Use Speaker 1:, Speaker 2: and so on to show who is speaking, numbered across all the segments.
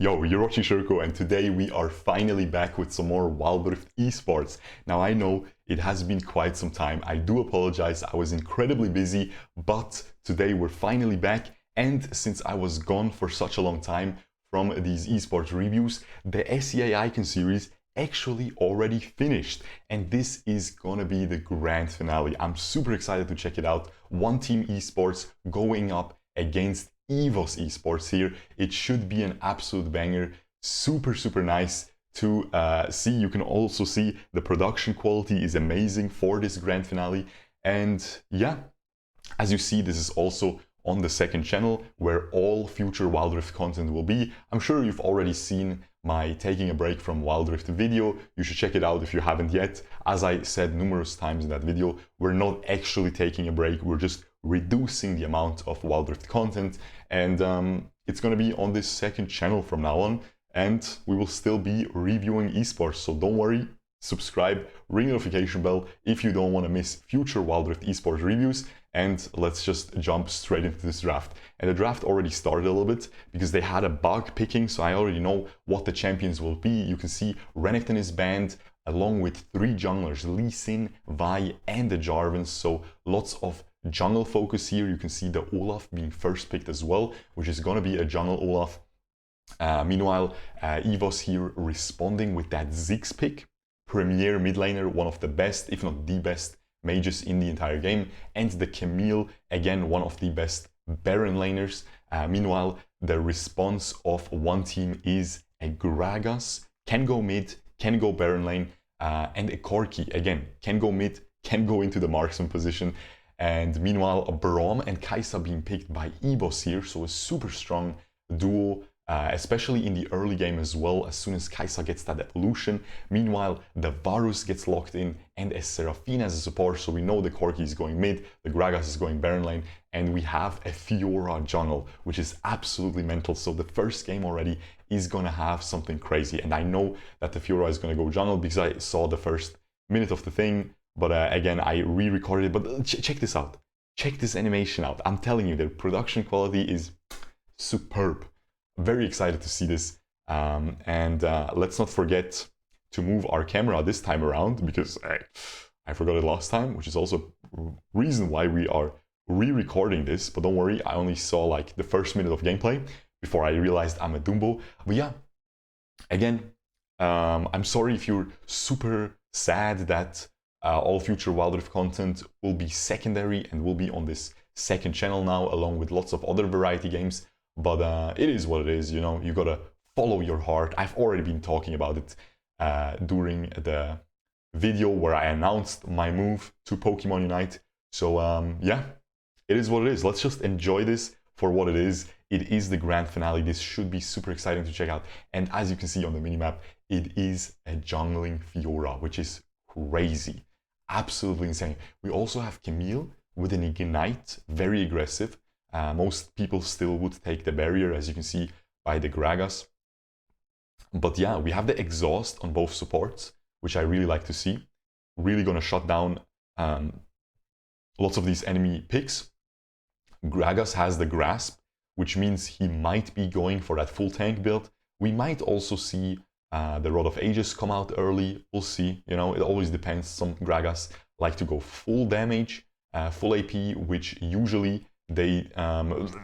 Speaker 1: Yo, you're watching Shurkou, and today we are finally back with some more Rift Esports. Now I know it has been quite some time, I do apologize, I was incredibly busy, but today we're finally back, and since I was gone for such a long time from these esports reviews, the SEA Icon series actually already finished, and this is gonna be the grand finale. I'm super excited to check it out. One Team Esports going up against EVOS Esports here. It should be an absolute banger. Super nice to see. You can also see the production quality is amazing for this grand finale. And yeah, as you see, this is also on the second channel where all future Wild Rift content will be. I'm sure you've already seen my taking a break from Wild Rift video. You should check it out if you haven't yet. As I said numerous times in that video, we're not actually taking a break, we're just reducing the amount of Wild Rift content, and it's going to be on this second channel from now on, and we will still be reviewing esports, so don't worry, subscribe, ring the notification bell if you don't want to miss future Wild Rift esports reviews. And let's just jump straight into this draft. And the draft already started a little bit because they had a bug picking, so I already know what the champions will be. You can see Renekton is banned along with 3 junglers, Lee Sin, Vi, and the Jarvans, so lots of jungle focus here. You can see the Olaf being first picked as well, which is going to be a jungle Olaf. Meanwhile, EVOS here responding with that Ziggs pick, premier mid laner, one of the best, if not the best, mages in the entire game, and the Camille, again one of the best Baron laners. Meanwhile, the response of one team is a Gragas, can go mid, can go Baron lane, and a Corki, again, can go mid, can go into the marksman position. And meanwhile, Braum and Kai'Sa being picked by EVOS here, so a super strong duo, especially in the early game as well, as soon as Kai'Sa gets that evolution. Meanwhile, the Varus gets locked in, and a Seraphine as a support, so we know the Corki is going mid, the Gragas is going Baron lane, and we have a Fiora jungle, which is absolutely mental. So the first game already is gonna have something crazy, and I know that the Fiora is gonna go jungle because I saw the first minute of the thing. But again, I re-recorded it, but check this out. Check this animation out. I'm telling you, the production quality is superb. Very excited to see this. And let's not forget to move our camera this time around, because I forgot it last time, which is also a reason why we are re-recording this. But don't worry, I only saw like the first minute of gameplay before I realized I'm a Dumbo. But yeah, again, I'm sorry if you're super sad that all future Wild Rift content will be secondary and will be on this second channel now, along with lots of other variety games. But it is what it is, you know, you gotta follow your heart. I've already been talking about it during the video where I announced my move to Pokemon Unite. So yeah, it is what it is. Let's just enjoy this for what it is. It is the grand finale. This should be super exciting to check out. And as you can see on the minimap, it is a jungling Fiora, which is crazy. Absolutely insane. We also have Camille with an Ignite, very aggressive. Most people still would take the barrier, as you can see by the Gragas. But yeah, we have the exhaust on both supports, which I really like to see. Really gonna shut down lots of these enemy picks. Gragas has the grasp, which means he might be going for that full tank build. We might also see the Rod of Ages come out early. We'll see, you know, it always depends. Some Gragas like to go full damage, full AP, which usually they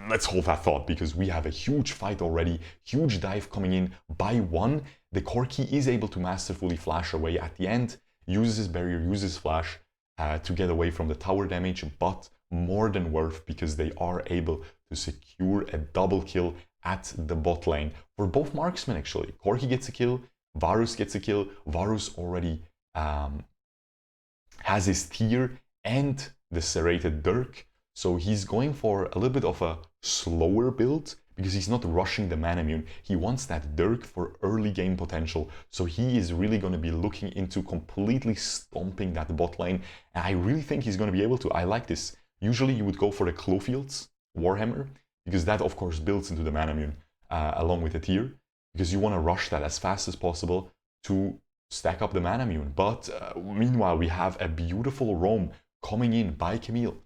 Speaker 1: let's hold that thought, because we have a huge fight already, huge dive coming in by one. The Corki is able to masterfully flash away at the end, uses his barrier, uses flash to get away from the tower damage, but more than worth, because they are able to secure a double kill at the bot lane for both marksmen. Actually, Corki gets a kill, Varus gets a kill. Varus already has his tier and the serrated Dirk, so he's going for a little bit of a slower build because he's not rushing the man immune. He wants that Dirk for early game potential, so he is really going to be looking into completely stomping that bot lane, and I really think he's going to be able to. I like this. Usually you would go for the Clofield's Warhammer, because that of course builds into the man immune along with the tier, because you want to rush that as fast as possible to stack up the man immune. But meanwhile, we have a beautiful roam coming in by Camille.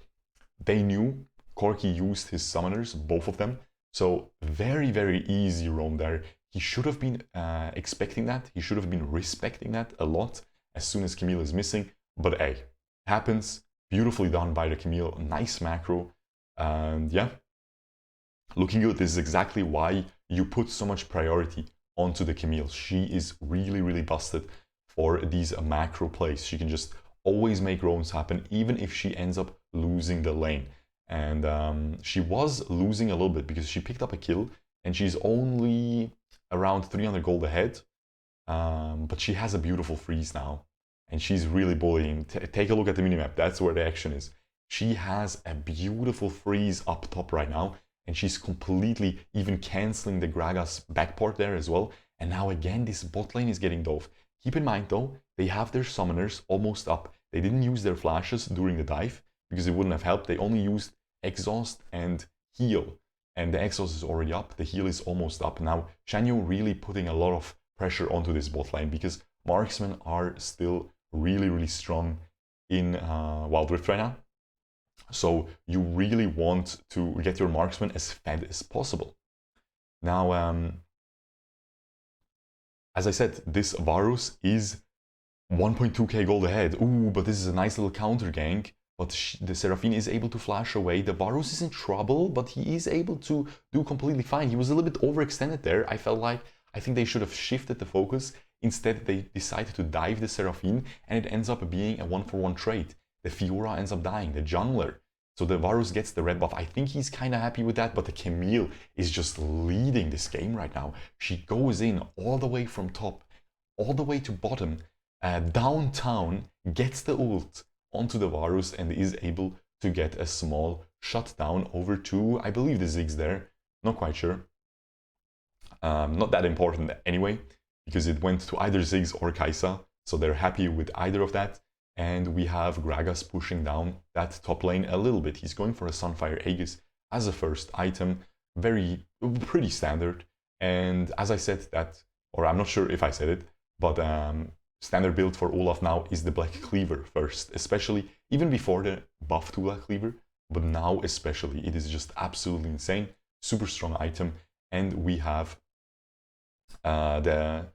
Speaker 1: They knew Corki used his summoners, both of them, so very easy roam there. He should have been expecting that. He should have been respecting that a lot as soon as Camille is missing. But hey, happens. Beautifully done by the Camille. Nice macro. And yeah, looking good. This is exactly why you put so much priority onto the Camille. She is really, really busted for these macro plays. She can just always make roams happen, even if she ends up losing the lane. And she was losing a little bit because she picked up a kill and she's only around 300 gold ahead. But she has a beautiful freeze now and she's really bullying. Take a look at the minimap. That's where the action is. She has a beautiful freeze up top right now and she's completely even cancelling the Gragas backport there as well. And now again, this bot lane is getting dove. Keep in mind though, they have their summoners almost up. They didn't use their flashes during the dive because it wouldn't have helped. They only used exhaust and heal. And the exhaust is already up, the heal is almost up. Now, Shanyu really putting a lot of pressure onto this bot lane because marksmen are still really, really strong in Wild Rift right now. So you really want to get your marksman as fed as possible. Now, as I said, this Varus is 1.2k gold ahead. Ooh, but this is a nice little counter gank. But the Seraphine is able to flash away. The Varus is in trouble, but he is able to do completely fine. He was a little bit overextended there. I think they should have shifted the focus. Instead, they decided to dive the Seraphine, and it ends up being a 1-for-1 trade. The Fiora ends up dying, the jungler. So the Varus gets the red buff. I think he's kind of happy with that, but the Camille is just leading this game right now. She goes in all the way from top, all the way to bottom, downtown, gets the ult onto the Varus and is able to get a small shutdown over to, I believe, the Ziggs there. Not quite sure. Not that important anyway, because it went to either Ziggs or Kai'Sa, so they're happy with either of that. And we have Gragas pushing down that top lane a little bit. He's going for a Sunfire Aegis as a first item, pretty standard. And as I said that, or I'm not sure if I said it, but standard build for Olaf now is the Black Cleaver first, especially even before the buff to Black Cleaver, but now especially. It is just absolutely insane, super strong item. And we have the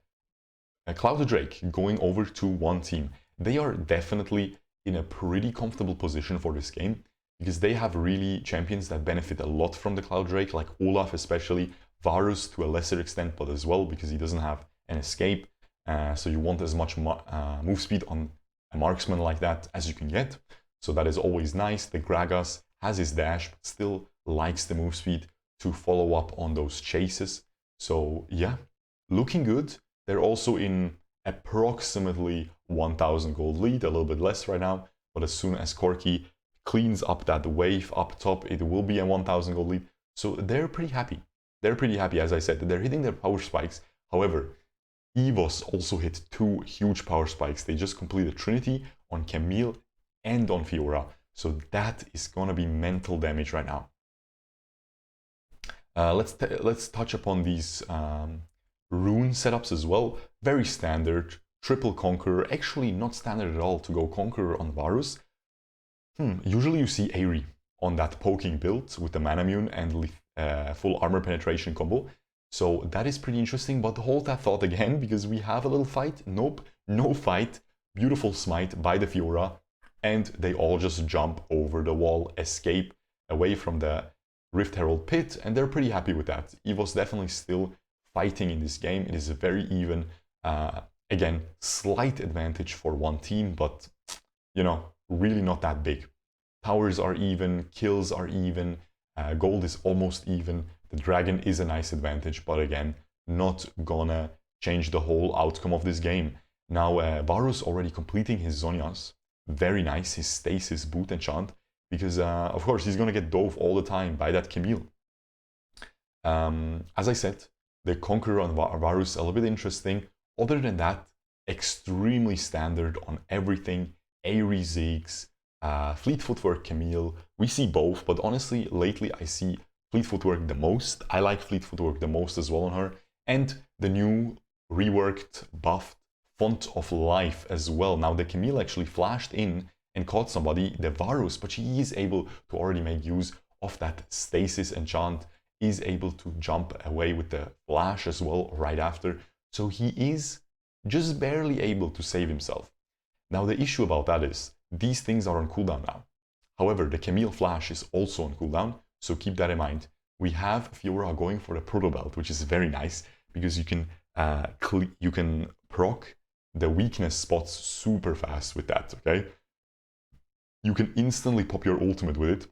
Speaker 1: Cloud Drake going over to one team. They are definitely in a pretty comfortable position for this game because they have really champions that benefit a lot from the Cloud Drake, like Olaf especially, Varus to a lesser extent, but as well because he doesn't have an escape. So you want as much move speed on a marksman like that as you can get. So that is always nice. The Gragas has his dash, but still likes the move speed to follow up on those chases. So yeah, looking good. They're also in approximately 1000 gold lead, a little bit less right now. But as soon as Corki cleans up that wave up top, it will be a 1000 gold lead. So they're pretty happy. They're pretty happy, as I said. They're hitting their power spikes. However, EVOS also hit 2 huge power spikes. They just completed Trinity on Camille and on Fiora. So that is going to be mental damage right now. Let's touch upon these rune setups as well. Very standard. Triple Conqueror. Actually not standard at all to go Conqueror on Varus. Usually you see Aerie on that poking build with the Manamune and full armor penetration combo. So that is pretty interesting, but hold that thought again, because we have a little fight. Nope, no fight. Beautiful smite by the Fiora, and they all just jump over the wall, escape away from the Rift Herald pit, and they're pretty happy with that. EVOS definitely still fighting in this game. It is a very even, again, slight advantage for one team, but, you know, really not that big. Towers are even, kills are even, gold is almost even. The dragon is a nice advantage, but again, not gonna change the whole outcome of this game. Now, Varus already completing his Zhonya's. Very nice, his stasis boot enchant, because of course he's gonna get dove all the time by that Camille. As I said, the Conqueror on Varus a little bit interesting. Other than that, extremely standard on everything. Aerie Ziggs, Fleet Footwork Camille. We see both, but honestly, lately I see Fleet Footwork the most. I like Fleet Footwork the most as well on her. And the new reworked, buffed Font of Life as well. Now the Camille actually flashed in and caught somebody, the Varus, but she is able to already make use of that Stasis enchant is able to jump away with the flash as well right after. So he is just barely able to save himself. Now the issue about that is these things are on cooldown now. However, the Camille flash is also on cooldown, so keep that in mind. We have Fiora going for the proto belt, which is very nice because you can proc the weakness spots super fast with that, okay? You can instantly pop your ultimate with it.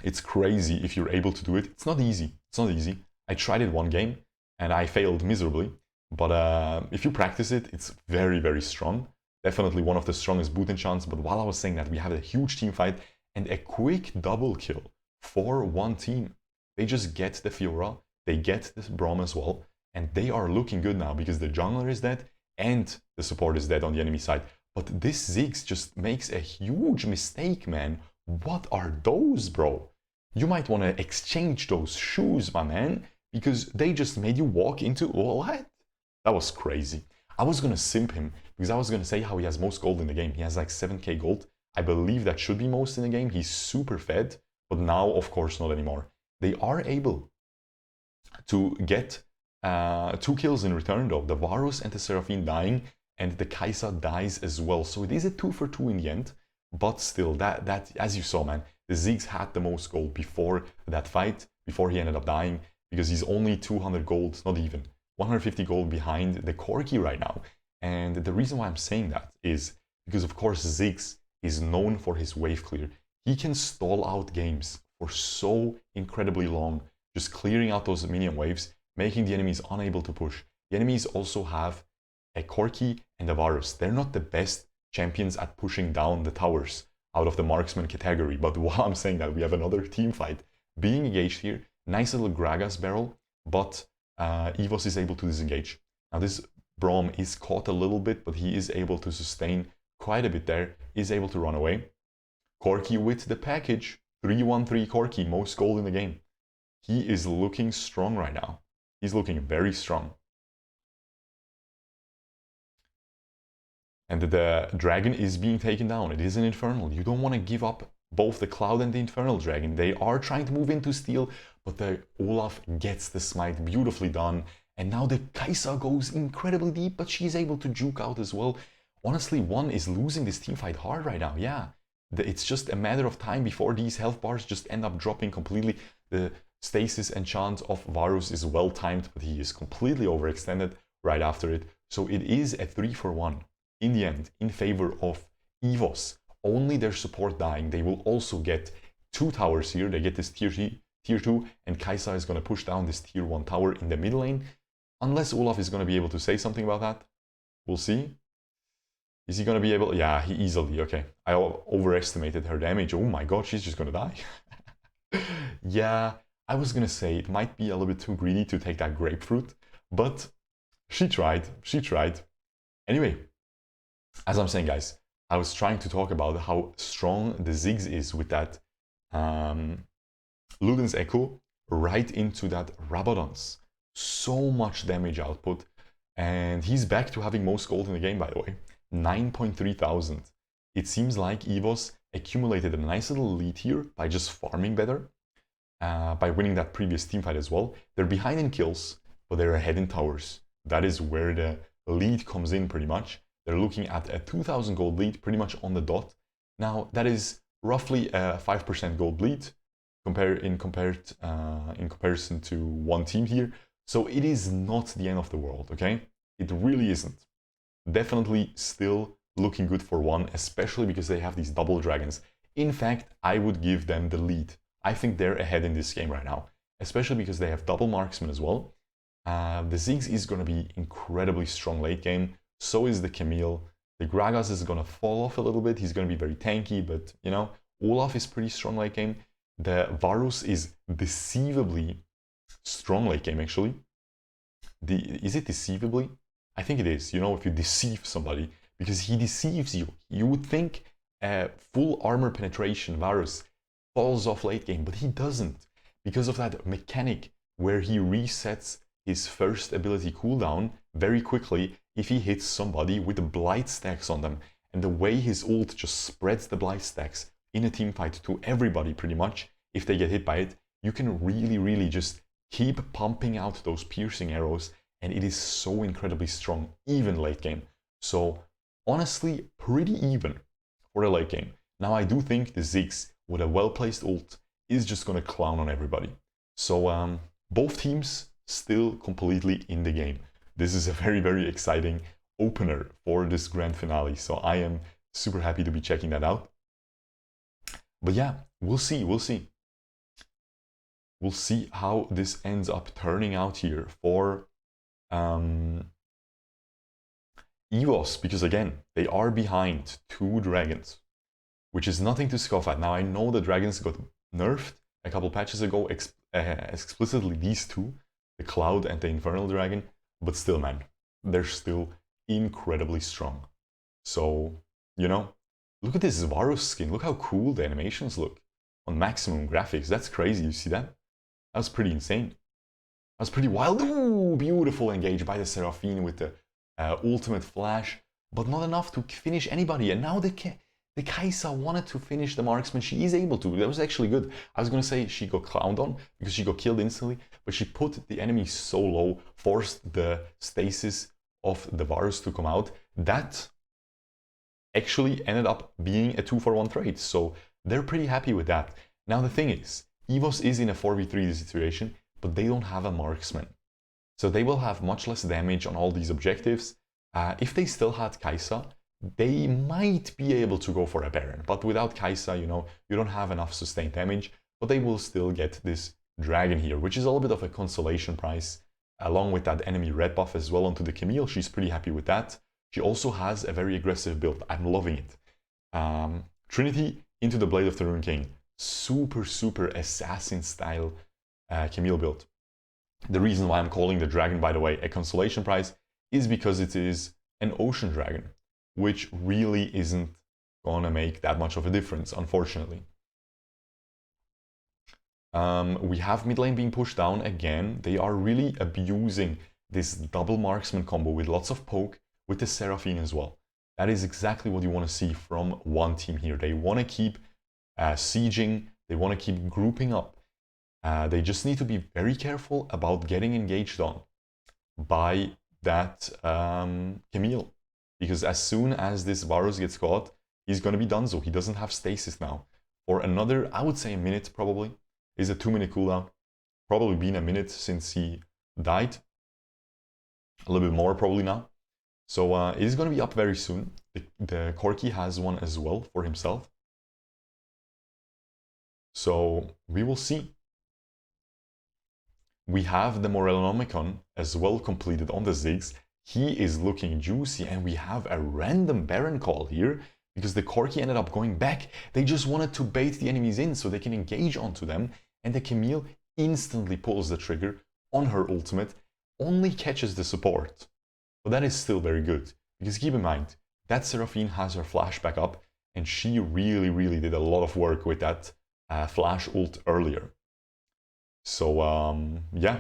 Speaker 1: It's crazy if you're able to do it. It's not easy. It's not easy. I tried it one game and I failed miserably. But if you practice it, it's very, very strong. Definitely one of the strongest boot enchants. But while I was saying that, we have a huge team fight and a quick double kill for one team. They just get the Fiora, they get the Braum as well, and they are looking good now because the jungler is dead and the support is dead on the enemy side. But this Ziggs just makes a huge mistake, man. What are those, bro? You might want to exchange those shoes, my man, because they just made you walk into what? That was crazy. I was going to simp him because I was going to say how he has most gold in the game. He has like 7k gold. I believe that should be most in the game. He's super fed, but now, of course, not anymore. They are able to get 2 kills in return, though. The Varus and the Seraphine dying, and the Kai'Sa dies as well. So it is a 2 for 2 in the end. But still, that as you saw, man, the Ziggs had the most gold before that fight, before he ended up dying, because he's only 200 gold, not even, 150 gold behind the Corki right now. And the reason why I'm saying that is because, of course, Ziggs is known for his wave clear. He can stall out games for so incredibly long, just clearing out those minion waves, making the enemies unable to push. The enemies also have a Corki and a Varus. They're not the best champions at pushing down the towers out of the marksman category, but while I'm saying that, we have another team fight being engaged here. Nice little Gragas barrel, but EVOS is able to disengage. Now this Braum is caught a little bit, but he is able to sustain quite a bit there, is able to run away. Corki with the package, 313 Corki, most gold in the game. He is looking strong right now. He's looking very strong. And the dragon is being taken down. It is an Infernal. You don't want to give up both the Cloud and the Infernal Dragon. They are trying to move into Steel, but the Olaf gets the smite, beautifully done. And now the Kai'Sa goes incredibly deep, but she's able to juke out as well. Honestly, One is losing this teamfight hard right now, yeah. It's just a matter of time before these health bars just end up dropping completely. The stasis enchant of Varus is well timed, but he is completely overextended right after it. So it is a 3 for 1 in the end in favor of EVOS. Only their support dying. They will also get 2 towers here. They get this tier 2, and Kai'Sa is going to push down this tier 1 tower in the mid lane. Unless Olaf is going to be able to say something about that. We'll see. Is he going to be able? Yeah, he easily. Okay, I overestimated her damage. Oh my god, she's just going to die. Yeah, I was going to say it might be a little bit too greedy to take that grapefruit, but she tried. She tried. Anyway, as I'm saying, guys, I was trying to talk about how strong the Ziggs is with that Luden's Echo right into that Rabadon's. So much damage output, and he's back to having most gold in the game, by the way. 9.3 thousand. It seems like EVOS accumulated a nice little lead here by just farming better, by winning that previous teamfight as well. They're behind in kills, but they're ahead in towers. That is where the lead comes in pretty much. They're looking at a 2,000 gold lead pretty much on the dot. Now, that is roughly a 5% gold lead in comparison to one team here. So it is not the end of the world, okay? It really isn't. Definitely still looking good for One, especially because they have these double dragons. In fact, I would give them the lead. I think they're ahead in this game right now, especially because they have double marksman as well. The Ziggs is going to be incredibly strong late game. So is the Camille. The Gragas is going to fall off a little bit. He's going to be very tanky, but you know, Olaf is pretty strong late game. The Varus is deceivably strong late game, actually. Is it deceivably? I think it is. You know, if you deceive somebody, because he deceives you. You would think full armor penetration Varus falls off late game, but he doesn't. Because of that mechanic where he resets his first ability cooldown very quickly if he hits somebody with the blight stacks on them. And the way his ult just spreads the blight stacks in a team fight to everybody pretty much, if they get hit by it, you can really just keep pumping out those piercing arrows, and it is so incredibly strong, even late game. So honestly, pretty even for a late game. Now I do think the Ziggs with a well-placed ult is just gonna clown on everybody. So both teams still completely in the game. This is a very exciting opener for this grand finale, so I am super happy to be checking that out. But yeah, we'll see. We'll see how this ends up turning out here for EVOS, because again, they are behind 2 dragons, which is nothing to scoff at. Now I know the dragons got nerfed a couple patches ago, explicitly these 2, the Cloud and the Infernal Dragon, but still, man, they're still incredibly strong. So, you know, look at this Varus skin. Look how cool the animations look on maximum graphics. That's crazy. You see that? That was pretty insane. That was pretty wild. Ooh, beautiful engage by the Seraphine with the ultimate flash, but not enough to finish anybody. And now the Kai'Sa wanted to finish the marksman. She is able to. That was actually good. I was going to say she got clowned on because she got killed instantly, but she put the enemy so low, forced the stasis of the Varus to come out. That actually ended up being a 2-for-1 trade. So they're pretty happy with that. Now the thing is, EVOS is in a 4v3 situation, but they don't have a marksman. So they will have much less damage on all these objectives. If they still had Kai'Sa, they might be able to go for a Baron. But without Kai'Sa, you know, you don't have enough sustained damage, but they will still get this dragon here, which is a little bit of a consolation prize, along with that enemy red buff as well onto the Camille. She's pretty happy with that. She also has a very aggressive build. I'm loving it. Trinity into the Blade of the Rune King. Super assassin style Camille build. The reason why I'm calling the dragon, by the way, a consolation prize is because it is an ocean dragon, which really isn't gonna make that much of a difference, unfortunately. We have mid lane being pushed down again. They are really abusing this double marksman combo with lots of poke with the Seraphine as well. That is exactly what you want to see from one team here. They want to keep sieging, they want to keep grouping up. They just need to be very careful about getting engaged on by that Camille. Because as soon as this Varus gets caught, he's going to be donezo. He doesn't have stasis now. For another, I would say a minute probably. Is a 2-minute cooldown. Probably been a minute since he died. A little bit more probably now. So it is going to be up very soon. The Corki has one as well for himself. So we will see. We have the Morellonomicon as well completed on the Ziggs. He is looking juicy, and we have a random Baron call here because the Corki ended up going back. They just wanted to bait the enemies in so they can engage onto them, and the Camille instantly pulls the trigger on her ultimate, only catches the support. But that is still very good, because keep in mind, that Seraphine has her flash back up, and she really did a lot of work with that flash ult earlier. So yeah,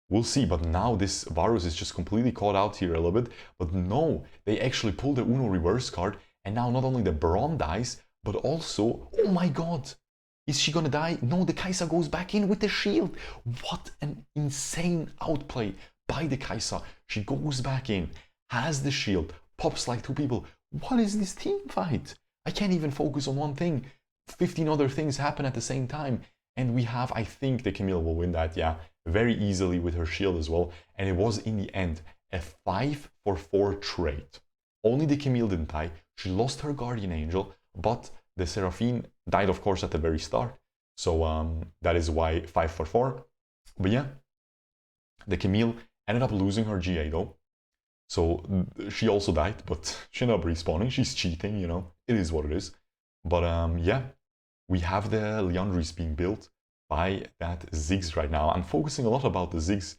Speaker 1: we'll see. But now this Varus is just completely caught out here a little bit. But no, they actually pulled the Uno reverse card, and now not only the Braum dies, but also, oh my god, is she gonna die? No, the Kai'Sa goes back in with the shield. What an insane outplay by the Kai'Sa. She goes back in, has the shield, pops like 2 people. What is this team fight? I can't even focus on one thing. 15 other things happen at the same time. And we have, I think the Camille will win that, yeah, very easily with her shield as well. And it was in the end a 5-for-4 trade. Only the Camille didn't die. She lost her Guardian Angel, but the Seraphine died, of course, at the very start. So that is why 5-for-4. But yeah, the Camille ended up losing her GA though. So she also died, but she ended up respawning. She's cheating, you know. It is what it is. But yeah, we have the Liandry's being built by that Ziggs right now. I'm focusing a lot about the Ziggs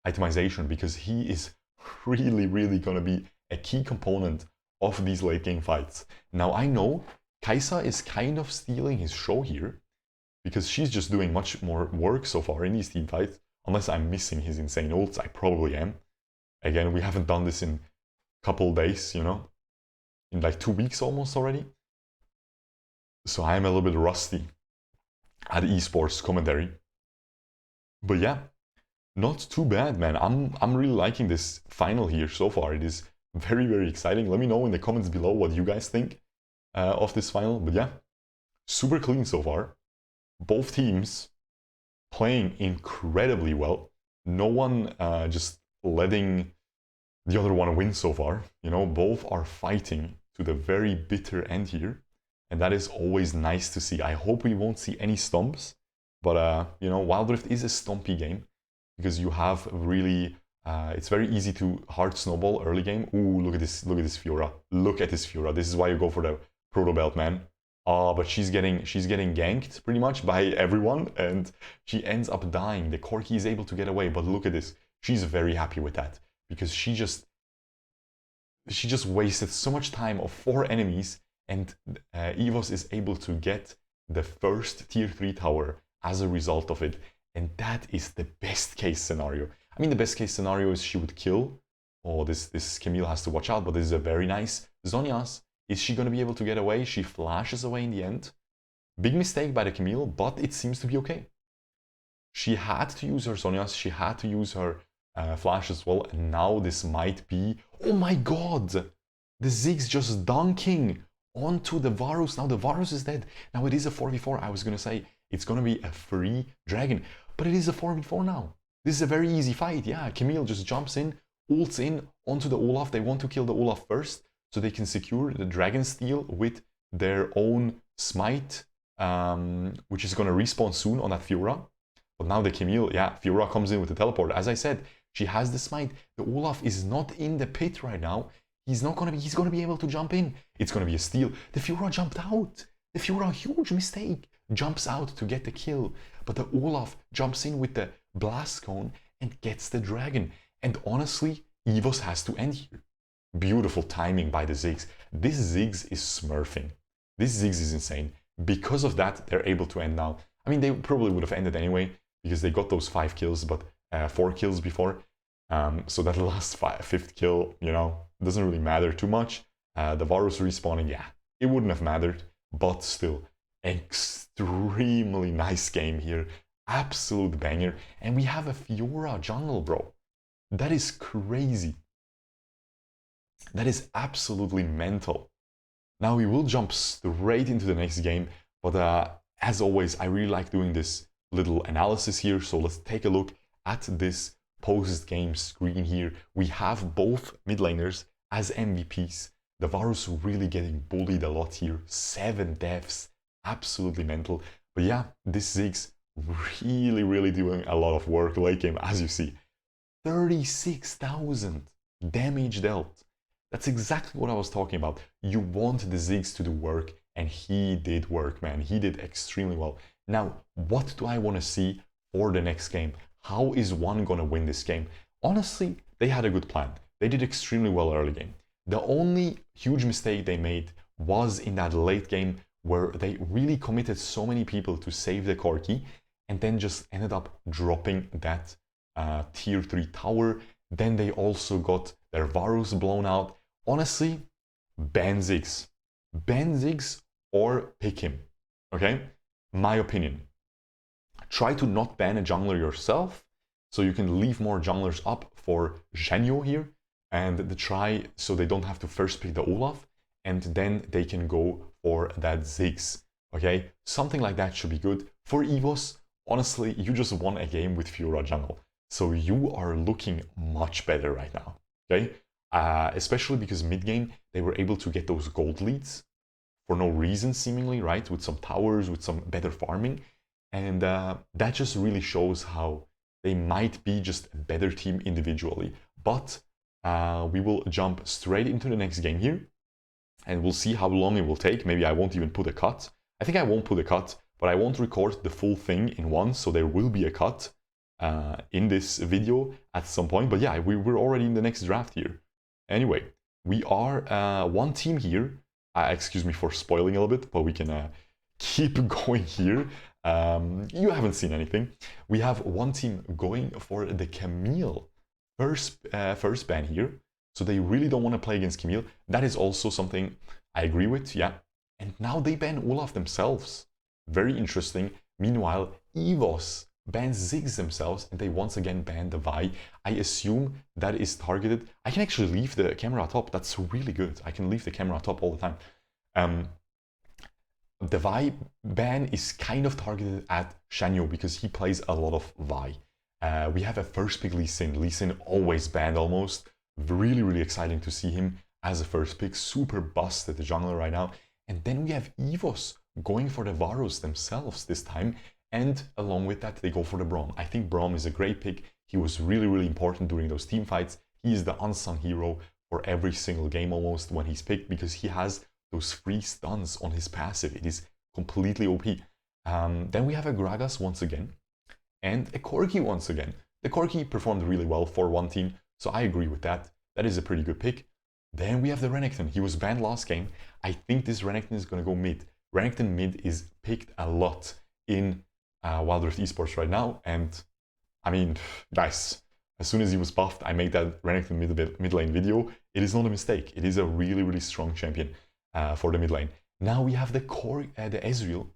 Speaker 1: itemization because he is really going to be a key component of these late game fights. Now I know Kai'Sa is kind of stealing his show here because she's just doing much more work so far in these team fights. Unless I'm missing his insane ults, I probably am. Again, we haven't done this in a couple days, you know, in like 2 weeks almost already. So I'm a little bit rusty. at esports commentary. But yeah, not too bad, man. I'm really liking this final here so far. It is very, very exciting. Let me know in the comments below what you guys think of this final. But yeah, super clean so far. Both teams playing incredibly well. No one just letting the other one win so far. You know, both are fighting to the very bitter end here. And that is always nice to see. I hope we won't see any stomps. But, you know, Wild Rift is a stompy game because you have really... it's very easy to hard snowball early game. Ooh, look at this Fiora. Look at this Fiora. This is why you go for the Proto Belt, man. But she's getting ganked pretty much by everyone, and she ends up dying. The Corki is able to get away, but look at this. She's very happy with that because she just wasted so much time of 4 enemies, and EVOS is able to get the first tier 3 tower as a result of it, and that is the best case scenario. I mean, the best case scenario is she would kill. Oh, this Camille has to watch out, but this is a very nice Zhonya's. Is she going to be able to get away? She flashes away in the end. Big mistake by the Camille, but it seems to be okay. She had to use her Zhonya's, she had to use her flash as well, and now this might be... Oh my god! The Ziggs just dunking onto the Varus. Now the Varus is dead. Now it is a 4v4. I was going to say it's going to be a free dragon, but it is a 4v4 now. This is a very easy fight. Yeah, Camille just jumps in, ults in onto the Olaf. They want to kill the Olaf first, so they can secure the Dragon Steel with their own smite, which is going to respawn soon on that Fiora. But now the Camille, yeah, Fiora comes in with the teleport. As I said, she has the smite. The Olaf is not in the pit right now. He's going to be able to jump in. It's going to be a steal. The Fiora jumped out. The Fiora, huge mistake, jumps out to get the kill. But the Olaf jumps in with the Blast Cone and gets the dragon. And honestly, EVOS has to end here. Beautiful timing by the Ziggs. This Ziggs is smurfing. This Ziggs is insane. Because of that, they're able to end now. I mean, they probably would have ended anyway, because they got those 5 kills, but 4 kills before. So that last 5th kill, you know, doesn't really matter too much. The Varus respawning, yeah, it wouldn't have mattered, but still, extremely nice game here. Absolute banger. And we have a Fiora jungle, bro. That is crazy. That is absolutely mental. Now we will jump straight into the next game, but as always, I really like doing this little analysis here. So let's take a look at this post-game screen here. We have both mid laners as MVPs. The Varus really getting bullied a lot here. 7 deaths, absolutely mental. But yeah, this Ziggs really doing a lot of work late game, as you see. 36,000 damage dealt. That's exactly what I was talking about. You want the Ziggs to do work, and he did work, man. He did extremely well. Now, what do I want to see for the next game? How is ONE gonna win this game? Honestly, they had a good plan. They did extremely well early game. The only huge mistake they made was in that late game where they really committed so many people to save the Corki and then just ended up dropping that tier 3 tower. Then they also got their Varus blown out. Honestly, ban Ziggs. Ban Ziggs or pick him, okay? My opinion. Try to not ban a jungler yourself, so you can leave more junglers up for Zhenyo here, and try so they don't have to first pick the Olaf, and then they can go for that Ziggs, okay? Something like that should be good. For EVOS, honestly, you just won a game with Fiora jungle, so you are looking much better right now, okay? Especially because mid-game, they were able to get those gold leads for no reason, seemingly, right? With some towers, with some better farming. And that just really shows how they might be just a better team individually. But we will jump straight into the next game here. And we'll see how long it will take. Maybe I won't even put a cut. I think I won't put a cut, but I won't record the full thing in one. So there will be a cut in this video at some point. But yeah, we're already in the next draft here. Anyway, we are one team here. Excuse me for spoiling a little bit, but we can keep going here. You haven't seen anything. We have one team going for the Camille first ban here. So they really don't want to play against Camille. That is also something I agree with, yeah. And now they ban Olaf themselves. Very interesting. Meanwhile, EVOS bans Ziggs themselves, and they once again ban the Vi. I assume that is targeted. I can actually leave the camera top. That's really good. I can leave the camera top all the time. The Vi ban is kind of targeted at Shanyo because he plays a lot of Vi. We have a first pick Lee Sin. Lee Sin always banned almost. Really, really exciting to see him as a first pick. Super busted the jungler right now. And then we have EVOS going for the Varus themselves this time. And along with that, they go for the Braum. I think Braum is a great pick. He was really, really important during those team fights. He is the unsung hero for every single game almost when he's picked because he has those free stuns on his passive. It is completely OP. Then we have a Gragas once again and a Corki once again. The Corki performed really well for one team, so I agree with that. That is a pretty good pick. Then we have the Renekton. He was banned last game. I think this Renekton is going to go mid. Renekton mid is picked a lot in Wild Rift Esports right now, and I mean, guys, as soon as he was buffed, I made that Renekton mid lane video. It is not a mistake. It is a really, really strong champion for the mid lane. Now we have the Ezreal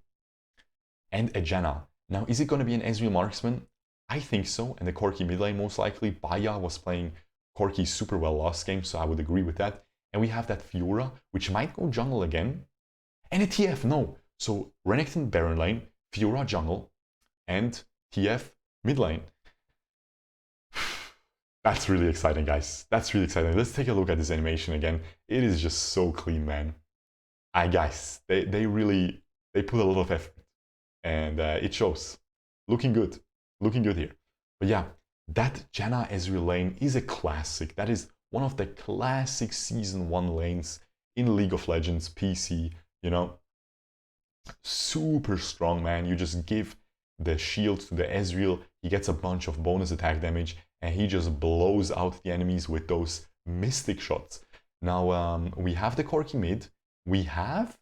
Speaker 1: and a Janna. Now, is it going to be an Ezreal marksman? I think so, and the Corki mid lane most likely. Baya was playing Corki super well last game, so I would agree with that. And we have that Fiora, which might go jungle again. And a TF, no. So Renekton Baron lane, Fiora jungle, and TF mid lane. That's really exciting, guys. That's really exciting. Let's take a look at this animation again. It is just so clean, man. Guys, they put a lot of effort, and it shows. Looking good here. But yeah, that Janna Ezreal lane is a classic. That is one of the classic Season 1 lanes in League of Legends PC, you know. Super strong, man. You just give the shield to the Ezreal, he gets a bunch of bonus attack damage, and he just blows out the enemies with those mystic shots. Now, we have the Corki mid. We have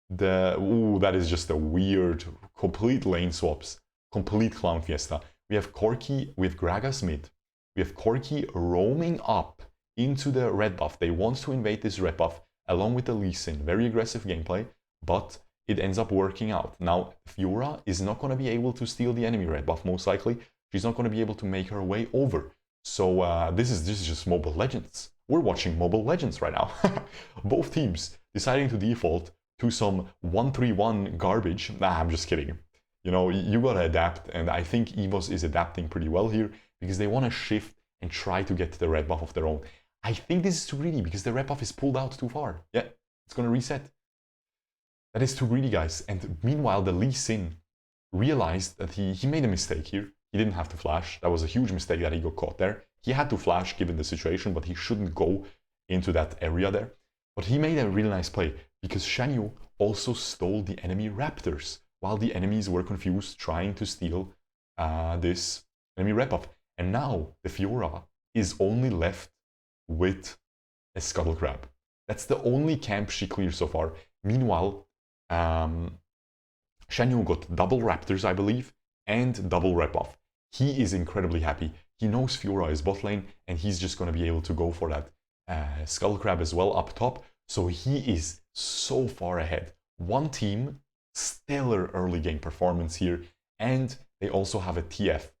Speaker 1: the... Ooh, that is just a weird, complete lane swaps. Complete clown fiesta. We have Corki with Gragas mid. We have Corki roaming up into the red buff. They want to invade this red buff along with the Lee Sin. Very aggressive gameplay, but it ends up working out. Now, Fiora is not going to be able to steal the enemy red buff, most likely. She's not going to be able to make her way over. So this is just Mobile Legends. We're watching Mobile Legends right now. Both teams deciding to default to some 1-3-1 garbage. Nah, I'm just kidding. You know, you gotta adapt, and I think EVOS is adapting pretty well here because they want to shift and try to get the red buff of their own. I think this is too greedy because the red buff is pulled out too far. Yeah, it's gonna reset. That is too greedy, guys. And meanwhile, the Lee Sin realized that he made a mistake here. He didn't have to flash. That was a huge mistake that he got caught there. He had to flash given the situation, but he shouldn't go into that area there. But he made a really nice play because Shanyu also stole the enemy Raptors while the enemies were confused trying to steal this enemy red buff. And now the Fiora is only left with a Scuttle Crab. That's the only camp she cleared so far. Meanwhile, Shanyu got double Raptors, I believe, and double red buff. He is incredibly happy. He knows Fiora is bot lane, and he's just going to be able to go for that Skull Crab as well up top. So he is so far ahead. One team, stellar early game performance here, and they also have a TF.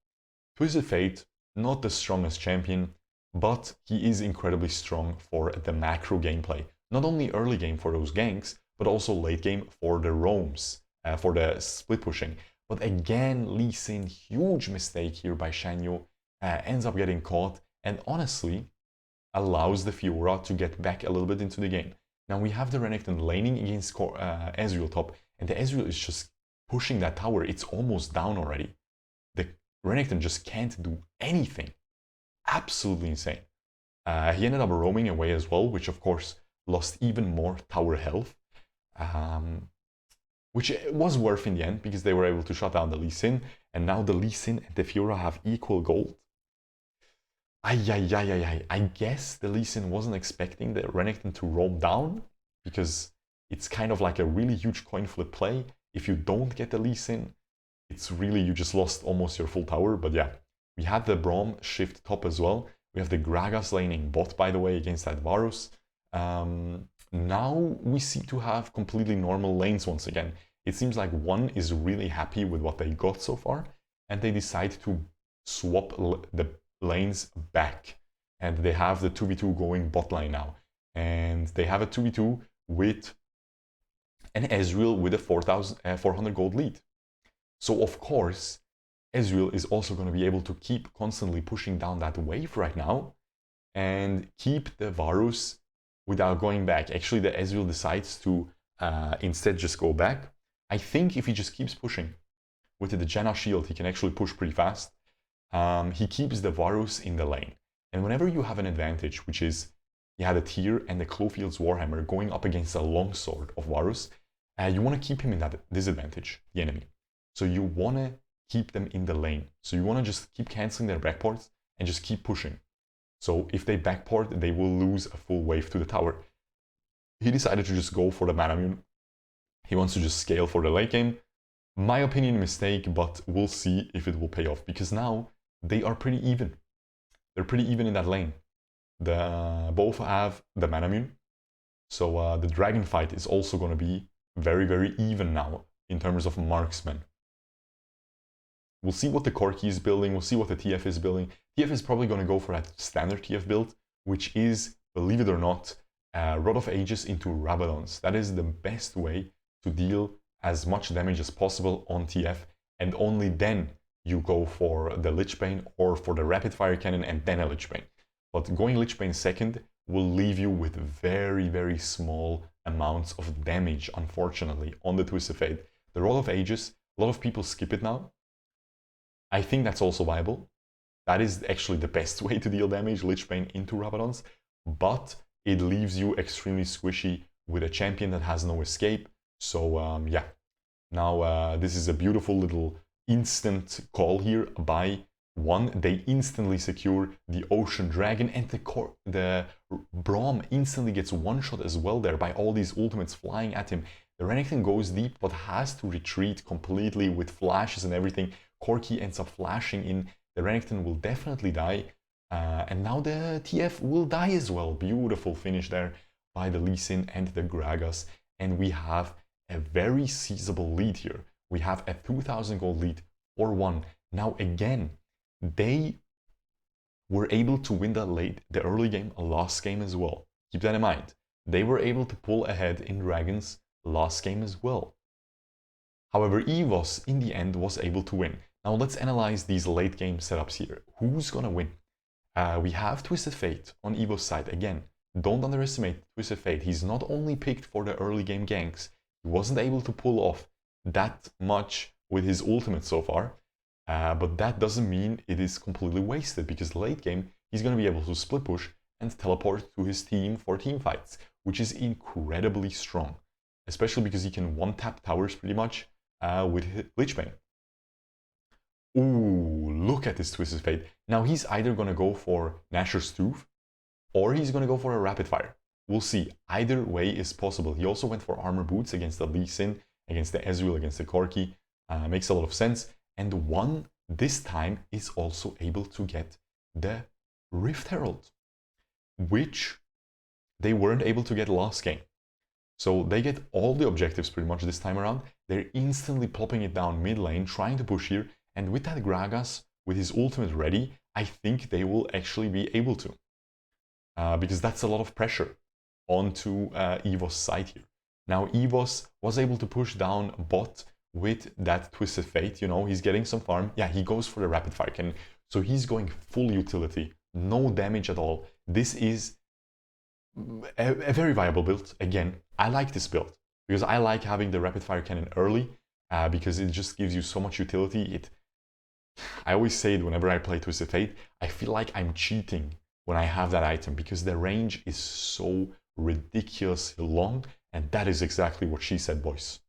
Speaker 1: Twisted Fate, not the strongest champion, but he is incredibly strong for the macro gameplay. Not only early game for those ganks, but also late game for the roams, for the split pushing. But again, Lee Sin, huge mistake here by Shanyu, ends up getting caught, and honestly, allows the Fiora to get back a little bit into the game. Now we have the Renekton laning against Ezreal top, and the Ezreal is just pushing that tower. It's almost down already. The Renekton just can't do anything. Absolutely insane. He ended up roaming away as well, which of course lost even more tower health. Which was worth in the end because they were able to shut down the Lee Sin, and now the Lee Sin and the Fiora have equal gold. I guess the Lee Sin wasn't expecting the Renekton to roam down because it's kind of like a really huge coin flip play. If you don't get the Lee Sin, it's really, you just lost almost your full tower. But yeah, we had the Braum shift top as well. We have the Gragas laning bot, by the way, against that Varus. Now we seem to have completely normal lanes once again. It seems like ONE is really happy with what they got so far, and they decide to swap the lanes back. And they have the 2v2 going bot lane now. And they have a 2v2 with an Ezreal with a 400 gold lead. So of course, Ezreal is also going to be able to keep constantly pushing down that wave right now and keep the Varus without going back. Actually, the Ezreal decides to instead just go back. I think if he just keeps pushing with the Janna shield, he can actually push pretty fast. He keeps the Varus in the lane. And whenever you have an advantage, which is you had a Tyr and the Clofield's Warhammer going up against a longsword of Varus, you want to keep him in that disadvantage, the enemy. So you want to keep them in the lane. So you want to just keep cancelling their backports and just keep pushing. So if they backport, they will lose a full wave to the tower. He decided to just go for the Manamune. He wants to just scale for the late game. My opinion, mistake, but we'll see if it will pay off, because now they are pretty even. They're pretty even in that lane. Both have the Manamune. So the dragon fight is also going to be very, very even now in terms of marksmen. We'll see what the Corki is building. We'll see what the TF is building. TF is probably going to go for that standard TF build, which is, believe it or not, Rod of Ages into Rabadons. That is the best way to deal as much damage as possible on TF, and only then you go for the Lich Bane or for the Rapid Fire Cannon and then a Lich Bane. But going Lich Bane second will leave you with very, very small amounts of damage, unfortunately, on the Twisted Fate. The Rod of Ages, a lot of people skip it now. I think that's also viable. That is actually the best way to deal damage, Lich Bane into Rabadons, but it leaves you extremely squishy with a champion that has no escape. So yeah, now this is a beautiful little instant call here by ONE. They instantly secure the Ocean Dragon, and the Braum instantly gets one shot as well there by all these ultimates flying at him. The Renekton goes deep but has to retreat completely with flashes and everything. Corki ends up flashing in. The Renekton will definitely die. And now the TF will die as well. Beautiful finish there by the Lee Sin and the Gragas. And we have a very seizable lead here. We have a 2,000 gold lead for ONE. Now again, they were able to win the early game, last game as well. Keep that in mind. They were able to pull ahead in Dragons last game as well. However, EVOS in the end was able to win. Now let's analyze these late game setups here. Who's gonna win? We have Twisted Fate on EVOS side. Again, don't underestimate Twisted Fate. He's not only picked for the early game ganks, he wasn't able to pull off that much with his ultimate so far, but that doesn't mean it is completely wasted, because late game he's going to be able to split push and teleport to his team for team fights, which is incredibly strong, especially because he can one-tap towers pretty much with Lich Bane. Ooh, look at this Twisted Fate. Now he's either going to go for Nashor's Tooth or he's going to go for a Rapid Fire. We'll see. Either way is possible. He also went for Armor Boots against the Lee Sin, against the Ezreal, against the Corki. Makes a lot of sense. And ONE this time is also able to get the Rift Herald, which they weren't able to get last game. So they get all the objectives pretty much this time around. They're instantly plopping it down mid lane, trying to push here. And with that Gragas, with his ultimate ready, I think they will actually be able to. Because that's a lot of pressure onto EVOS side here. Now EVOS was able to push down bot with that Twisted Fate. You know, he's getting some farm. Yeah, he goes for the Rapid Fire Cannon. So he's going full utility, no damage at all. This is a very viable build. Again, I like this build because I like having the Rapid Fire Cannon early because it just gives you so much utility. I always say it whenever I play Twisted Fate, I feel like I'm cheating when I have that item because the range is so ridiculously long, and that is exactly what she said, boys.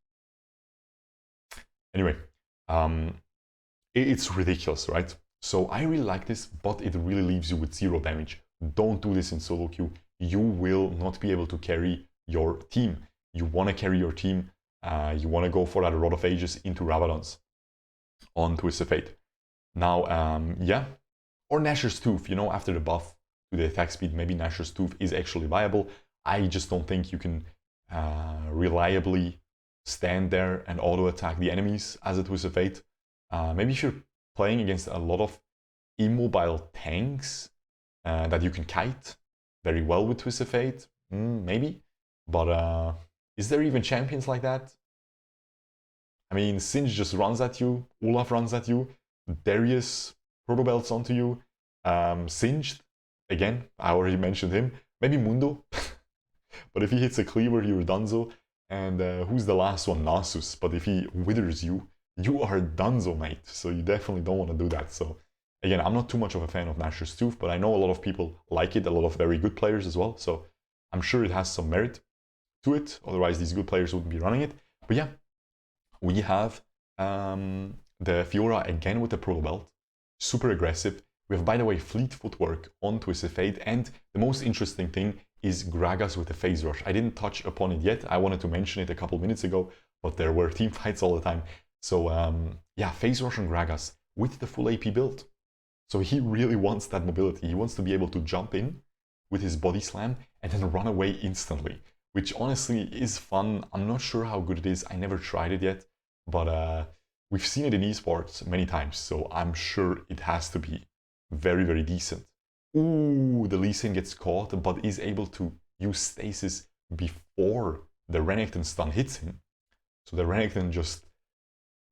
Speaker 1: Anyway, it's ridiculous, right? So I really like this, but it really leaves you with 0 damage. Don't do this in solo queue. You will not be able to carry your team. You want to carry your team. You want to go for that Rod of Ages into Rabadons on Twisted Fate. Now, yeah, or Nashor's Tooth, you know, after the buff to the attack speed, maybe Nashor's Tooth is actually viable. I just don't think you can reliably stand there and auto-attack the enemies as a Twist of Fate. Maybe if you're playing against a lot of immobile tanks that you can kite very well with Twist of Fate, maybe. But is there even champions like that? I mean, Singe just runs at you, Olaf runs at you, Darius protobelts onto you, Singed, again, I already mentioned him, maybe Mundo, but if he hits a cleaver, you're donezo, and who's the last one? Nasus, but if he withers you, you are donezo, mate, so you definitely don't want to do that. So again, I'm not too much of a fan of Nashor's Tooth, but I know a lot of people like it, a lot of very good players as well, so I'm sure it has some merit to it, otherwise these good players wouldn't be running it. But yeah, we have the Fiora again with the Pro Belt, super aggressive. We have, by the way, Fleet Footwork on Twisted Fate, and the most interesting thing is Gragas with the Phase Rush. I didn't touch upon it yet, I wanted to mention it a couple minutes ago, but there were team fights all the time. So yeah, Phase Rush on Gragas with the full AP build. So he really wants that mobility, he wants to be able to jump in with his body slam and then run away instantly, which honestly is fun. I'm not sure how good it is, I never tried it yet, but we've seen it in esports many times, so I'm sure it has to be very, very decent. Ooh, the Lee Sin gets caught, but is able to use stasis before the Renekton stun hits him. So the Renekton just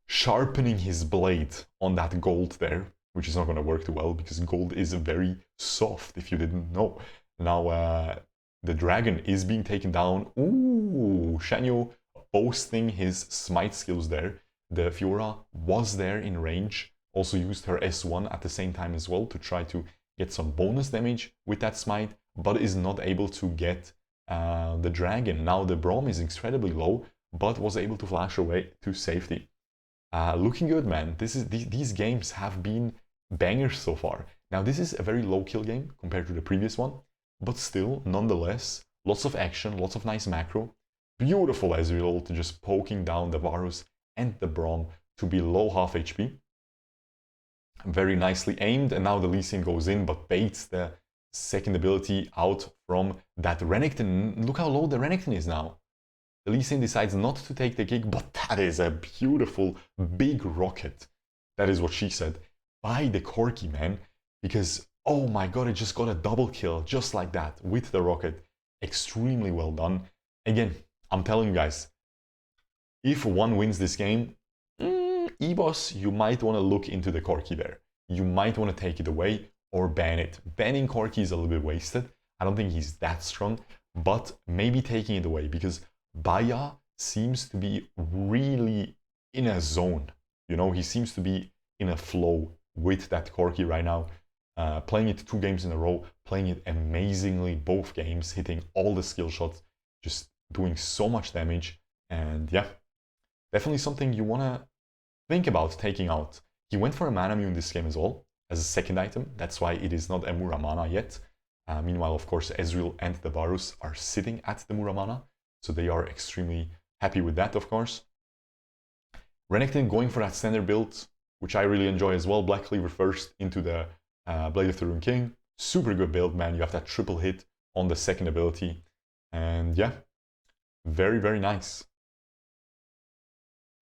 Speaker 1: sharpening his blade on that gold there, which is not going to work too well, because gold is very soft, if you didn't know. Now, the dragon is being taken down. Ooh, Shanyo boasting his smite skills there. The Fiora was there in range, also used her S1 at the same time as well to try to get some bonus damage with that smite, but is not able to get the dragon. Now the Braum is incredibly low, but was able to flash away to safety. Looking good, man. These games have been bangers so far. Now this is a very low kill game compared to the previous one, but still, nonetheless, lots of action, lots of nice macro. Beautiful Ezreal to just poking down the Varus and the Braum to below half HP. Very nicely aimed, and now the Lee Sin goes in, but baits the second ability out from that Renekton. Look how low the Renekton is now. The Lee Sin decides not to take the kick, but that is a beautiful big rocket. That is what she said. By the Corki, man. Because, oh my god, it just got a double kill, just like that, with the rocket. Extremely well done. Again, I'm telling you guys, if one wins this game, EVOS, you might want to look into the Corki there. You might want to take it away or ban it. Banning Corki is a little bit wasted. I don't think he's that strong, but maybe taking it away, because Baya seems to be really in a zone. You know, he seems to be in a flow with that Corki right now. Playing it 2 games in a row, playing it amazingly both games, hitting all the skill shots, just doing so much damage. And yeah, definitely something you want to think about taking out. He went for a mana Mew in this game as well, as a second item. That's why it is not a Muramana yet. Meanwhile, of course, Ezreal and the Varus are sitting at the Muramana, so they are extremely happy with that, of course. Renekton going for that standard build, which I really enjoy as well. Black Cleaver first into the Blade of the Rune King. Super good build, man. You have that triple hit on the second ability. And yeah, very, very nice.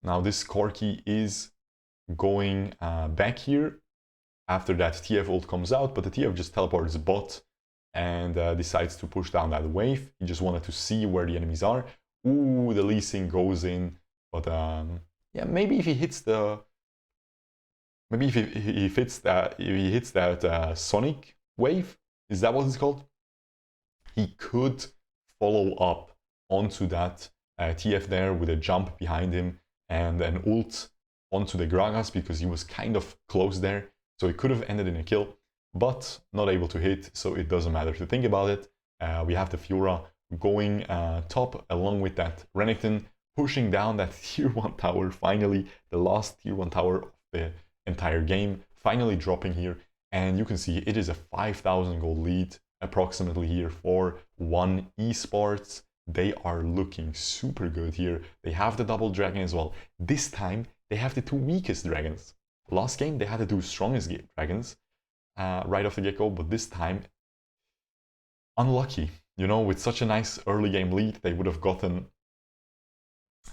Speaker 1: Now this Corki is going back here after that TF ult comes out, but the TF just teleports bot and decides to push down that wave. He just wanted to see where the enemies are. Ooh, the Lee Sin goes in, but yeah, maybe if he hits the... Maybe if he hits that Sonic wave, is that what it's called? He could follow up onto that TF there with a jump behind him and an ult onto the Gragas, because he was kind of close there. So it could have ended in a kill, but not able to hit, so it doesn't matter to think about it. We have the Fiora going top along with that Renekton, pushing down that tier 1 tower, finally, the last tier 1 tower of the entire game, finally dropping here. And you can see it is a 5,000 gold lead approximately here for ONE Esports. They are looking super good here. They have the double dragon as well. This time they have the 2 weakest dragons. Last game they had the 2 strongest dragons right off the get-go, but this time unlucky. You know, with such a nice early game lead, they would have gotten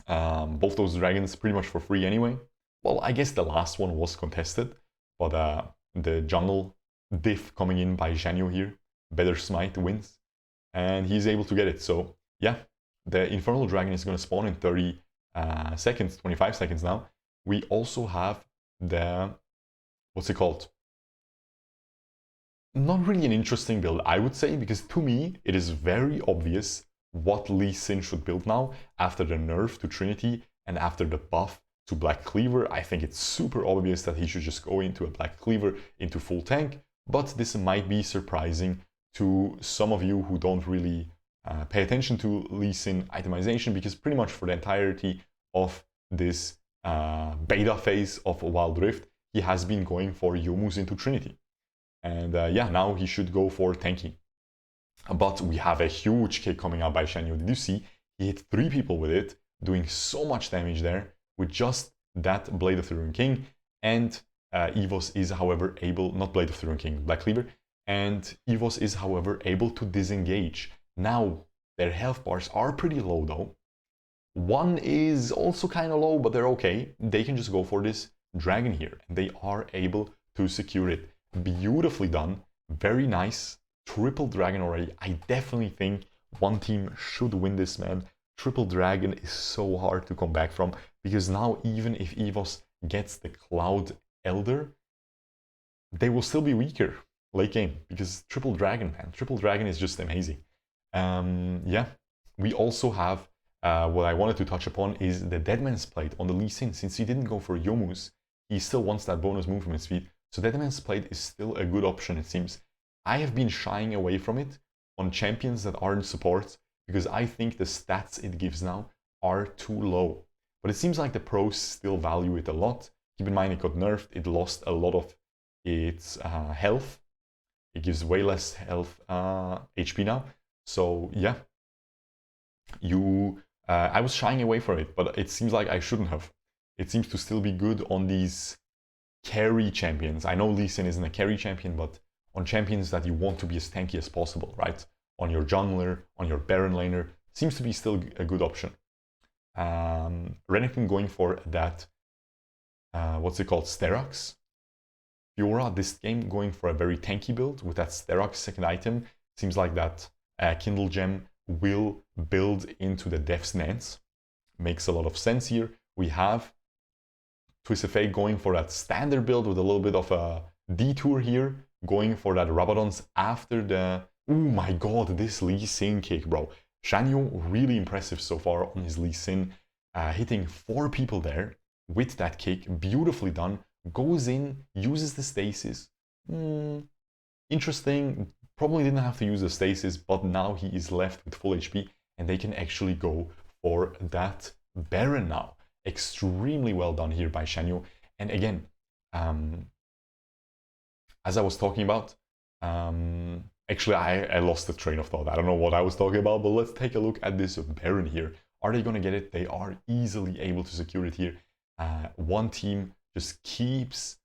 Speaker 1: Both those dragons pretty much for free anyway. Well, I guess the last one was contested, but the jungle diff coming in by Zhanyo here, better smite wins, and he's able to get it. So yeah, the Infernal Dragon is going to spawn in 30 seconds, 25 seconds now. We also have the, what's it called? Not really an interesting build, I would say, because to me, it is very obvious what Lee Sin should build now after the nerf to Trinity and after the buff to Black Cleaver. I think it's super obvious that he should just go into a Black Cleaver into full tank, but this might be surprising to some of you who don't really pay attention to Lee Sin itemization, because pretty much for the entirety of this beta phase of Wild Rift, he has been going for Youmuu's into Trinity. And yeah, now he should go for tanky. But we have a huge kick coming out by Zhanyo. Did you see? He hit 3 people with it, doing so much damage there with just that Blade of the Ruined King. And EVOS is, however, able, not Blade of the Ruined King, Black Cleaver. And EVOS is, however, able to disengage. Now, their health bars are pretty low though. One is also kind of low, but they're okay. They can just go for this dragon here, and they are able to secure it. Beautifully done, very nice. Triple dragon already. I definitely think one team should win this, man. Triple dragon is so hard to come back from, because now even if EVOS gets the Cloud Elder, they will still be weaker late game, because triple dragon, man. Triple dragon is just amazing. Yeah, we also have what I wanted to touch upon is the Deadman's Plate on the Lee Sin. Since he didn't go for Youmuu's, he still wants that bonus movement speed. So Deadman's Plate is still a good option, it seems. I have been shying away from it on champions that aren't support, because I think the stats it gives now are too low. But it seems like the pros still value it a lot. Keep in mind it got nerfed, it lost a lot of its health. It gives way less health HP now. So yeah, I was shying away from it, but it seems like I shouldn't have. It seems to still be good on these carry champions. I know Lee Sin isn't a carry champion, but on champions that you want to be as tanky as possible, right? On your jungler, on your Baron laner, seems to be still a good option. Renekton going for that, what's it called, Sterak's Fiora this game, going for a very tanky build with that Sterak's second item. Seems like that Kindle Gem will build into the Death's Nance. Makes a lot of sense here. We have Twisted Fate going for that standard build with a little bit of a detour here, going for that Rabadons after the... Oh my god, this Lee Sin kick, bro. Zhanyo, really impressive so far on his Lee Sin, hitting 4 people there with that kick, beautifully done, goes in, uses the stasis. Interesting, probably didn't have to use the stasis, but now he is left with full HP, and they can actually go for that Baron now. Extremely well done here by Zhanyo. And again, as I was talking about, actually I lost the train of thought. I don't know what I was talking about, but let's take a look at this Baron here. Are they going to get it? They are easily able to secure it here. One team just keeps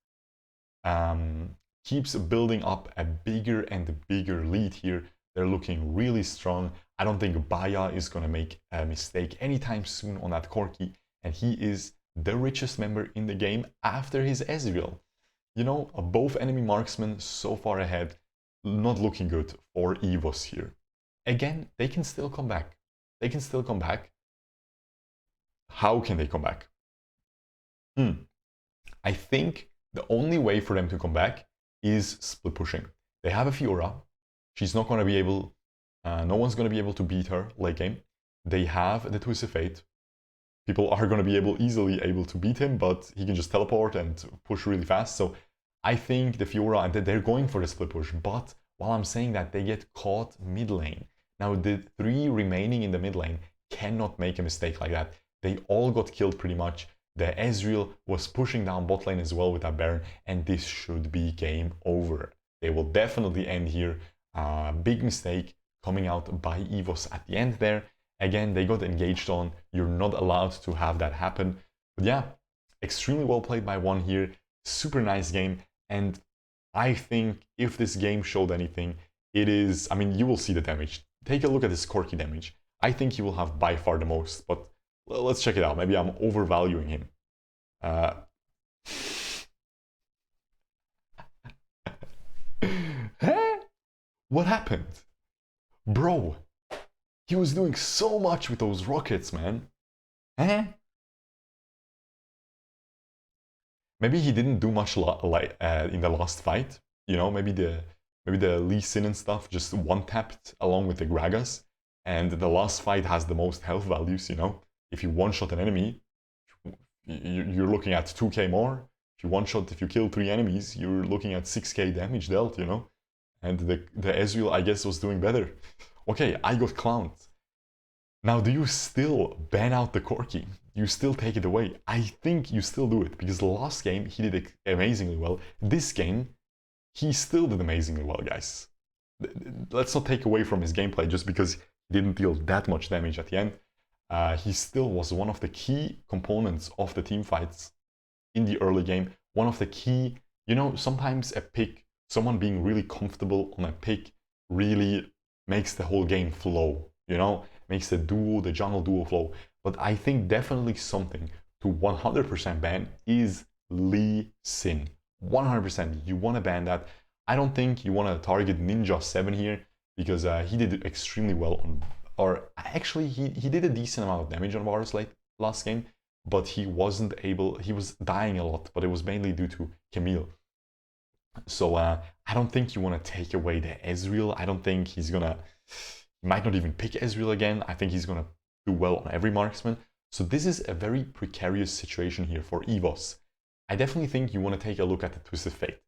Speaker 1: building up a bigger and bigger lead here. They're looking really strong. I don't think Baya is going to make a mistake anytime soon on that Corki. And he is the richest member in the game after his Ezreal. You know, both enemy marksmen so far ahead, not looking good for EVOS here. Again, they can still come back. They can still come back. How can they come back? I think the only way for them to come back is split pushing. They have a Fiora. She's not going to be able, no one's going to be able to beat her late game. They have the Twisted Fate. People are going to be easily able to beat him, but he can just teleport and push really fast. So I think the Fiora, and they're going for the split push. But while I'm saying that, they get caught mid lane. Now the 3 remaining in the mid lane cannot make a mistake like that. They all got killed pretty much. The Ezreal was pushing down bot lane as well with that Baron, and this should be game over. They will definitely end here. Big mistake coming out by EVOS at the end there. Again, they got engaged on. You're not allowed to have that happen. But yeah, extremely well played by ONE here. Super nice game. And I think if this game showed anything, it is... I mean, you will see the damage. Take a look at this Corki damage. I think he will have by far the most. But let's check it out. Maybe I'm overvaluing him. Uh, Huh? What happened? Bro, he was doing so much with those rockets, man. Huh? Maybe he didn't do much like in the last fight. You know, maybe the Lee Sin and stuff just one tapped along with the Gragas, and the last fight has the most health values. You know, if you one shot an enemy, you're looking at 2k more. If you one shot, if you kill 3 enemies, you're looking at 6k damage dealt. You know, and the Ezreal I guess was doing better. Okay, I got clowned. Now, do you still ban out the Corki? You still take it away? I think you still do it, because the last game he did amazingly well. This game, he still did amazingly well, guys. Let's not take away from his gameplay just because he didn't deal that much damage at the end. He still was one of the key components of the team fights in the early game. One of the key, you know, sometimes a pick, someone being really comfortable on a pick really makes the whole game flow, you know, makes the duo, the jungle duo flow. But I think definitely something to 100% ban is Lee Sin. 100%, you want to ban that. I don't think you want to target Ninja 7 here, because he did extremely well on, or actually he did a decent amount of damage on Varus last game, but he wasn't able, he was dying a lot, but it was mainly due to Camille. So I don't think you want to take away the Ezreal. I don't think he's gonna, he might not even pick Ezreal again. I think he's gonna do well on every marksman. So this is a very precarious situation here for EVOS. I definitely think you want to take a look at the Twisted Fate.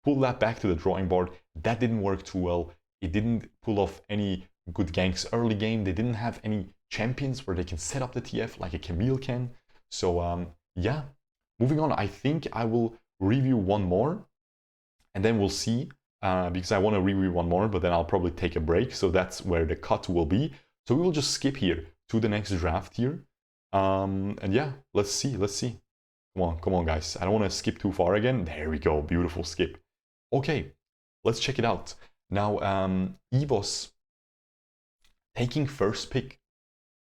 Speaker 1: Pull that back to the drawing board. That didn't work too well. It didn't pull off any good ganks early game. They didn't have any champions where they can set up the TF like a Camille can. So yeah, moving on. I think I will review one more, and then we'll see, because I want to review one more, but then I'll probably take a break. So that's where the cut will be. So we will just skip here to the next draft here. And yeah, let's see. Come on, guys. I don't want to skip too far again. There we go. Beautiful skip. Okay, let's check it out. Now, EVOS taking first pick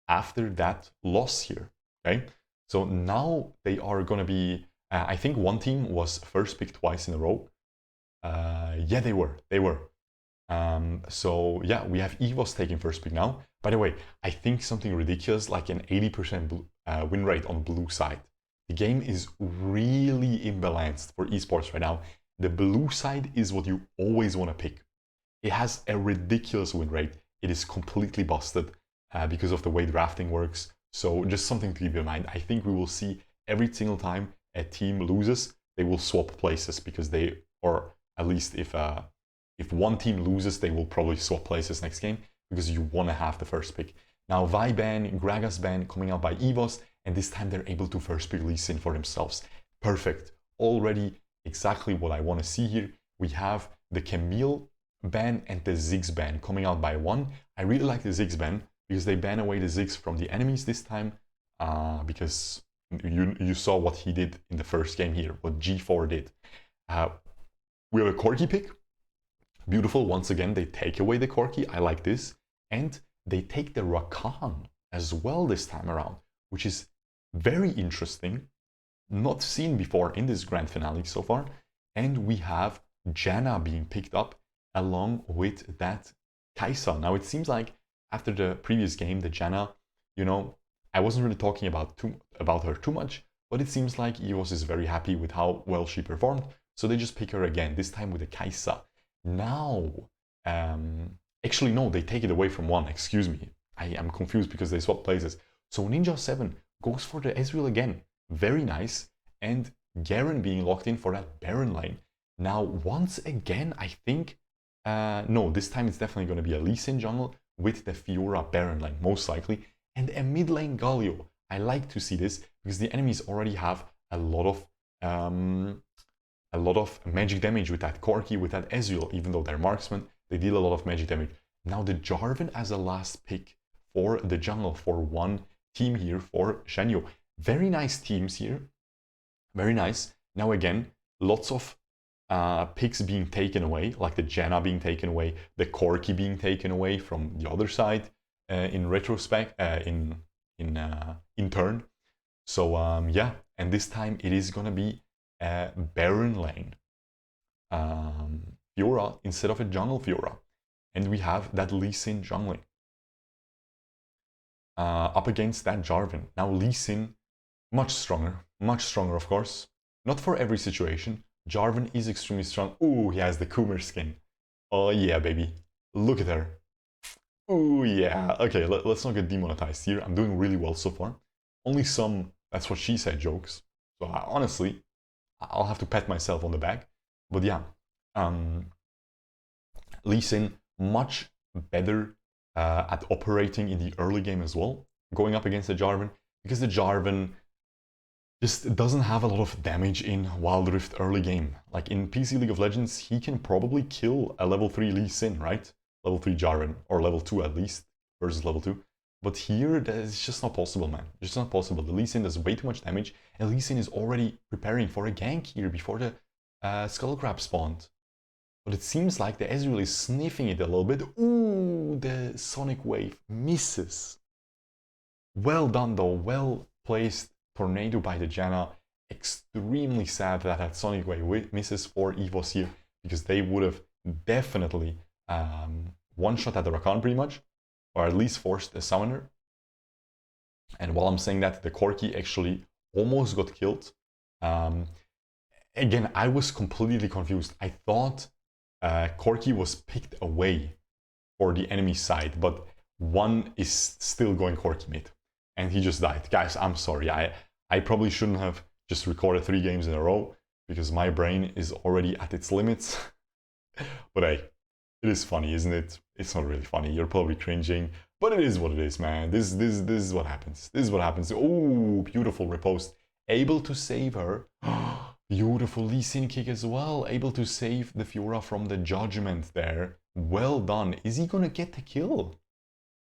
Speaker 1: after that loss here. Okay, so now they are going to be, I think one team was first pick twice in a row. Yeah, they were. So yeah, we have EVOS taking first pick now. By the way, I think something ridiculous like an 80% win rate on blue side. The game is really imbalanced for esports right now. The blue side is what you always want to pick. It has a ridiculous win rate. It is completely busted because of the way drafting works. So just something to keep in mind. I think we will see every single time a team loses, they will swap places, because they, or at least if one team loses, they will probably swap places next game, because you want to have the first pick. Now, Vi ban, Gragas ban coming out by EVOS, and this time they're able to first pick Lee Sin for themselves. Perfect. Already exactly what I want to see here. We have the Camille ban and the Ziggs ban coming out by ONE. I really like the Ziggs ban because they ban away the Ziggs from the enemies this time, because you saw what he did in the first game here, what G4 did. We have a Corki pick. Beautiful. Once again, they take away the Corki. I like this. And they take the Rakan as well this time around, which is very interesting. Not seen before in this grand finale so far. And we have Janna being picked up along with that Kai'Sa. Now, it seems like after the previous game, the Janna, you know, I wasn't really talking about her too much, but it seems like EVOS is very happy with how well she performed. So they just pick her again, this time with the Kai'Sa. Now, actually, no, they take it away from ONE. Excuse me. I am confused because they swap places. So Ninja 7 goes for the Ezreal again. Very nice. And Garen being locked in for that Baron lane. Now, once again, I think, no, this time it's definitely going to be a Lee Sin jungle with the Fiora Baron lane, most likely. And a mid lane Galio. I like to see this because the enemies already have a lot of magic damage with that Corki, with that Ezreal. Even though they're marksmen, they deal a lot of magic damage. Now the Jarvan as a last pick for the jungle for one team here for Shenyu. Very nice teams here. Very nice. Now again, lots of picks being taken away, like the Janna being taken away, the Corki being taken away from the other side. In retrospect, in in turn. So yeah, and this time it is gonna be a Baron lane Fiora instead of a jungle Fiora, and we have that Lee Sin jungling up against that Jarvan. Now Lee Sin much stronger of course. Not for every situation. Jarvan is extremely strong. Ooh, he has the Coomer skin. Oh yeah, baby. Look at her. Ooh yeah. Okay, let's not get demonetized here. I'm doing really well so far. Only some that's what she said jokes. So honestly, I'll have to pat myself on the back. But yeah, Lee Sin much better at operating in the early game as well, going up against the Jarvan, because the Jarvan just doesn't have a lot of damage in Wild Rift early game. Like in PC League of Legends, he can probably kill a level 3 Lee Sin, right? Level 3 Jarvan, or level 2 at least, versus level 2. But here, it's just not possible, man. It's just not possible. The Lee Sin does way too much damage, and Lee Sin is already preparing for a gank here before the Skullcrab spawned. But it seems like the Ezreal is sniffing it a little bit. Ooh, the Sonic Wave misses. Well done though, well placed tornado by the Janna. Extremely sad that that Sonic Wave misses for EVOS here, because they would have definitely one-shot at the Rakan pretty much, or at least forced a summoner. And while I'm saying that, the Corki actually almost got killed. Again, I was completely confused. I thought Corki was picked away for the enemy side, but one is still going Corki mid, and he just died. Guys, I'm sorry. I probably shouldn't have just recorded 3 games in a row, because my brain is already at its limits. But hey, it is funny, isn't it? It's not really funny. You're probably cringing, but it is what it is, man. This is what happens. This is what happens. Oh, beautiful riposte. Able to save her. Beautiful Lee Sin kick as well. Able to save the Fiora from the judgment there. Well done. Is he gonna get the kill?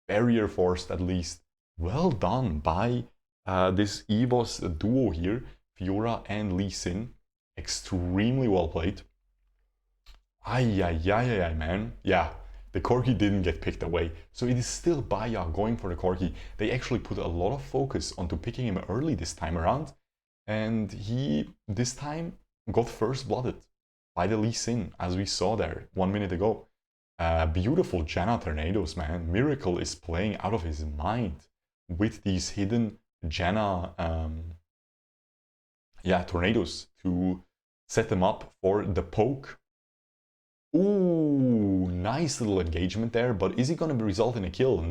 Speaker 1: Barrier forced at least. Well done by this EVOS duo here. Fiora and Lee Sin. Extremely well played. Ay, man. Yeah, the Corki didn't get picked away. So it is still Baya going for the Corki. They actually put a lot of focus onto picking him early this time around. And he, this time, got first blooded by the Lee Sin, as we saw there 1 minute ago. Beautiful Janna tornadoes, man. Miracle is playing out of his mind with these hidden Janna tornadoes to set them up for the poke. Ooh, nice little engagement there, but is it going to result in a kill?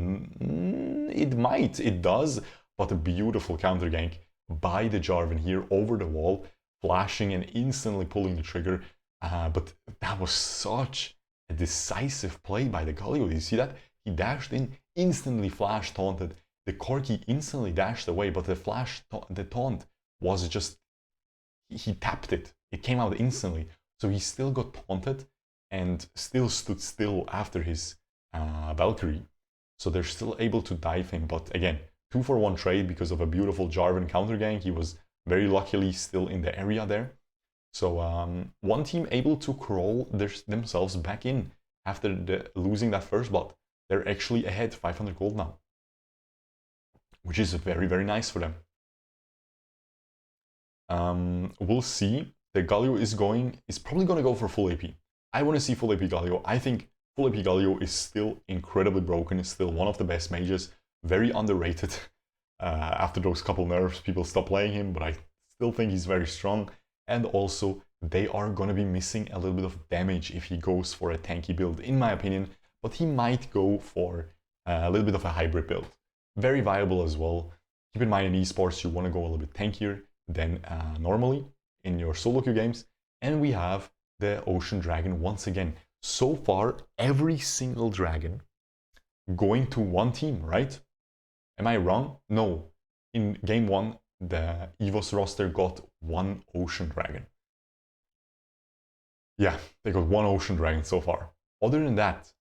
Speaker 1: It might, it does, but a beautiful counter gank by the Jarvan here over the wall, flashing and instantly pulling the trigger. But that was such a decisive play by the Galio. Did you see that? He dashed in, instantly flash taunted. The Corki instantly dashed away, but the taunt was just, he tapped it. It came out instantly. So he still got taunted and still stood still after his Valkyrie. So they're still able to dive him. But again, 2-for-1 trade because of a beautiful Jarvan counter gank. He was very luckily still in the area there. So one team able to crawl themselves back in after losing that first blood. They're actually ahead 500 gold now, which is very, very nice for them. We'll see. The Galio is probably going to go for full AP. I want to see full AP Galio. I think full AP Galio is still incredibly broken. It's still one of the best mages. Very underrated. After those couple nerfs, people stop playing him, but I still think he's very strong. And also, they are going to be missing a little bit of damage if he goes for a tanky build, in my opinion. But he might go for a little bit of a hybrid build. Very viable as well. Keep in mind in esports, you want to go a little bit tankier than normally in your solo queue games. And we have the Ocean Dragon once again. So far, every single dragon going to one team, right? Am I wrong? No. In game 1, the EVOS roster got one Ocean Dragon. Yeah, they got one Ocean Dragon so far. Other than that,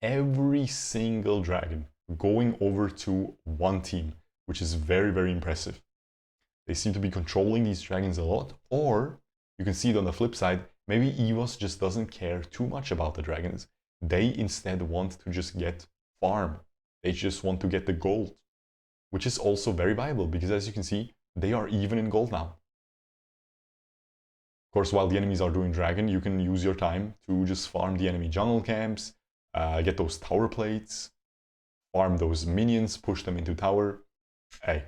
Speaker 1: every single dragon going over to one team, which is very, very impressive. They seem to be controlling these dragons a lot, or you can see it on the flip side, maybe EVOS just doesn't care too much about the dragons. They instead want to just get farm. They just want to get the gold. which is also very viable because as you can see, they are even in gold now. Of course, while the enemies are doing dragon, you can use your time to just farm the enemy jungle camps, get those tower plates, farm those minions, push them into tower. Hey,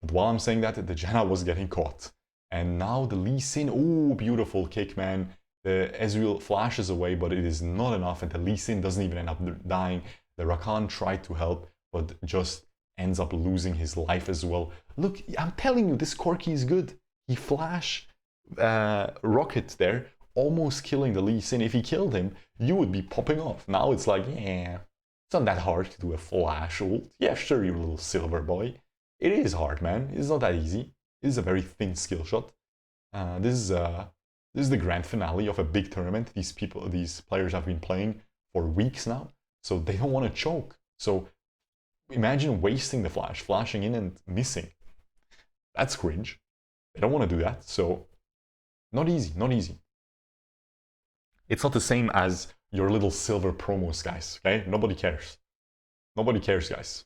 Speaker 1: but while I'm saying that, the Janna was getting caught. And now the Lee Sin, oh, beautiful kick, man. The Ezreal flashes away, but it is not enough, and the Lee Sin doesn't even end up dying. The Rakan tried to help, but just ends up losing his life as well. Look, I'm telling you, this Corki is good. He flash rocket there, almost killing the Lee Sin. If he killed him, you would be popping off. Now it's like, yeah, it's not that hard to do a flash ult. Yeah, sure, you little silver boy. It is hard, man. It's not that easy. It is a very thin skill shot. This is the grand finale of a big tournament. These players have been playing for weeks now, so they don't want to choke. So imagine wasting the flash, flashing in and missing. That's cringe. They don't want to do that. So not easy, not easy. It's not the same as your little silver promos, guys. Okay, nobody cares. Nobody cares, guys.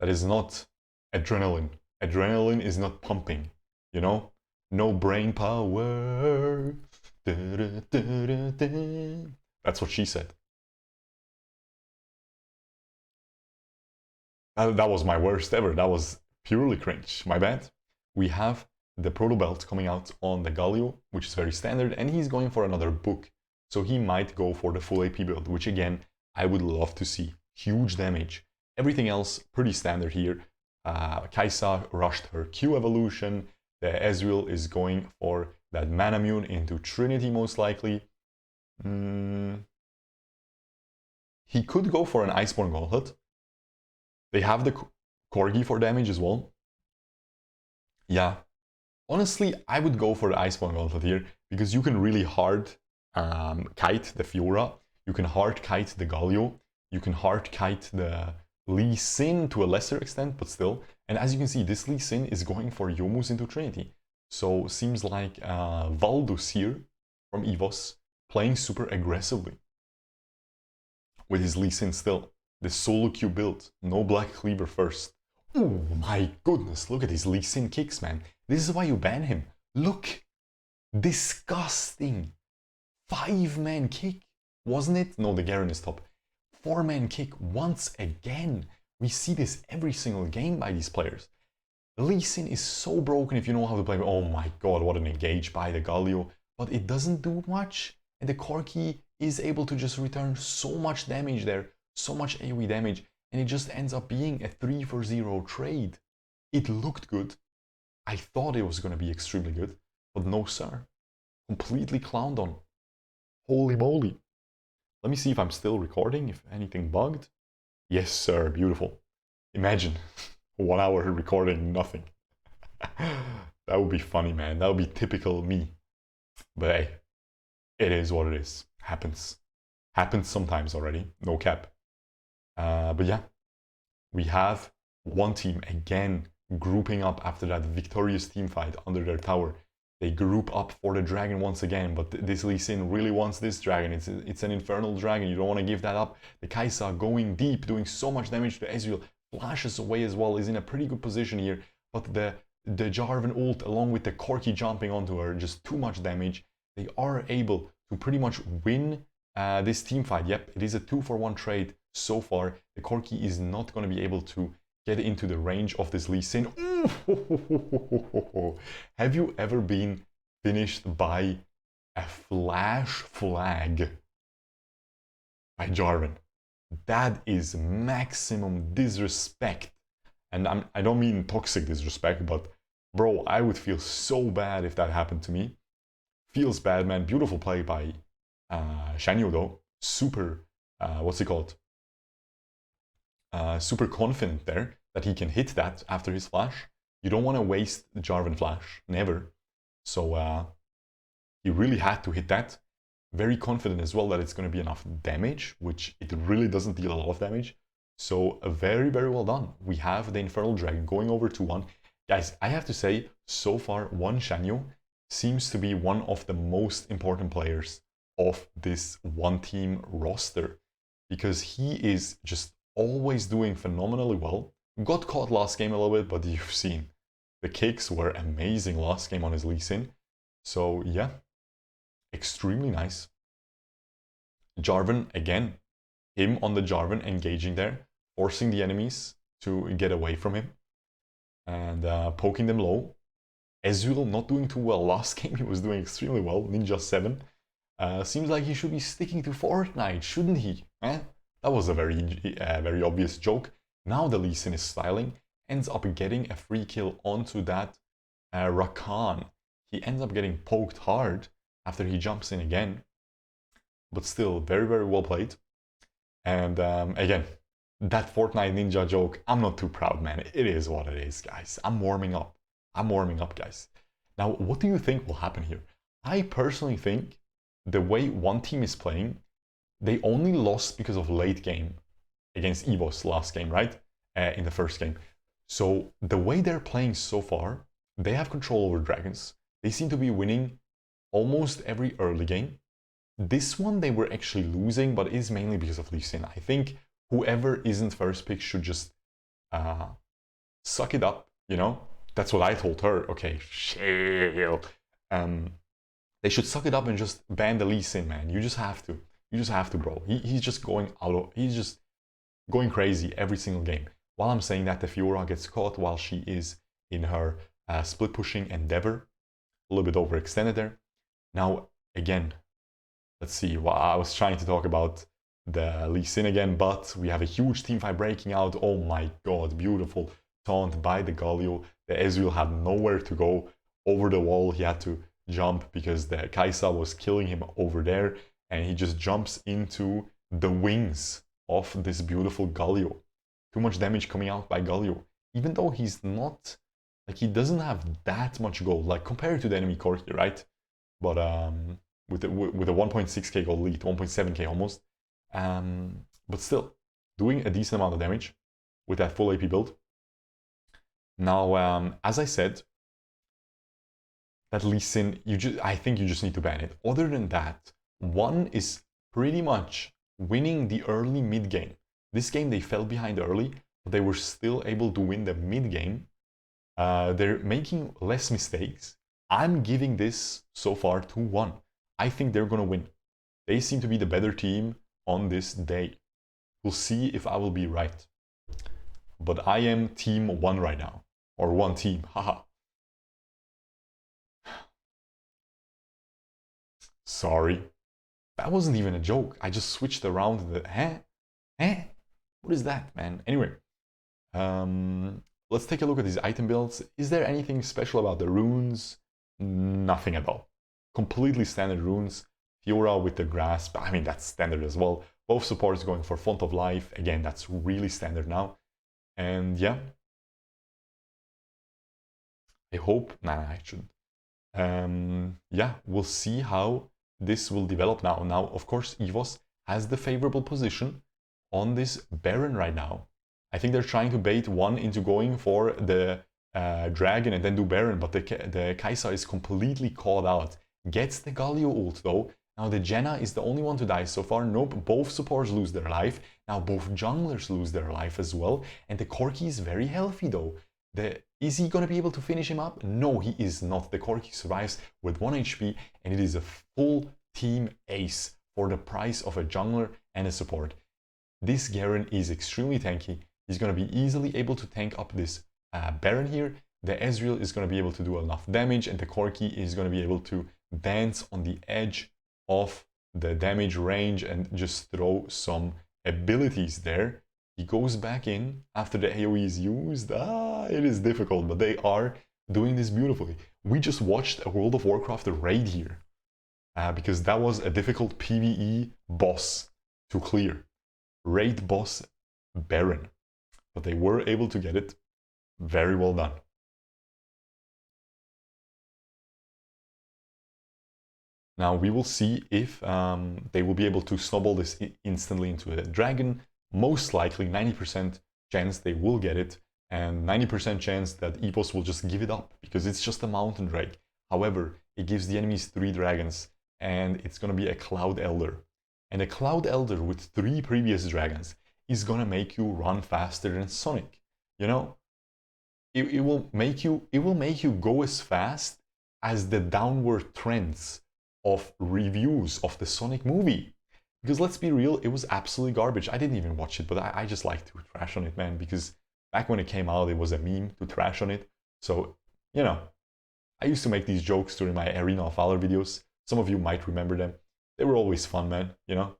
Speaker 1: That is not adrenaline. Adrenaline is not pumping, you know? No brain power. Da, da, da, da. That's what she said. That was my worst ever. That was purely cringe. My bad. We have the Proto Belt coming out on the Galio, which is very standard, and he's going for another book. So he might go for the full AP build, which again, I would love to see. Huge damage. Everything else, pretty standard here. Kai'Sa rushed her Q evolution. The Ezreal is going for that Manamune into Trinity most likely. He could go for an Iceborne Gauntlet. They have the Corgi for damage as well. Yeah. Honestly, I would go for the Iceborne Gauntlet here because you can really hard kite the Fiora. You can hard kite the Galio. You can hard kite the Lee Sin to a lesser extent, but still. And as you can see, this Lee Sin is going for Youmuu's into Trinity. So seems like Valdus here from EVOS playing super aggressively with his Lee Sin still. The solo Q build, no Black Cleaver first. Oh my goodness, look at his Lee Sin kicks, man. This is why you ban him. Look, disgusting. 5-man kick, wasn't it? No, the Garen is top. 4-man kick once again. We see this every single game by these players. The Lee Sin is so broken if you know how to play. Oh my god, what an engage by the Galio. But it doesn't do much. And the Corki is able to just return so much damage there. So much AoE damage. And it just ends up being a 3-for-0 trade. It looked good. I thought it was going to be extremely good. But no sir. Completely clowned on. Holy moly. Let me see if I'm still recording, if anything bugged. Yes, sir, beautiful. Imagine 1 hour recording nothing. That would be funny, man. That would be typical me. But hey, it is what it is. Happens. Happens sometimes already. No cap. But yeah, we have one team again grouping up after that victorious team fight under their tower. They group up for the dragon once again, but this Lee Sin really wants this dragon. It's an infernal dragon. You don't want to give that up. The Kai'Sa going deep, doing so much damage to Ezreal. Flashes away as well, is in a pretty good position here. But the Jarvan ult along with the Corki jumping onto her, just too much damage. They are able to pretty much win this team fight. Yep, it is a 2-for-1 trade so far. The Corki is not going to be able to get into the range of this Lee Sin. Have you ever been finished by a flash flag by Jarvan? That is maximum disrespect. And I don't mean toxic disrespect, but bro, I would feel so bad if that happened to me. Feels bad, man. Beautiful play by Shanyu though. Super, what's he called? Super confident there that he can hit that after his flash. You don't want to waste the Jarvan flash, never. So he really had to hit that. Very confident as well that it's going to be enough damage, which it really doesn't deal a lot of damage. So very, very well done. We have the Infernal Dragon going over to 1. Guys, I have to say, so far, ONE Shanyu seems to be one of the most important players of this one team roster, because he is just always doing phenomenally well Got caught last game a little bit, but you've seen the kicks were amazing last game on his Lee Sin. So yeah, extremely nice. Jarvan, again, him on the Jarvan engaging there, forcing the enemies to get away from him and poking them low. Ezreal not doing too well. Last game he was doing extremely well, Ninja 7. Seems like he should be sticking to Fortnite, shouldn't he? Eh? That was a very obvious joke. Now the Lee Sin is styling, ends up getting a free kill onto that Rakan. He ends up getting poked hard after he jumps in again. But still, very, very well played. And again, that Fortnite Ninja joke, I'm not too proud, man. It is what it is, guys. I'm warming up. I'm warming up, guys. Now, what do you think will happen here? I personally think the way one team is playing, they only lost because of late game against EVOS last game, right? In the first game. So the way they're playing so far, they have control over dragons. They seem to be winning almost every early game. This one they were actually losing, but is mainly because of Lee Sin. I think whoever isn't first pick should just suck it up, you know? That's what I told her. Okay, chill. They should suck it up and just ban the Lee Sin, man. You just have to. You just have to, bro. He's just going he's just going crazy every single game. While I'm saying that, the Fiora gets caught while she is in her split pushing endeavor. A little bit overextended there. Now, again, let's see. Well, I was trying to talk about the Lee Sin again, but we have a huge teamfight breaking out. Oh my god, beautiful taunt by the Galio. The Ezreal had nowhere to go over the wall. He had to jump because the Kai'Sa was killing him over there, and he just jumps into the wings of this beautiful Galio. Too much damage coming out by Galio, even though he's not, like, he doesn't have that much gold, like compared to the enemy Corki, right? But with a 1.6k gold lead, 1.7k almost, but still doing a decent amount of damage with that full AP build. Now, as I said, that Lee Sin, I think you just need to ban it. Other than that, ONE is pretty much winning the early mid game. This game they fell behind early, but they were still able to win the mid game. They're making less mistakes. I'm giving this so far to ONE. I think they're gonna win. They seem to be the better team on this day. We'll see if I will be right. But I am team ONE right now. Or one team, haha. Sorry. That wasn't even a joke. I just switched around the... What is that, man? Anyway. Let's take a look at these item builds. Is there anything special about the runes? Nothing at all. Completely standard runes. Fiora with the grasp. I mean, that's standard as well. Both supports going for Font of Life. Again, that's really standard now. And yeah. I hope... Nah, I shouldn't. Yeah, we'll see how this will develop now. Now, of course, EVOS has the favorable position on this Baron right now. I think they're trying to bait ONE into going for the Dragon and then do Baron, but the Kai'Sa is completely caught out. Gets the Galio ult though. Now the Janna is the only one to die so far. Nope, both supports lose their life. Now both junglers lose their life as well. And the Corki is very healthy though. Is he going to be able to finish him up? No, he is not. The Corki survives with 1 HP, and it is a full team ace for the price of a jungler and a support. This Garen is extremely tanky. He's going to be easily able to tank up this Baron here. The Ezreal is going to be able to do enough damage, and the Corki is going to be able to dance on the edge of the damage range and just throw some abilities there. He goes back in after the AoE is used. It is difficult, but they are doing this beautifully. We just watched a World of Warcraft raid here because that was a difficult PvE boss to clear. Raid boss Baron. But they were able to get it. Very well done. Now we will see if they will be able to snowball this instantly into a dragon. Most likely 90% chance they will get it, and 90% chance that EVOS will just give it up because it's just a mountain drake. However, it gives the enemies 3 dragons, and it's gonna be a Cloud Elder. And a Cloud Elder with 3 previous dragons is gonna make you run faster than Sonic. You know, it will make you go as fast as the downward trends of reviews of the Sonic movie. Because let's be real, it was absolutely garbage. I didn't even watch it, but I just like to trash on it, man. Because back when it came out, it was a meme to trash on it. So, you know, I used to make these jokes during my Arena of Valor videos. Some of you might remember them. They were always fun, man, you know?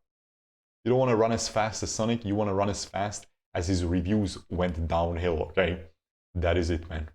Speaker 1: You don't want to run as fast as Sonic, you want to run as fast as his reviews went downhill, okay? That is it, man.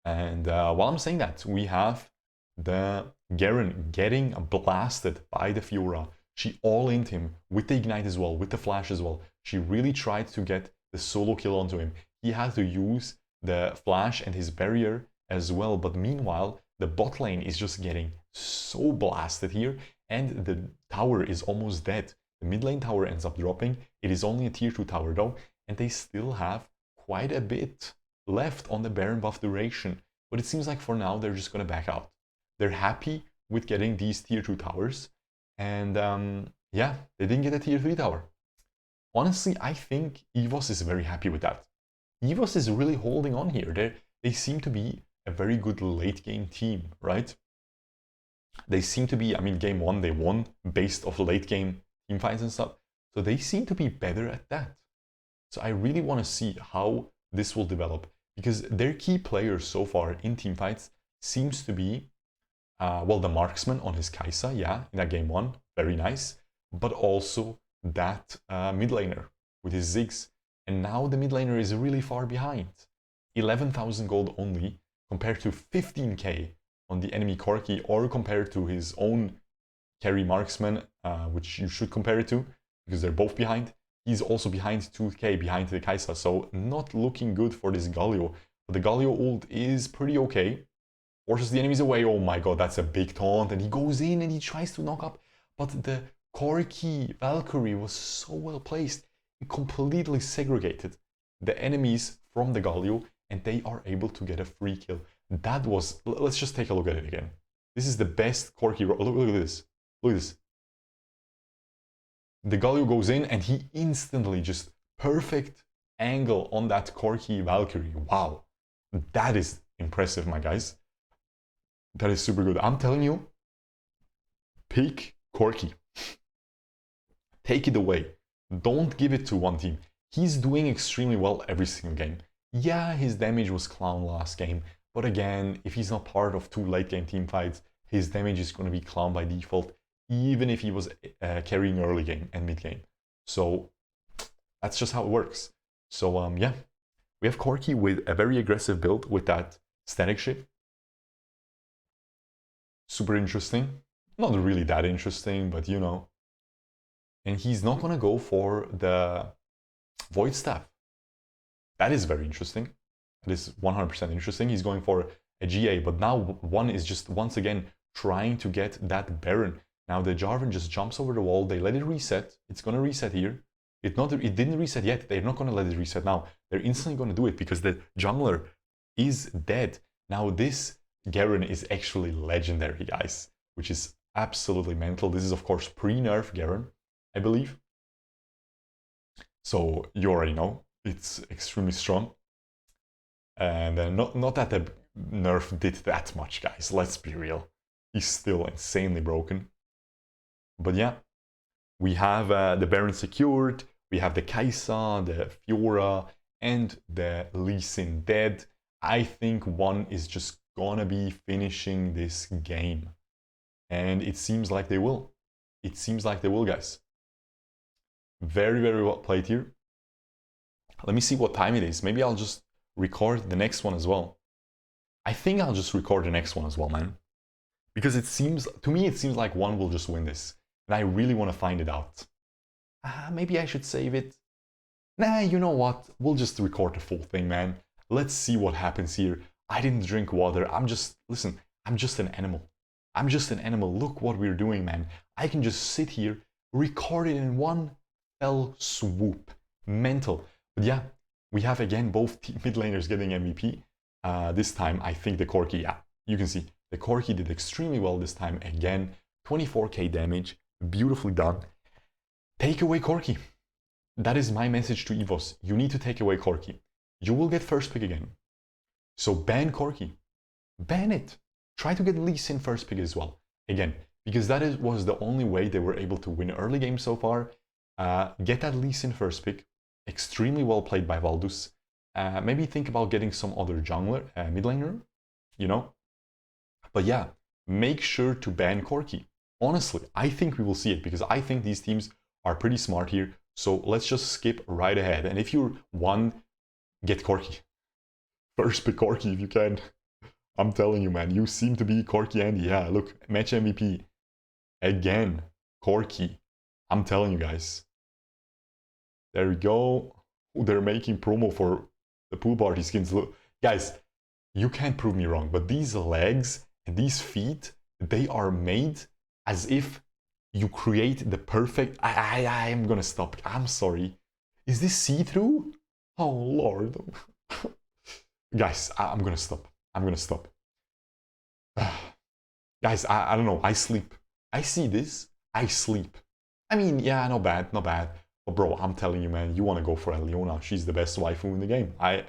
Speaker 1: And while I'm saying that, we have the Garen getting blasted by the Fiora. She all-in'd him with the Ignite as well, with the Flash as well. She really tried to get the solo kill onto him. He had to use the Flash and his barrier as well, but meanwhile, the bot lane is just getting so blasted here, and the tower is almost dead. The mid lane tower ends up dropping. It is only a tier 2 tower though, and they still have quite a bit left on the Baron buff duration. But it seems like for now they're just going to back out. They're happy with getting these tier 2 towers, and yeah, they didn't get a tier 3 tower. Honestly, I think EVOS is very happy with that. EVOS is really holding on here. They seem to be a very good late game team, right? They seem to be, I mean, game 1 they won based off late game team fights and stuff. So they seem to be better at that. So I really want to see how this will develop, because their key players so far in team fights seems to be, well, the marksman on his Kai'Sa, yeah, in that game 1, very nice, but also that mid laner with his Ziggs. And now the mid laner is really far behind. 11,000 gold only compared to 15k on the enemy Corki, or compared to his own carry marksman, which you should compare it to, because they're both behind. He's also behind 2k behind the Kai'Sa, so not looking good for this Galio. But the Galio ult is pretty okay. Forces the enemies away. Oh my god, that's a big taunt. And he goes in and he tries to knock up. But the Corki Valkyrie was so well placed. It completely segregated the enemies from the Galio, and they are able to get a free kill. That was... Let's just take a look at it again. This is the best Corki... Look at this. Look at this. The Galio goes in and he instantly just perfect angle on that Corki Valkyrie. Wow. That is impressive, my guys. That is super good. I'm telling you, pick Corki. Take it away. Don't give it to one team. He's doing extremely well every single game. Yeah, his damage was clown last game, but again, if he's not part of 2 late game team fights, his damage is going to be clown by default, even if he was carrying early game and mid game. So that's just how it works. So yeah, we have Corki with a very aggressive build with that static shift. Super interesting. Not really that interesting, but you know. And he's not going to go for the Void Staff. That is very interesting. That is 100% interesting. He's going for a GA, but now One is just once again trying to get that Baron. Now the Jarvan just jumps over the wall. They let it reset. It's going to reset here. It didn't reset yet. They're not going to let it reset now. They're instantly going to do it because the jungler is dead. Now this Garen is actually legendary, guys, which is absolutely mental. This is of course pre-nerf Garen, I believe. So you already know it's extremely strong. And not that the nerf did that much, guys. Let's be real. He's still insanely broken. But yeah, we have the Baron secured. We have the Kai'Sa, the Fiora, and the Lee Sin dead. I think One is just gonna be finishing this game. And it seems like they will. It seems like they will, guys. Very, very well played here. Let me see what time it is. Maybe I'll just record the next one as well. I think I'll just record the next one as well, man. Because it seems, to me, it seems like One will just win this. And I really want to find it out. Maybe I should save it. Nah, you know what? We'll just record the full thing, man. Let's see what happens here. I didn't drink water. Listen, I'm just an animal. I'm just an animal. Look what we're doing, man. I can just sit here, record it in one fell swoop. Mental. But yeah, we have again both mid laners getting MVP. This time, I think the Corki, yeah, you can see the Corki did extremely well this time. Again, 24k damage, beautifully done. Take away Corki. that is my message to EVOS. You need to take away Corki. You will get first pick again. So ban Corki. Ban it. Try to get Lee Sin first pick as well. Again, because was the only way they were able to win early games so far. Get that Lee Sin first pick. Extremely well played by Valdus. Maybe think about getting some other jungler, mid laner, you know? But yeah, make sure to ban Corki. Honestly, I think we will see it because I think these teams are pretty smart here. So let's just skip right ahead. And if you're one, get Corki. First pick Corki if you can. I'm telling you, man, you seem to be Corki Andy. Yeah, look, match MVP. Again, Corki. I'm telling you guys. There we go. They're making promo for the pool party skins. Look, guys, you can't prove me wrong, but these legs and these feet, they are made as if you create the perfect... I am gonna stop. I'm sorry. Is this see-through? Oh, Lord. Guys, I'm gonna stop. I'm gonna stop. Guys, I don't know. I sleep. I see this. I sleep. I mean, yeah, not bad, not bad. But bro, I'm telling you, man, you want to go for Leona. She's the best waifu in the game. I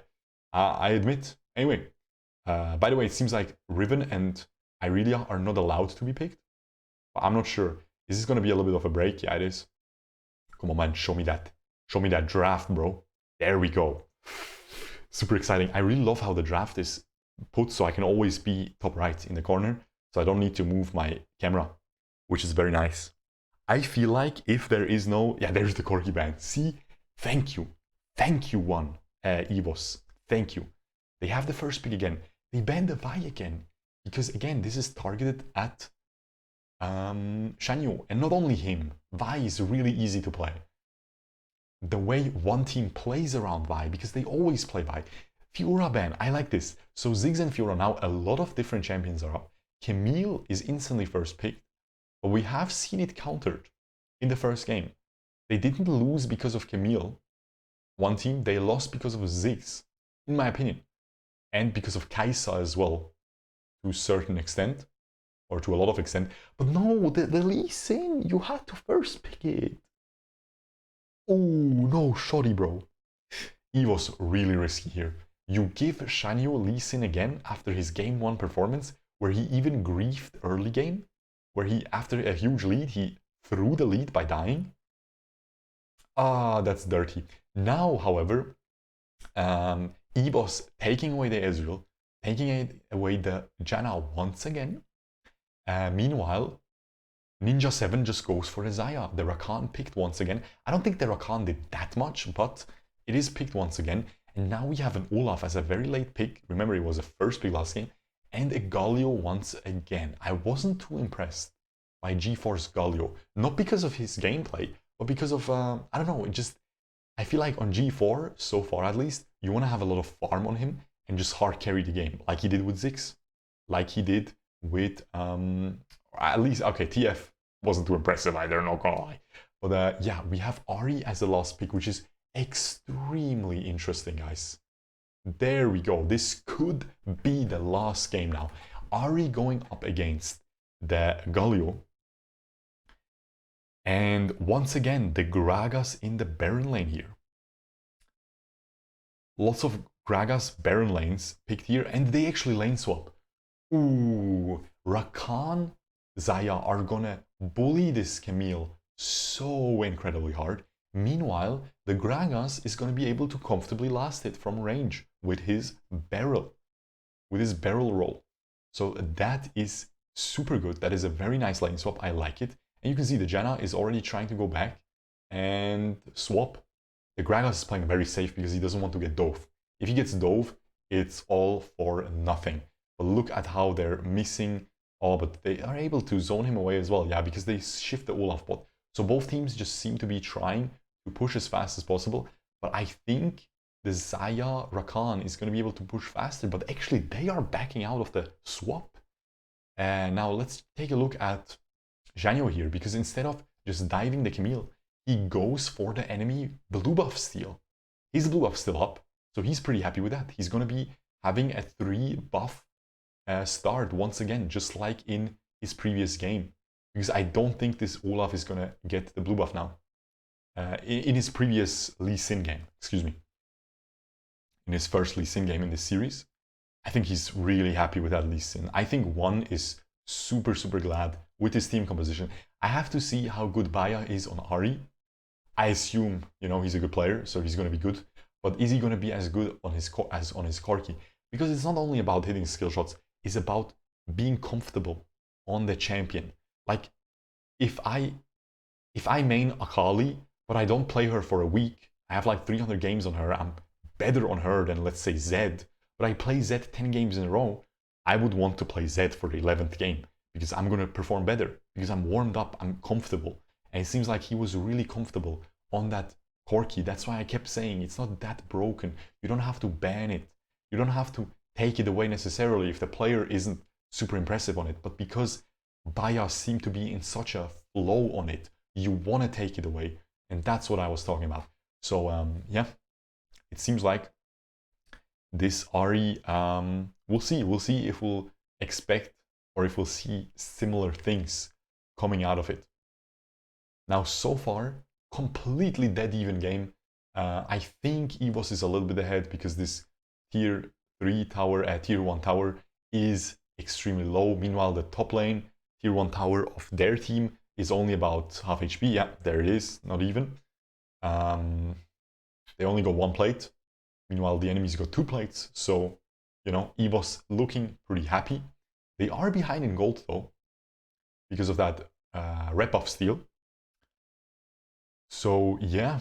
Speaker 1: admit. Anyway, by the way, it seems like Riven and Irelia are not allowed to be picked. But I'm not sure. Is this going to be a little bit of a break? Yeah, it is. Come on, man. Show me that. Show me that draft, bro. There we go. Super exciting. I really love how the draft is put so I can always be top right in the corner. So I don't need to move my camera, which is very nice. I feel like if there is no... Yeah, there's the Corki band. See? Thank you. Thank you, ONE EVOS. Thank you. They have the first pick again. They banned the Vi again. Because, again, this is targeted at Shanyu. And not only him. Vi is really easy to play. The way one team plays around Vi, because they always play Vi. Fiora ban. I like this. So Ziggs and Fiora now, a lot of different champions are up. Camille is instantly first picked. But we have seen it countered in the first game. They didn't lose because of Camille. One team, they lost because of Ziggs, in my opinion. And because of Kaisa as well, to a certain extent. Or to a lot of extent. But no, the Lee Sin, you had to first pick it. Oh, no, shoddy, bro. EVOS really risky here. You give Shanyu Lee Sin again after his game 1 performance, where he even griefed early game. Where he, after a huge lead, he threw the lead by dying. Ah, that's dirty. Now, however, EVOS taking away the Ezreal, taking away the Janna once again. Meanwhile, Ninja 7 just goes for a Xayah. The Rakan picked once again. I don't think the Rakan did that much, but it is picked once again. And now we have an Olaf as a very late pick. Remember, it was a first pick last game. And a Galio once again. I wasn't too impressed by GeForce Galio. Not because of his gameplay, but because of, I don't know, I feel like on G4, so far at least, you want to have a lot of farm on him and just hard carry the game, like he did with Ziggs. Like he did with, at least, okay, TF wasn't too impressive either, not gonna lie. But yeah, we have Ahri as the last pick, which is extremely interesting, guys. There we go. This could be the last game now. Ahri going up against the Galio. And once again, the Gragas in the Baron lane here. Lots of Gragas Baron lanes picked here, and they actually lane swap. Ooh, Rakan, Xayah are gonna bully this Camille so incredibly hard. Meanwhile, the Gragas is going to be able to comfortably last it from range with his barrel roll. So that is super good. That is a very nice lane swap. I like it. And you can see the Janna is already trying to go back and swap. The Gragas is playing very safe because he doesn't want to get dove. If he gets dove, it's all for nothing. But look at how they're missing. Oh, but they are able to zone him away as well. Yeah, because they shift the Olaf bot. So both teams just seem to be trying to push as fast as possible. But I think the Xayah Rakan is going to be able to push faster. But actually, they are backing out of the swap. And now let's take a look at Janyo here. Because instead of just diving the Camille, he goes for the enemy blue buff steal. His blue buff still up. So he's pretty happy with that. He's going to be having a 3 buff start once again, just like in his previous game. Because I don't think this Olaf is going to get the blue buff now. in his previous Lee Sin game, excuse me, in his first Lee Sin game in this series. I think he's really happy with that Lee Sin. I think ONE is super, super glad with his team composition. I have to see how good Baya is on Ahri. I assume, you know, he's a good player, so he's going to be good. But is he going to be as good on his as on his Corki? Because it's not only about hitting skill shots, it's about being comfortable on the champion. Like, if I main Akali, but I don't play her for a week, I have like 300 games on her, I'm better on her than, let's say, Zed, but I play Zed 10 games in a row, I would want to play Zed for the 11th game, because I'm going to perform better, because I'm warmed up, I'm comfortable. And it seems like he was really comfortable on that Corki. That's why I kept saying it's not that broken. You don't have to ban it. You don't have to take it away necessarily if the player isn't super impressive on it. But because Baya seemed to be in such a flow on it, you want to take it away. And that's what I was talking about. So yeah, it seems like this Ahri, we'll see. We'll see if we'll expect or if we'll see similar things coming out of it. Now, so far, completely dead even game. I think EVOS is a little bit ahead because this tier 3 tower, tier 1 tower is extremely low. Meanwhile, the top lane, tier 1 tower of their team is only about half HP. Yeah, there it is, not even. They only got 1 plate. Meanwhile, the enemies got 2 plates. So, you know, EVOS looking pretty happy. They are behind in gold though, because of that rep off steal. So yeah,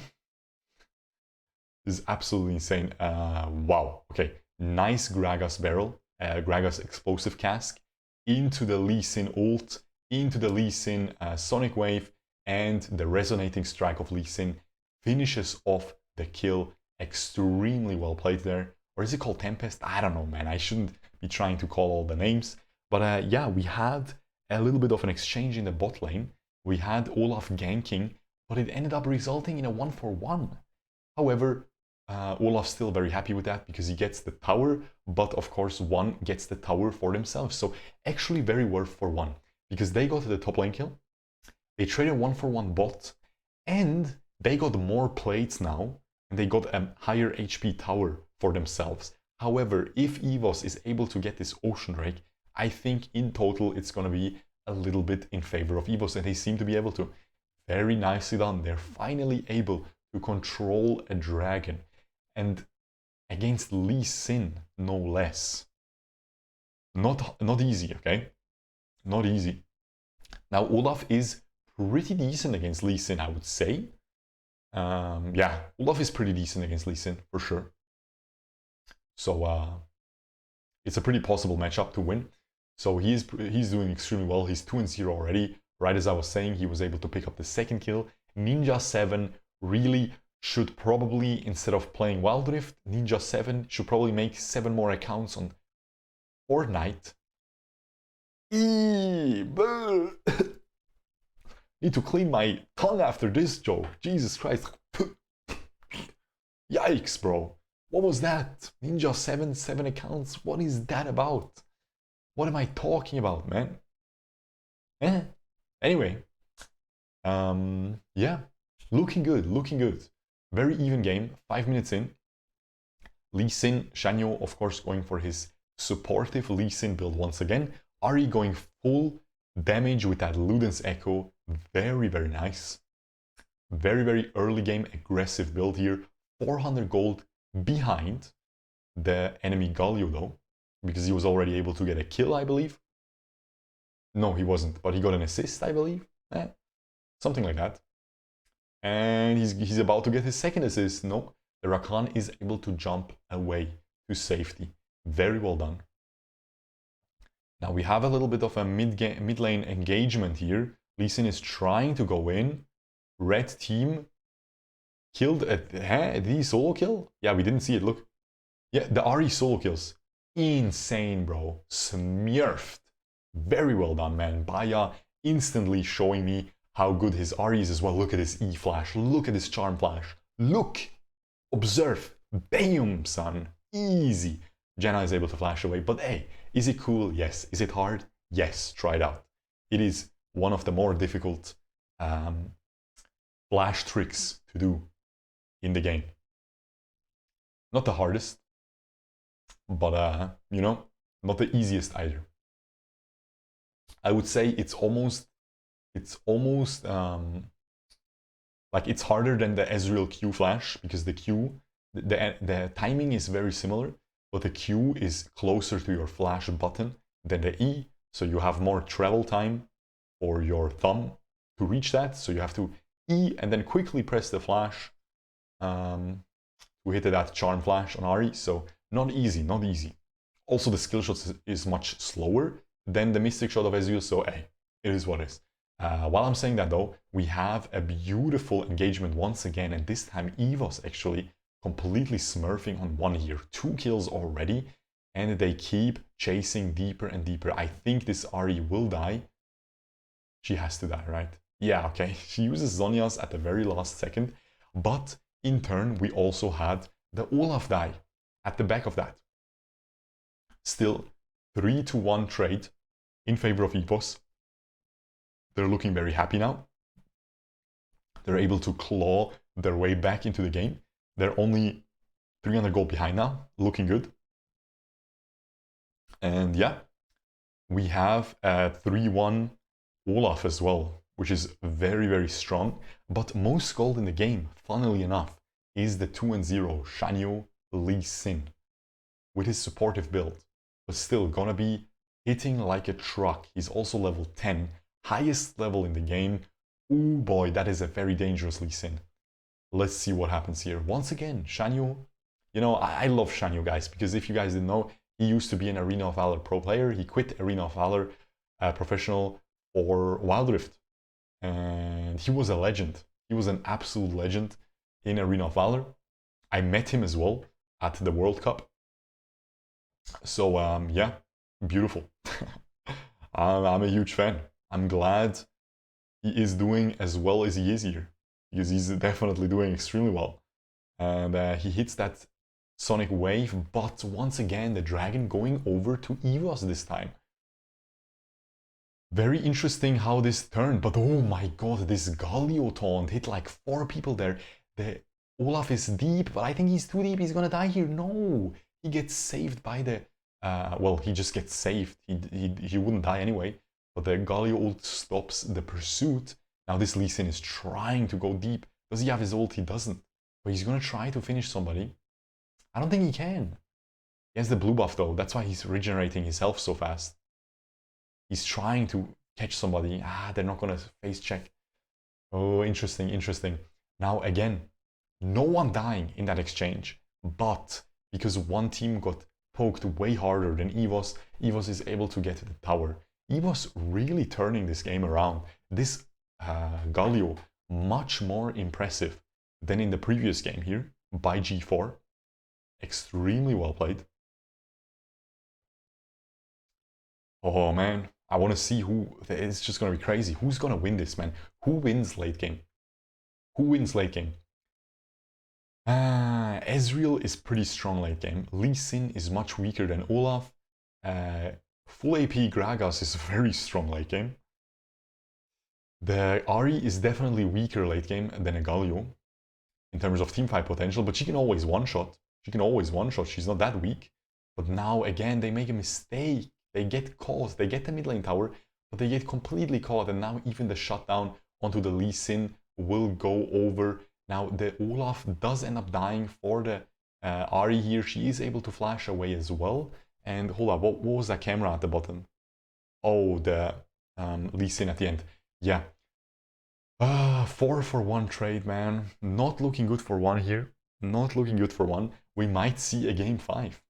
Speaker 1: this is absolutely insane. Wow, okay, nice Gragas barrel, Gragas explosive cask, into the Lee Sin ult, into the Lee Sin Sonic Wave, and the resonating strike of Lee Sin finishes off the kill. Extremely well played there. Or is it called Tempest? I don't know, man. I shouldn't be trying to call all the names. But yeah, we had a little bit of an exchange in the bot lane. We had Olaf ganking, but it ended up resulting in a 1-for-1. However, Olaf's still very happy with that because he gets the tower, but of course ONE gets the tower for themselves. So actually very worth for ONE, because they got the top lane kill, they traded 1-for-1 bot, and they got more plates now, and they got a higher HP tower for themselves. However, if EVOS is able to get this Ocean Drake, I think in total it's going to be a little bit in favor of EVOS, and they seem to be able to. Very nicely done. They're finally able to control a dragon, and against Lee Sin, no less. Not easy, okay? Not easy. Now, Olaf is pretty decent against Lee Sin, I would say. Yeah, Olaf is pretty decent against Lee Sin, for sure. So, it's a pretty possible matchup to win. So he's doing extremely well. He's 2-0 already. Right as I was saying, he was able to pick up the second kill. Ninja 7 really should probably, instead of playing Wild Rift, Ninja 7 should probably make 7 more accounts on Fortnite. Need to clean my tongue after this joke. Jesus Christ. Yikes, bro. What was that? Ninja 7 accounts? What is that about? What am I talking about, man? Anyway, yeah, looking good. Very even game, 5 minutes in. Lee Sin, Shanyo, of course, going for his supportive Lee Sin build once again. Ahri going full damage with that Luden's Echo. Very, very nice. Very, very early game aggressive build here. 400 gold behind the enemy Galio though, because he was already able to get a kill, I believe. No, he wasn't, but he got an assist, I believe. Something like that. And he's about to get his second assist. No, the Rakan is able to jump away to safety. Very well done. Now we have a little bit of a mid lane engagement here. Lee Sin is trying to go in. Red team killed did he solo kill? Yeah, we didn't see it, look. Yeah, the Ahri solo kills. Insane, bro. Smurfed. Very well done, man. Baya instantly showing me how good his Ahri is as well. Look at his E flash. Look at his charm flash. Look. Observe. Bam, son. Easy. Janna is able to flash away. But hey, is it cool? Yes. Is it hard? Yes. Try it out. It is one of the more difficult flash tricks to do in the game. Not the hardest, but you know, not the easiest either. I would say it's almost like it's harder than the Ezreal Q flash, because the Q, the timing is very similar, but the Q is closer to your flash button than the E, so you have more travel time for your thumb to reach that, so you have to E and then quickly press the flash to hit that charm flash on Ari, so not easy, not easy. Also the skill shot is much slower than the Mystic Shot of Ezreal, so hey, it is what it is. While I'm saying that though, we have a beautiful engagement once again, and this time EVOS actually completely smurfing on one here. 2 kills already, and they keep chasing deeper and deeper. I think this Ari will die. She has to die, right? Yeah, okay. She uses Zhonya's at the very last second, but in turn we also had the Olaf die at the back of that. Still, 3-1 trade in favor of EVOS. They're looking very happy now. They're able to claw their way back into the game. They're only 300 gold behind now, looking good. And yeah, we have a 3-1 Olaf as well, which is very, very strong. But most gold in the game, funnily enough, is the 2-0 Shanyo Lee Sin with his supportive build. But still gonna be hitting like a truck. He's also level 10, highest level in the game. Ooh boy, that is a very dangerous Lee Sin. Let's see what happens here. Once again, Shanyo, you know, I love Shanyo, guys, because if you guys didn't know, he used to be an Arena of Valor pro player. He quit Arena of Valor professional for Wild Rift. And he was a legend. He was an absolute legend in Arena of Valor. I met him as well at the World Cup. So yeah, beautiful. I'm a huge fan. I'm glad he is doing as well as he is here, because he's definitely doing extremely well. And he hits that Sonic Wave, but once again, the Dragon going over to EVOS this time. Very interesting how this turned, but oh my god, this Galio taunt hit like 4 people there. The Olaf is deep, but I think he's too deep, he's gonna die here. No! He gets saved by the... well, he just gets saved. He wouldn't die anyway, but the Galio ult stops the pursuit. Now this Lee Sin is trying to go deep. Does he have his ult? He doesn't. But he's gonna try to finish somebody. I don't think he can. He has the blue buff though, that's why he's regenerating his health so fast. He's trying to catch somebody. They're not gonna face check. Oh, interesting, interesting. Now again, no one dying in that exchange, but because one team got poked way harder than EVOS, EVOS is able to get to the tower. EVOS really turning this game around. This Galio, much more impressive than in the previous game here by G4. Extremely well played. Oh man, I want to see who... It's just going to be crazy. Who's going to win this, man? Who wins late game? Who wins late game? Ezreal is pretty strong late game. Lee Sin is much weaker than Olaf. Full AP Gragas is very strong late game. The Ari is definitely weaker late game than a Galio in terms of teamfight potential, but she can always one-shot. She can always one-shot. She's not that weak. But now, again, they make a mistake. They get caught. They get the mid lane tower, but they get completely caught. And now even the shutdown onto the Lee Sin will go over. Now, the Olaf does end up dying for the Ari here. She is able to flash away as well. And hold up, what was that camera at the bottom? Oh, the Lee Sin at the end. Yeah. 4-for-1 trade, man. Not looking good for one here. Not looking good for one. We might see a game 5.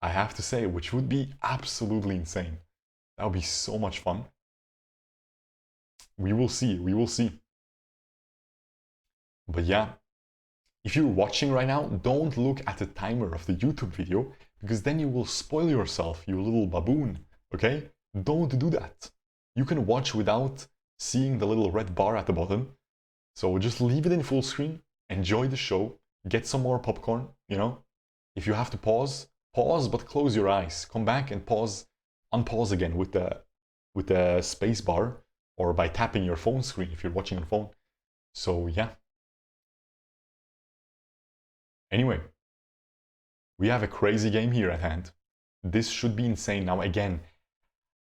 Speaker 1: I have to say, which would be absolutely insane. That would be so much fun. We will see, we will see. But yeah, if you're watching right now, don't look at the timer of the YouTube video, because then you will spoil yourself, you little baboon, okay? Don't do that. You can watch without seeing the little red bar at the bottom. So just leave it in full screen, enjoy the show, get some more popcorn, you know? If you have to pause, pause, but close your eyes. Come back and pause, unpause again with the space bar, or by tapping your phone screen if you're watching on phone. So yeah, Anyway, we have a crazy game here at hand. This should be insane. Now again,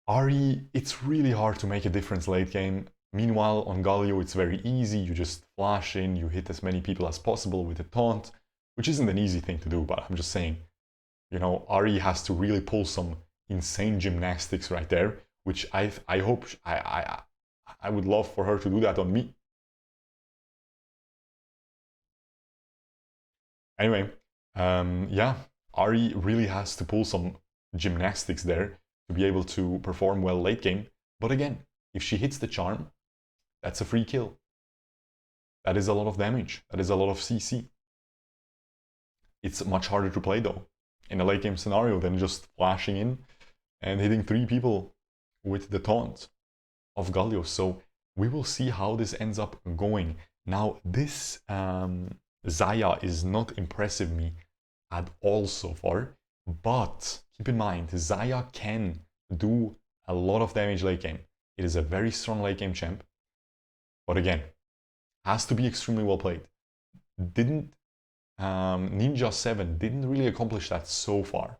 Speaker 1: Ahri, it's really hard to make a difference late game. Meanwhile, on Galio, it's very easy. You just flash in, you hit as many people as possible with a taunt, which isn't an easy thing to do, but I'm just saying, you know, Ahri has to really pull some insane gymnastics right there, which I hope, I would love for her to do that on me. Anyway, yeah, Ahri really has to pull some gymnastics there to be able to perform well late game. But again, if she hits the charm, that's a free kill. That is a lot of damage. That is a lot of CC. It's much harder to play though in a late game scenario than just flashing in and hitting 3 people with the taunt of Galio. So we will see how this ends up going. Now this Xayah is not impressive me at all so far, but keep in mind Xayah can do a lot of damage late game. It is a very strong late game champ, but again, has to be extremely well played. Didn't Ninja 7 didn't really accomplish that so far.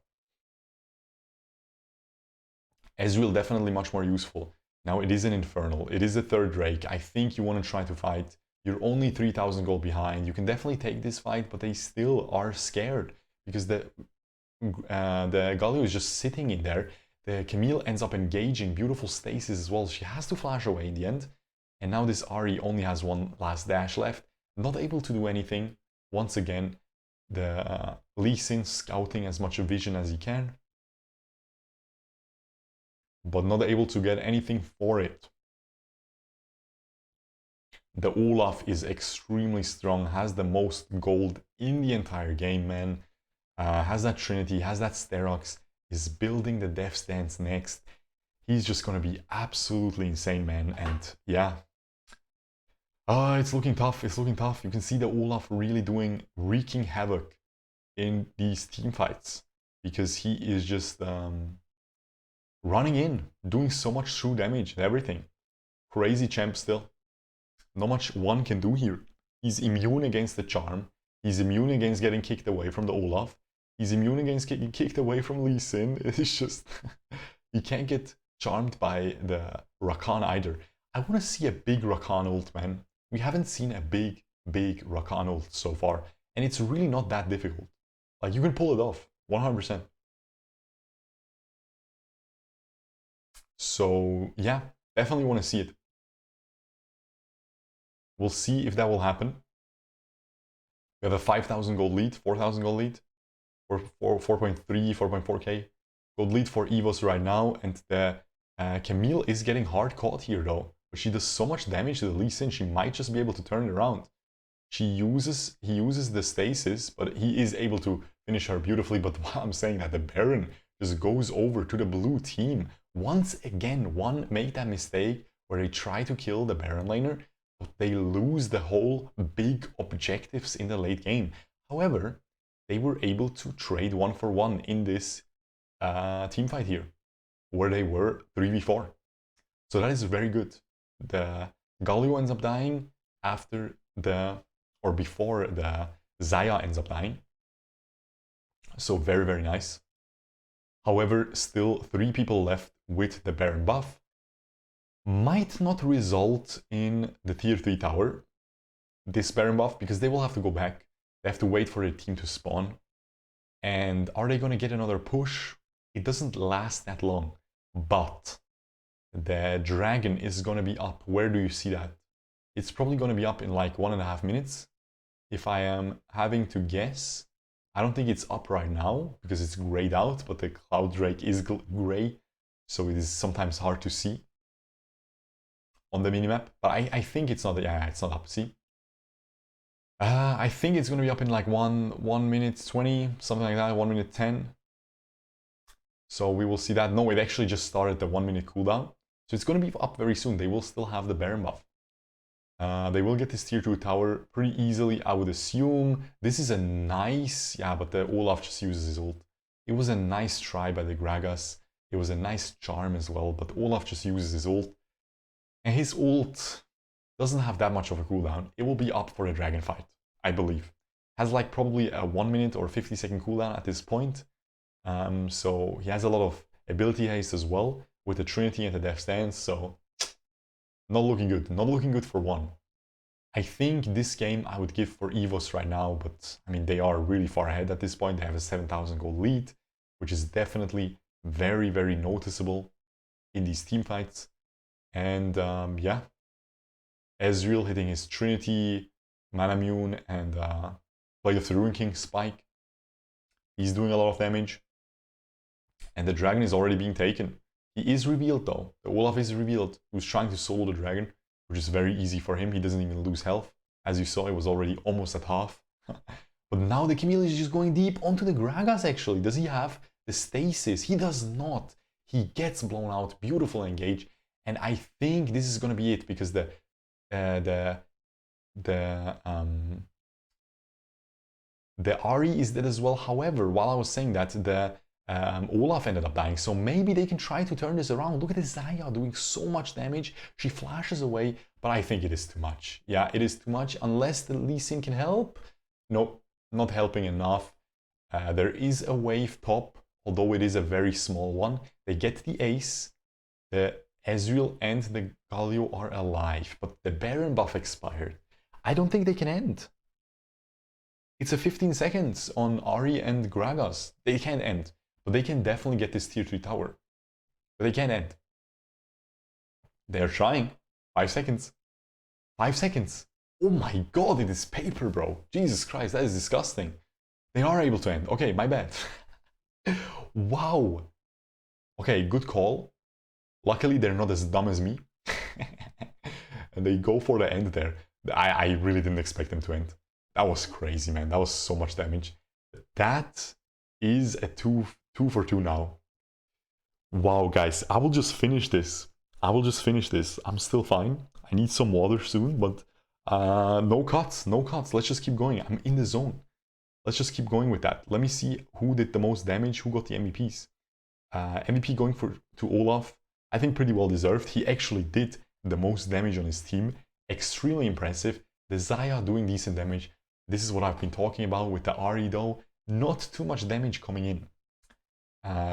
Speaker 1: Ezreal definitely much more useful. Now it is an Infernal, it is a third Drake. I think you want to try to fight. You're only 3,000 gold behind. You can definitely take this fight, but they still are scared because the Galio is just sitting in there. The Camille ends up engaging, beautiful stasis as well. She has to flash away in the end. And now this Ahri only has one last dash left. Not able to do anything. Once again, the Lee Sin scouting as much vision as he can. But not able to get anything for it. The Olaf is extremely strong, has the most gold in the entire game, man. Has that Trinity, has that Sterox, is building the Death Stance next. He's just gonna be absolutely insane, man. And yeah, it's looking tough, it's looking tough. You can see the Olaf really wreaking havoc in these team fights because he is just running in, doing so much true damage and everything. Crazy champ still. Not much one can do here. He's immune against the charm. He's immune against getting kicked away from the Olaf. He's immune against getting kicked away from Lee Sin. It's just... he can't get charmed by the Rakan either. I want to see a big Rakan ult, man. We haven't seen a big Rakan ult so far. And it's really not that difficult. Like, you can pull it off. 100%. So, yeah. Definitely want to see it. We'll see if that will happen. We have a 5,000 gold lead, 4,000 gold lead, or 4.3, 4.4k gold lead for EVOS right now. And the Camille is getting hard caught here though. But she does so much damage to the Lee Sin, she might just be able to turn it around. He uses the stasis, but he is able to finish her beautifully. But while I'm saying that, the Baron just goes over to the blue team. Once again, one made that mistake where they try to kill the Baron laner, but they lose the whole big objectives in the late game. However, they were able to trade 1-for-1 in this team fight here, where they were 3v4. So that is very good. The Galio ends up dying after before the Xayah ends up dying. So very, very nice. However, still 3 people left with the Baron buff. Might not result in the tier 3 tower, this Baron buff, because they will have to go back. They have to wait for the team to spawn. And are they going to get another push? It doesn't last that long. But the dragon is going to be up. Where do you see that? It's probably going to be up in like 1.5 minutes. If I am having to guess, I don't think it's up right now because it's grayed out, but the Cloud Drake is gray, so it is sometimes hard to see on the minimap. But I think it's not, yeah, it's not up, see? I think it's going to be up in like 1 minute 20, something like that, 1 minute 10. So we will see that. No, it actually just started the 1 minute cooldown. So it's going to be up very soon. They will still have the Baron buff. They will get this tier 2 tower pretty easily, I would assume. This is a nice... Yeah, but the Olaf just uses his ult. It was a nice try by the Gragas. It was a nice charm as well, but Olaf just uses his ult. And his ult doesn't have that much of a cooldown. It will be up for a dragon fight, I believe. has like probably a 1 minute or 50-second cooldown at this point. So he has a lot of ability haste as well with the Trinity and the Death Stance, so not looking good. Not looking good for ONE. I think this game I would give for EVOS right now, but I mean, they are really far ahead at this point. They have a 7,000 gold lead, which is definitely very, very noticeable in these team fights. And yeah, Ezreal hitting his Trinity, Manamune, and Blade of the Ruin King spike. He's doing a lot of damage. And the dragon is already being taken. He is revealed though. The Olaf is revealed. He was trying to solo the dragon, which is very easy for him. He doesn't even lose health. As you saw, it was already almost at half. But now the Camille is just going deep onto the Gragas actually. Does he have the stasis? He does not. He gets blown out. Beautiful engage. And I think this is going to be it because the Ahri is dead as well. However, while I was saying that, the Olaf ended up dying, so maybe they can try to turn this around. Look at this Xayah doing so much damage. She flashes away, but I think it is too much. Yeah, it is too much, unless the Lee Sin can help. Nope, not helping enough. There is a wave top, although it is a very small one. They get the ace. The Ezreal and the Galio are alive, but the Baron buff expired. I don't think they can end. It's a 15 seconds on Ahri and Gragas. They can't end. But they can definitely get this tier 3 tower. But they can't end. They're trying. 5 seconds. 5 seconds. Oh my god, it is paper, bro. Jesus Christ, that is disgusting. They are able to end. Okay, my bad. Wow. Okay, good call. Luckily, they're not as dumb as me. And they go for the end there. I really didn't expect them to end. That was crazy, man. That was so much damage. That is a 2 for 2 now. Wow, guys, I will just finish this. I'm still fine. I need some water soon, but no cuts. Let's just keep going. I'm in the zone. Let's just keep going with that. Let me see who did the most damage, who got the MVPs. MVP going to Olaf. I think pretty well deserved. He actually did the most damage on his team. Extremely impressive. The Xayah doing decent damage. This is what I've been talking about with the Ahri though. Not too much damage coming in.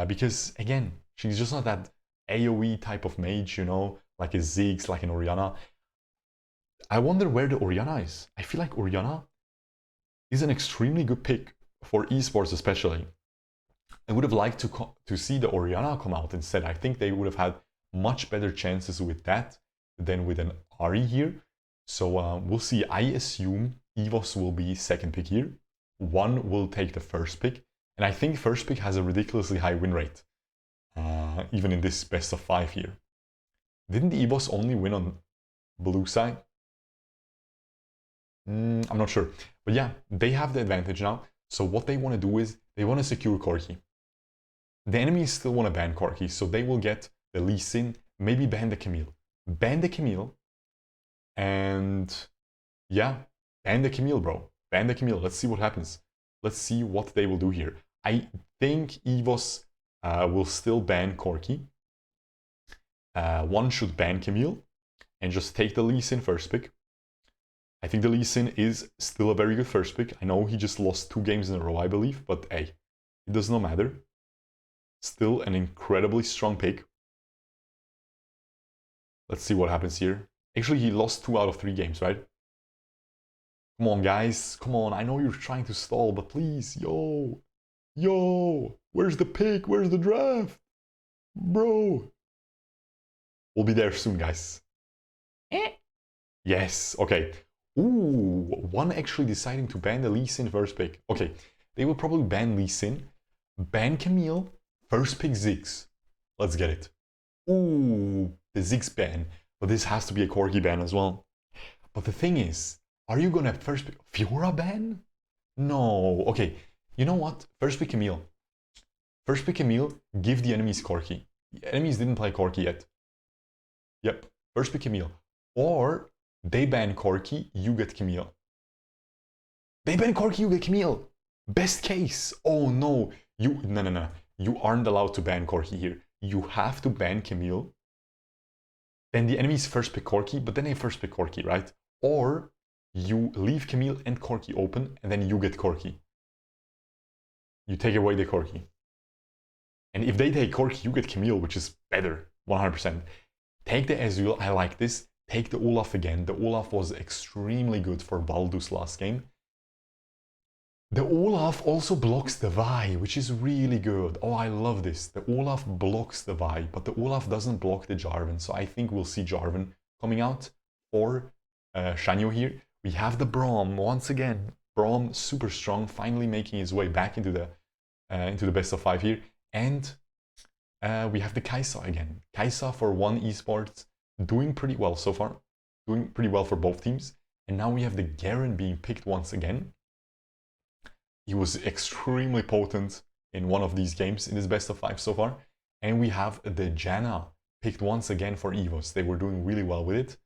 Speaker 1: Because, again, she's just not that AoE type of mage, you know, like a Ziggs, like an Orianna. I wonder where the Orianna is. I feel like Orianna is an extremely good pick for esports especially. I would have liked to see the Orianna come out instead. I think they would have had much better chances with that than with an Ahri here. So we'll see. I assume EVOS will be second pick here. ONE will take the first pick. And I think first pick has a ridiculously high win rate. Even in this best of 5 here. Didn't the EVOS only win on blue side? I'm not sure. But yeah, they have the advantage now. So what they want to do is they want to secure Corki. The enemies still want to ban Corki, so they will get the Lee Sin, maybe ban the Camille. Ban the Camille. And yeah, ban the Camille, bro. Ban the Camille. Let's see what happens. Let's see what they will do here. I think EVOS will still ban Corki. ONE should ban Camille and just take the Lee Sin first pick. I think the Lee Sin is still a very good first pick. I know he just lost 2 games in a row, I believe, but hey, it does not matter. Still an incredibly strong pick. Let's see what happens here. Actually, he lost 2 out of 3 games, right? Come on, guys. Come on. I know you're trying to stall, but please. Yo. Where's the pick? Where's the draft? Bro. We'll be there soon, guys. Yes. Okay. Ooh. ONE actually deciding to ban the Lee Sin first pick. Okay. They will probably ban Lee Sin. Ban Camille. First pick Ziggs. Let's get it. Ooh. The Ziggs ban. But this has to be a Corki ban as well. But the thing is, are you gonna first pick Fiora ban? No. Okay. You know what? First pick Camille. First pick Camille, give the enemies Corki. The enemies didn't play Corki yet. Yep. First pick Camille. Or they ban Corki, you get Camille. They ban Corki, you get Camille. Best case. Oh no. No. You aren't allowed to ban Corki here. You have to ban Camille. Then the enemies first pick Corki, but then they first pick Corki, right? Or you leave Camille and Corki open, and then you get Corki. You take away the Corki. And if they take Corki, you get Camille, which is better, 100%. Take the Ezreal, I like this. Take the Olaf again. The Olaf was extremely good for Baldur's last game. The Olaf also blocks the Vi, which is really good. Oh, I love this. The Olaf blocks the Vi, but the Olaf doesn't block the Jarvan. So I think we'll see Jarvan coming out for Shanyo here. We have the Braum once again. Braum super strong, finally making his way back into the best of 5 here. And we have the Kai'Sa again. Kai'Sa for ONE Esports, doing pretty well so far. Doing pretty well for both teams. And now we have the Garen being picked once again. He was extremely potent in one of these games in his best of 5 so far. And we have the Janna picked once again for EVOS. They were doing really well with it.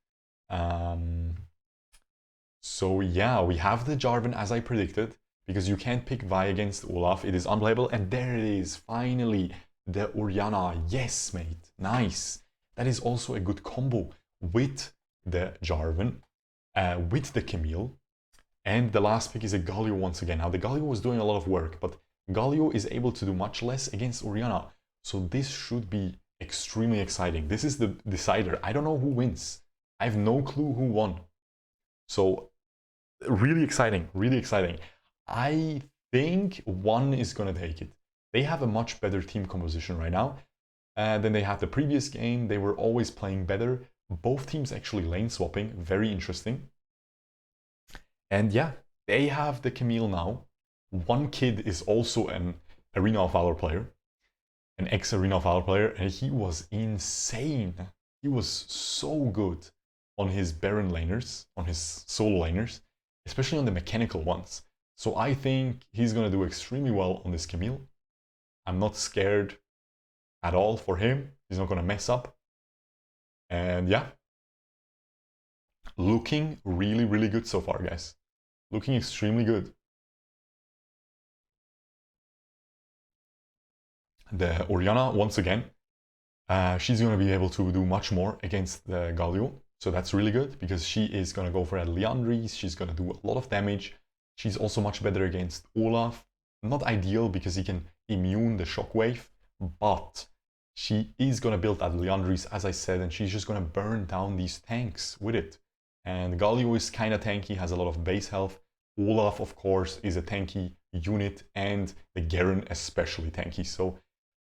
Speaker 1: So yeah, we have the Jarvan as I predicted, because you can't pick Vi against Olaf. It is unplayable. And there it is, finally, the Orianna. Yes, mate, nice. That is also a good combo with the Jarvan, with the Camille. And the last pick is a Galio once again. Now, the Galio was doing a lot of work, but Galio is able to do much less against Orianna. So this should be extremely exciting. This is the decider. I don't know who wins. I have no clue who won. So really exciting, really exciting. I think ONE is going to take it. They have a much better team composition right now than they had the previous game. They were always playing better. Both teams actually lane swapping. Very interesting. And yeah, they have the Camille now. One kid is also an Arena of Valor player, an ex-Arena of Valor player, and he was insane. He was so good on his Baron laners, on his solo laners, especially on the mechanical ones. So I think he's going to do extremely well on this Camille. I'm not scared at all for him. He's not going to mess up. And yeah, looking really, really good so far, guys. Looking extremely good. The Orianna, once again, she's going to be able to do much more against the Galio. So that's really good, because she is going to go for a Liandry's. She's going to do a lot of damage. She's also much better against Olaf. Not ideal, because he can immune the shockwave, but she is going to build that Liandry's, as I said, and she's just going to burn down these tanks with it. And Galio is kind of tanky, has a lot of base health. Olaf, of course, is a tanky unit, and the Garen especially tanky. So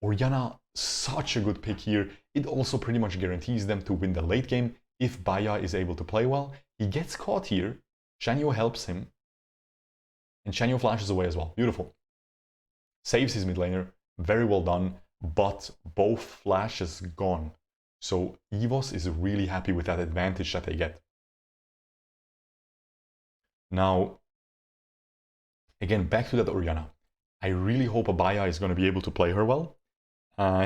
Speaker 1: Orianna, such a good pick here. It also pretty much guarantees them to win the late game if Baya is able to play well. He gets caught here. Shanyo helps him. And Shanyo flashes away as well. Beautiful. Saves his mid laner. Very well done. But both flashes gone. So EVOS is really happy with that advantage that they get. Now, again, back to that Orianna. I really hope Abaya is going to be able to play her well.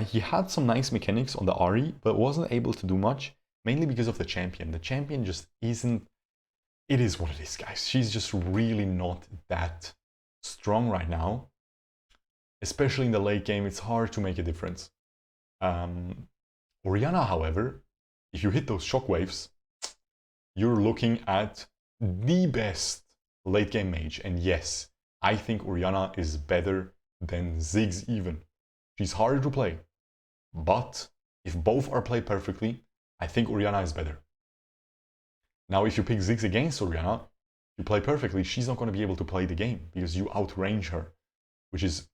Speaker 1: He had some nice mechanics on the Ahri, but wasn't able to do much, mainly because of the champion. The champion just isn't... It is what it is, guys. She's just really not that strong right now. Especially in the late game, it's hard to make a difference. Orianna, however, if you hit those shockwaves, you're looking at the best late game mage. And yes, I think Orianna is better than Ziggs even. She's harder to play. But if both are played perfectly, I think Orianna is better. Now, if you pick Ziggs against Orianna, you play perfectly, she's not going to be able to play the game because you outrange her, which is,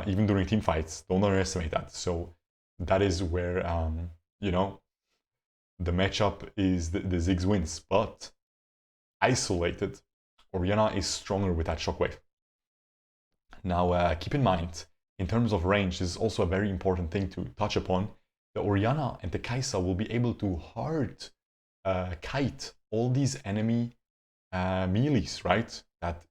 Speaker 1: even during team fights, don't underestimate that. So that is where, you know, the matchup is the Ziggs wins. But isolated, Orianna is stronger with that shockwave. Now, keep in mind, in terms of range, this is also a very important thing to touch upon. The Orianna and the Kai'Sa will be able to hard kite all these enemy melees, right? That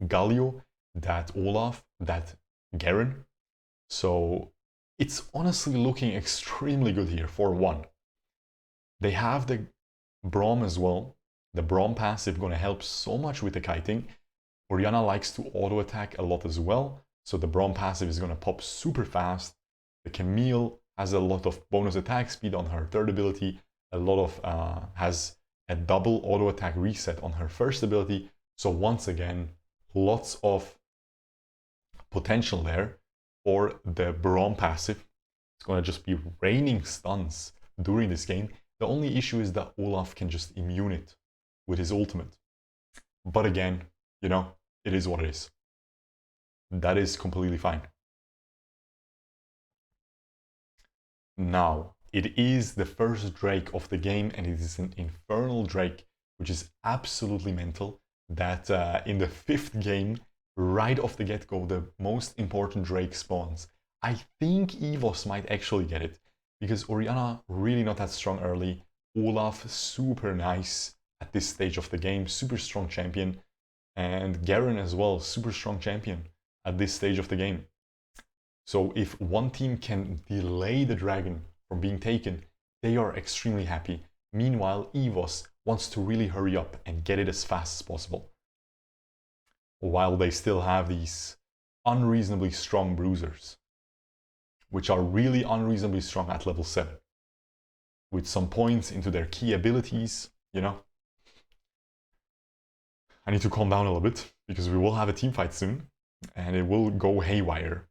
Speaker 1: Galio, that Olaf, that Garen. So it's honestly looking extremely good here for ONE. They have the Braum as well. The Braum passive going to help so much with the kiting. Orianna likes to auto attack a lot as well, so the Braum passive is going to pop super fast. The Camille has a lot of bonus attack speed on her third ability, a lot of has a double auto attack reset on her first ability. So once again, lots of potential there for the Braum passive. It's going to just be raining stuns during this game. The only issue is that Olaf can just immune it with his ultimate. But again, you know, it is what it is. That is completely fine. Now, it is the first Drake of the game, and it is an Infernal Drake, which is absolutely mental. That in the 5th game, right off the get-go, the most important Drake spawns. I think EVOS might actually get it, because Orianna really not that strong early. Olaf super nice at this stage of the game, super strong champion, and Garen as well, super strong champion at this stage of the game. So if one team can delay the dragon from being taken, they are extremely happy. Meanwhile, EVOS wants to really hurry up and get it as fast as possible, while they still have these unreasonably strong bruisers, which are really unreasonably strong at level 7, with some points into their key abilities, you know. I need to calm down a little bit, because we will have a team fight soon, and it will go haywire.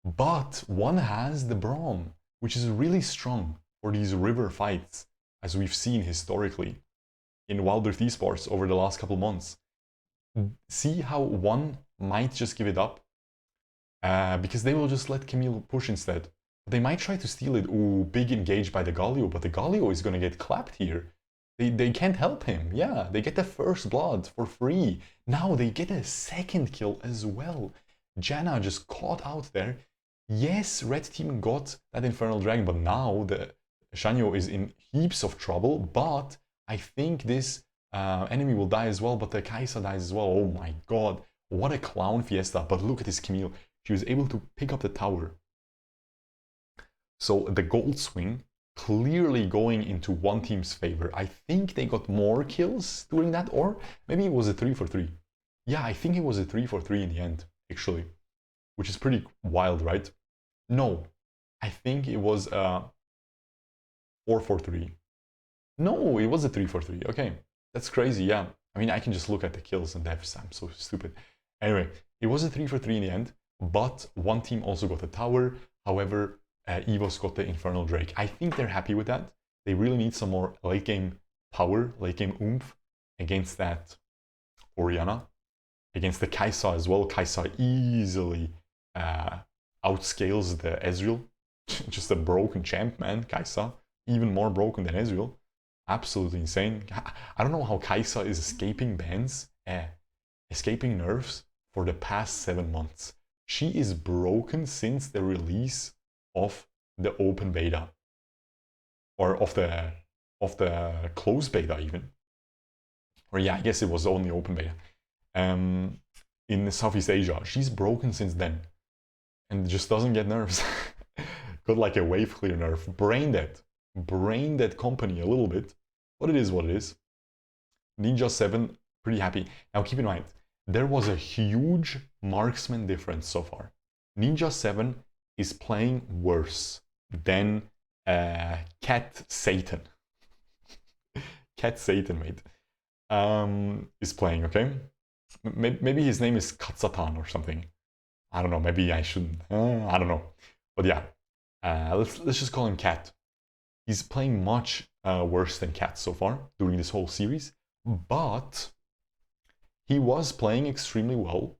Speaker 1: But one has the Braum, which is really strong for these river fights, as we've seen historically in Rift Esports over the last couple months. See how one might just give it up, because they will just let Camille push instead. They might try to steal it. Ooh, big engage by the Galio, but the Galio is going to get clapped here. They can't help him. Yeah, they get the first blood for free. Now they get a second kill as well. Janna just caught out there. Yes, red team got that Infernal Dragon, but now the Shanyo is in heaps of trouble. But I think this enemy will die as well, but the Kai'Sa dies as well. Oh my god, what a clown fiesta. But look at this Camille. She was able to pick up the tower. So the gold swing clearly going into one team's favor. I think they got more kills during that, or maybe it was a 3-for-3. Yeah, I think it was a 3-for-3 in the end, actually, which is pretty wild, right? No, I think it was a 4-for-3. No, it was a 3-for-3. Okay, that's crazy, yeah. I mean, I can just look at the kills and deaths. I'm so stupid. Anyway, it was a 3-for-3 in the end, but one team also got the tower. However, EVOS got the Infernal Drake. I think they're happy with that. They really need some more late game power, late game oomph against that Orianna. Against the Kai'Sa as well. Kai'Sa easily outscales the Ezreal. Just a broken champ, man. Kai'Sa, even more broken than Ezreal. Absolutely insane. I don't know how Kai'Sa is escaping bans, escaping nerfs for the past 7 months. She is broken since the release of the open beta, or of the closed beta even. Or yeah, I guess it was only open beta. In Southeast Asia, she's broken since then, and just doesn't get nerfs. Got like a wave clear nerf. Brain dead company a little bit, but it is what it is. Ninja 7, pretty happy. Now keep in mind, there was a huge marksman difference so far. Ninja 7 is playing worse than Cat Satan. Cat Satan, mate, is playing, okay? Maybe his name is Katsatan or something. I don't know, maybe I shouldn't. I don't know. But yeah, let's just call him Cat. He's playing much worse than Cat so far during this whole series, but he was playing extremely well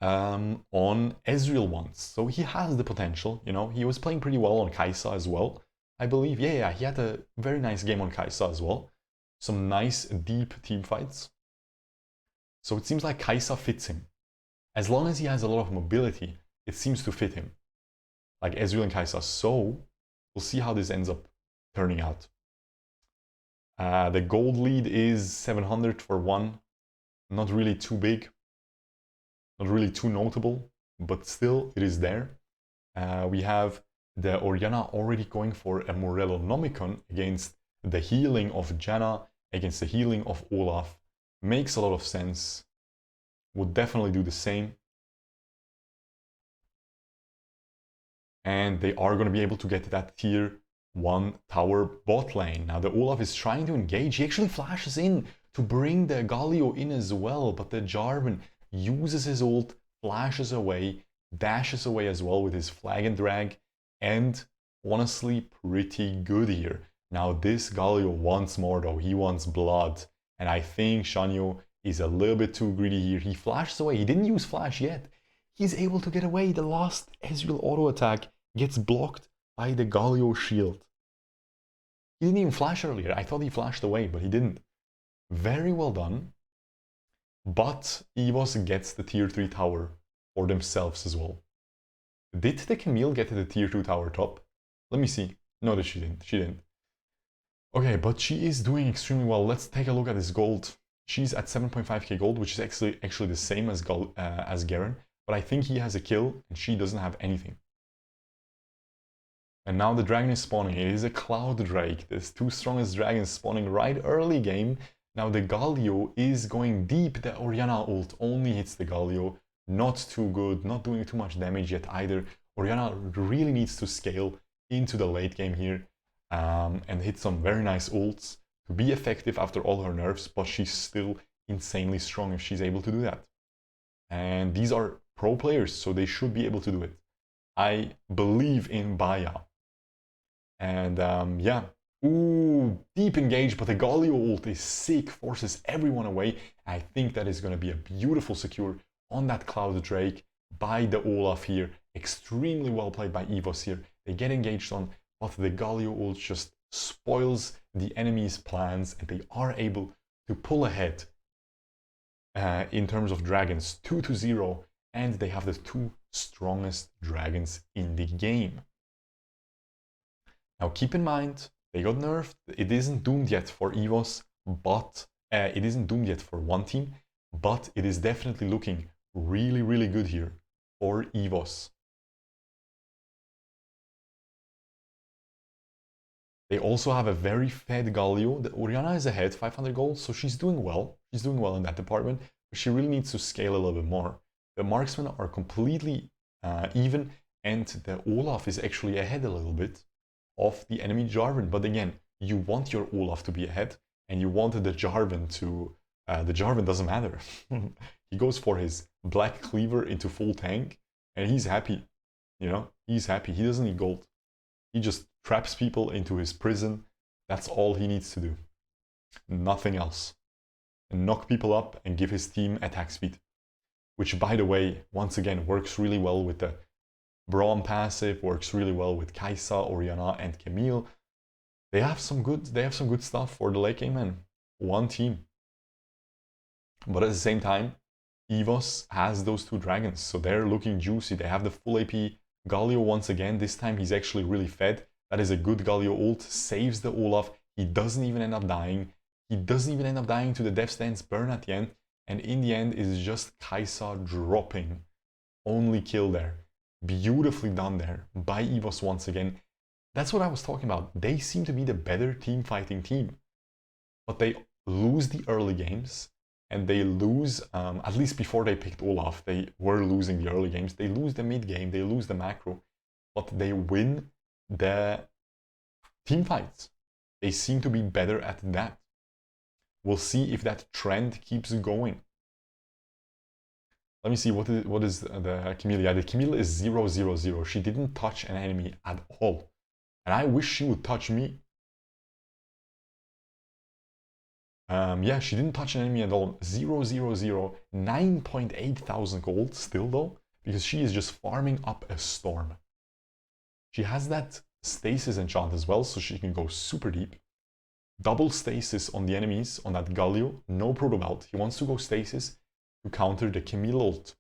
Speaker 1: on Ezreal once. So he has the potential, you know. He was playing pretty well on Kai'Sa as well, I believe. Yeah, he had a very nice game on Kai'Sa as well. Some nice, deep team fights. So it seems like Kai'Sa fits him. As long as he has a lot of mobility, it seems to fit him. Like Ezreal and Kai'Sa. So we'll see how this ends up turning out. The gold lead is 700 for one. Not really too big. Not really too notable, but still it is there. We have the Orianna already going for a Morello Nomicon against the healing of Janna, against the healing of Olaf. Makes a lot of sense. Would definitely do the same. And they are going to be able to get that tier one tower bot lane. Now the Olaf is trying to engage. He actually flashes in to bring the Galio in as well, but the Jarvan uses his ult, flashes away, dashes away as well with his flag and drag, and honestly pretty good here. Now this Galio wants more though, he wants blood, and I think Shanyo is a little bit too greedy here. He flashes away, he didn't use flash yet. He's able to get away. The last Ezreal auto attack gets blocked by the Galio shield. He didn't even flash earlier. I thought he flashed away, but he didn't. Very well done. But EVOS gets the tier 3 tower for themselves as well. Did the Camille get to the tier 2 tower top? Let me see. No, she didn't. She didn't. Okay, but she is doing extremely well. Let's take a look at this gold. She's at 7.5k gold, which is actually the same as Garen. But I think he has a kill and she doesn't have anything. And now the dragon is spawning. It is a Cloud Drake. There's two strongest dragons spawning right early game. Now the Galio is going deep. The Orianna ult only hits the Galio. Not too good, not doing too much damage yet either. Orianna really needs to scale into the late game here and hit some very nice ults to be effective after all her nerfs, but she's still insanely strong if she's able to do that. And these are pro players, so they should be able to do it. I believe in Baya. And yeah, ooh, deep engage, but the Galio ult is sick, forces everyone away. I think that is going to be a beautiful secure on that Cloud Drake by the Olaf here. Extremely well played by EVOS here. They get engaged on, but the Galio ult just spoils the enemy's plans and they are able to pull ahead in terms of dragons 2-0, and they have the two strongest dragons in the game. Now keep in mind, they got nerfed. It isn't doomed yet for EVOS, but it isn't doomed yet for one team, but it is definitely looking really, really good here for EVOS. They also have a very fed Galio. The Orianna is ahead, 500 gold, so she's doing well. She's doing well in that department, but she really needs to scale a little bit more. The marksmen are completely even, and the Olaf is actually ahead a little bit of the enemy Jarvan. But again, you want your Olaf to be ahead, and you wanted the Jarvan to... the Jarvan doesn't matter. He goes for his black cleaver into full tank, and he's happy. You know, he's happy. He doesn't need gold. He just traps people into his prison. That's all he needs to do. Nothing else. And knock people up and give his team attack speed. Which, by the way, once again, works really well with the Braum passive, works really well with Kai'Sa, Orianna, and Camille. They have some good stuff for the late game, man. One team. But at the same time, EVOS has those two dragons, so they're looking juicy. They have the full AP Galio once again. This time he's actually really fed. That is a good Galio ult, saves the Olaf. He doesn't even end up dying. He doesn't even end up dying to the Death's Dance burn at the end. And in the end, it's just Kai'Sa dropping. Only kill there. Beautifully done there by EVOS once again. That's what I was talking about. They seem to be the better team fighting team. But they lose the early games. And they lose, at least before they picked Olaf, they were losing the early games. They lose the mid game, they lose the macro. But they win the team fights. They seem to be better at that. We'll see if that trend keeps going. Let me see, what is the Camille? Yeah, the Camille is 0-0-0. She didn't touch an enemy at all. And I wish she would touch me. Yeah, she didn't touch an enemy at all. 0-0-0. 9.8 thousand gold still though, because she is just farming up a storm. She has that stasis enchant as well, so she can go super deep. Double stasis on the enemies, on that Galio, no proto belt. He wants to go stasis to counter the Camille ult.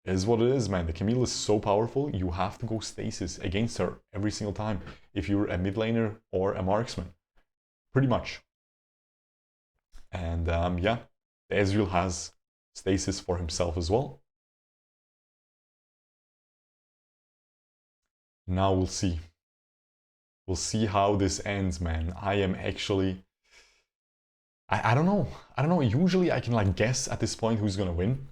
Speaker 1: It is what it is, man. The Camille is so powerful, you have to go stasis against her every single time if you're a mid laner or a marksman. Pretty much. And yeah, the Ezreal has stasis for himself as well. Now we'll see. We'll see how this ends, man. I am actually... I don't know. I don't know. Usually I can like guess at this point who's gonna win.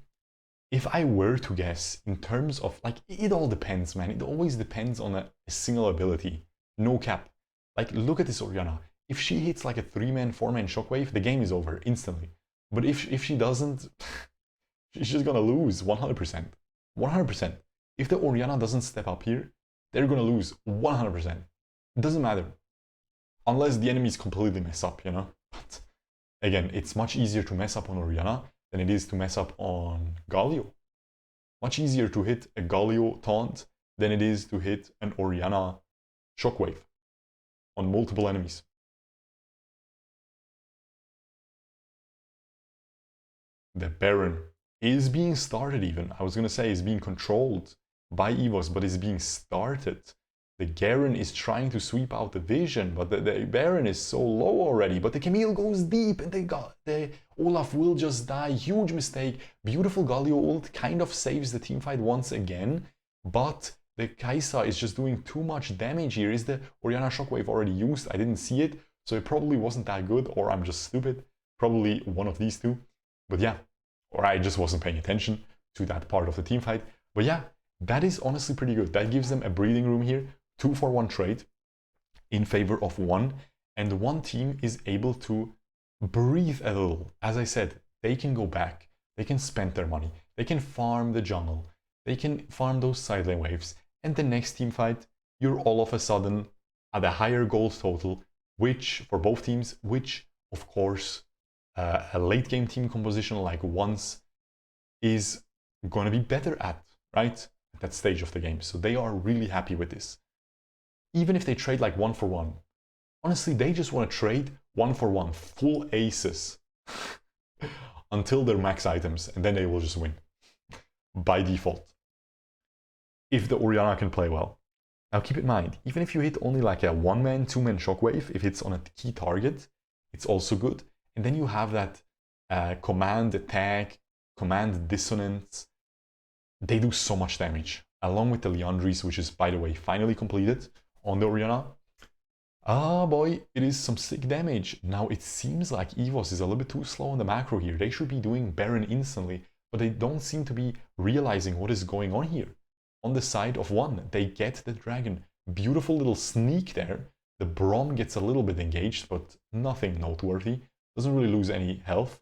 Speaker 1: If I were to guess in terms of like, it all depends, man. It always depends on a single ability. No cap. Like, look at this Orianna. If she hits like a 3-man, 4-man shockwave, the game is over instantly. But if she doesn't, she's just gonna lose 100%. 100%. If the Orianna doesn't step up here, they're gonna lose 100%. It doesn't matter. Unless the enemies completely mess up, you know? But again, it's much easier to mess up on Orianna than it is to mess up on Galio. Much easier to hit a Galio taunt than it is to hit an Orianna shockwave on multiple enemies. The Baron is being started even. I was gonna say is being controlled by EVOS, but is being started. The Garen is trying to sweep out the vision, but the Baron is so low already. But the Camille goes deep, and the Olaf will just die. Huge mistake. Beautiful Galio ult kind of saves the teamfight once again, but the Kai'Sa is just doing too much damage here. Is the Orianna Shockwave already used? I didn't see it, so it probably wasn't that good, or I'm just stupid. Probably one of these two. But yeah, or I just wasn't paying attention to that part of the teamfight. But yeah, that is honestly pretty good. That gives them a breathing room here. 2-for-1 trade in favor of one, and one team is able to breathe a little. As I said, they can go back, they can spend their money, they can farm the jungle, they can farm those side lane waves, and the next team fight, you're all of a sudden at a higher gold total, which for both teams, which of course a late game team composition like ONE's is going to be better at, right? At that stage of the game. So they are really happy with this. Even if they trade like 1-for-1, honestly, they just want to trade 1-for-1, full aces until they're max items, and then they will just win by default. If the Orianna can play well. Now keep in mind, even if you hit only like a 1-man, 2-man shockwave, if it's on a key target, it's also good. And then you have that command attack, command dissonance. They do so much damage, along with the Liandry's, which is, by the way, finally completed on the Orianna. Ah boy, it is some sick damage. Now it seems like EVOS is a little bit too slow on the macro here. They should be doing Baron instantly, but they don't seem to be realizing what is going on here. On the side of ONE, they get the dragon. Beautiful little sneak there. The Braum gets a little bit engaged, but nothing noteworthy. Doesn't really lose any health.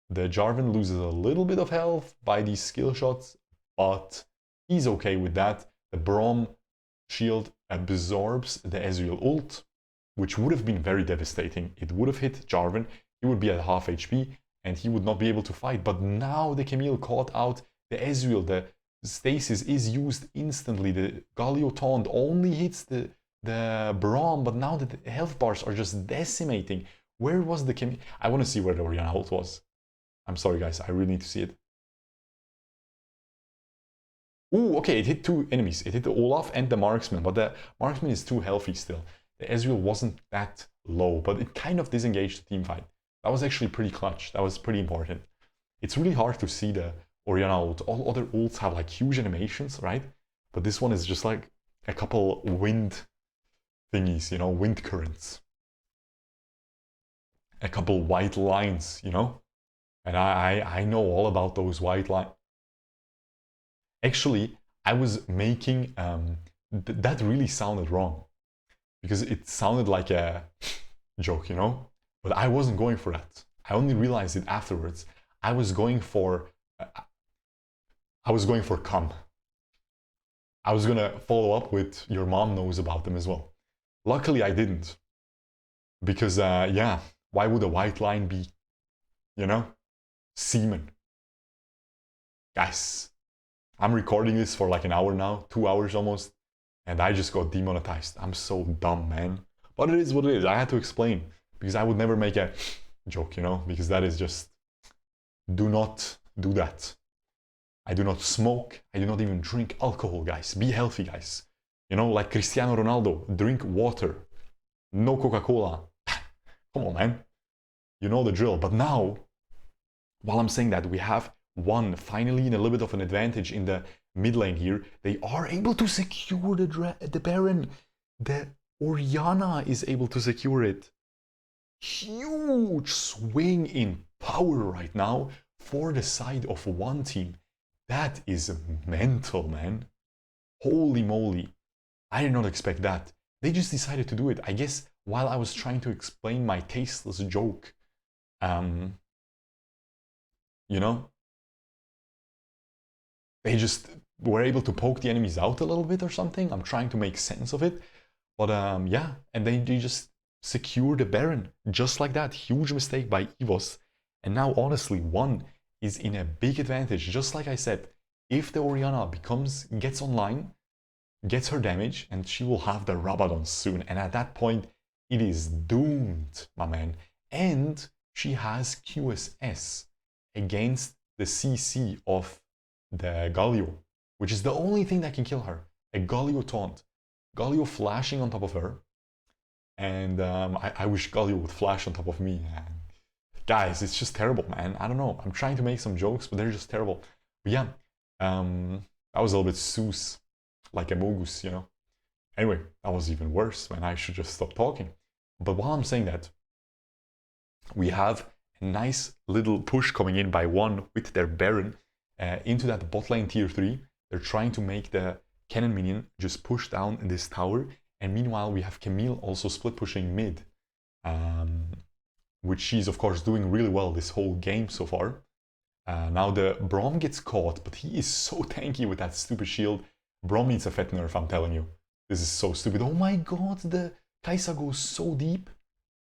Speaker 1: The Jarvan loses a little bit of health by these skill shots, but he's okay with that. The Braum shield absorbs the Ezreal ult, which would have been very devastating. It would have hit Jarvan, he would be at half HP, and he would not be able to fight. But now the Camille caught out the Ezreal, the stasis is used instantly, the Galio taunt only hits the Braum, but now the health bars are just decimating. Where was the Camille? I want to see where the Orianna ult was. I'm sorry guys, I really need to see it. Ooh, okay, it hit two enemies. It hit the Olaf and the Marksman, but the Marksman is too healthy still. The Ezreal wasn't that low, but it kind of disengaged the teamfight. That was actually pretty clutch. That was pretty important. It's really hard to see the Orianna ult. All other ults have like huge animations, right? But this one is just like a couple wind thingies, you know, wind currents. A couple white lines, you know? And I know all about those white lines. Actually, I was making, that really sounded wrong. Because it sounded like a joke, you know? But I wasn't going for that. I only realized it afterwards. I was going for cum. I was gonna follow up with your mom knows about them as well. Luckily I didn't. Because, yeah, why would a white line be, you know, semen? Guys, I'm recording this for like an hour now, 2 hours almost, and I just got demonetized. I'm so dumb, man. But it is what it is. I had to explain, because I would never make a joke, you know, because that is just, do not do that. I do not smoke. I do not even drink alcohol, guys. Be healthy, guys. You know, like Cristiano Ronaldo, drink water. No Coca-Cola. Come on, man. You know the drill. But now, while I'm saying that, we have ONE finally in a little bit of an advantage in the mid lane here. They are able to secure the Baron. The Orianna is able to secure it. Huge swing in power right now for the side of ONE team. That is mental, man. Holy moly. I did not expect that. They just decided to do it. I guess while I was trying to explain my tasteless joke, you know, they just were able to poke the enemies out a little bit or something. I'm trying to make sense of it. But yeah, and then they just secure the Baron just like that. Huge mistake by EVOS. And now, honestly, ONE is in a big advantage. Just like I said, if the Orianna gets online, gets her damage, and she will have the Rabadon soon. And at that point, it is doomed, my man. And she has QSS against the CC of the Galio, which is the only thing that can kill her. A Galio taunt. Galio flashing on top of her. And I wish Galio would flash on top of me. Guys, it's just terrible, man. I don't know. I'm trying to make some jokes, but they're just terrible. But yeah, that was a little bit Seuss, like a Mogus, you know. Anyway, that was even worse, man. I should just stop talking. But while I'm saying that, we have a nice little push coming in by ONE with their Baron into that bot lane tier 3. They're trying to make the cannon minion just push down in this tower. And meanwhile, we have Camille also split pushing mid, which she's of course doing really well this whole game so far. Now the Braum gets caught, but he is so tanky with that stupid shield. Braum needs a fet nerf, I'm telling you. This is so stupid. Oh my god, the Kai'Sa goes so deep.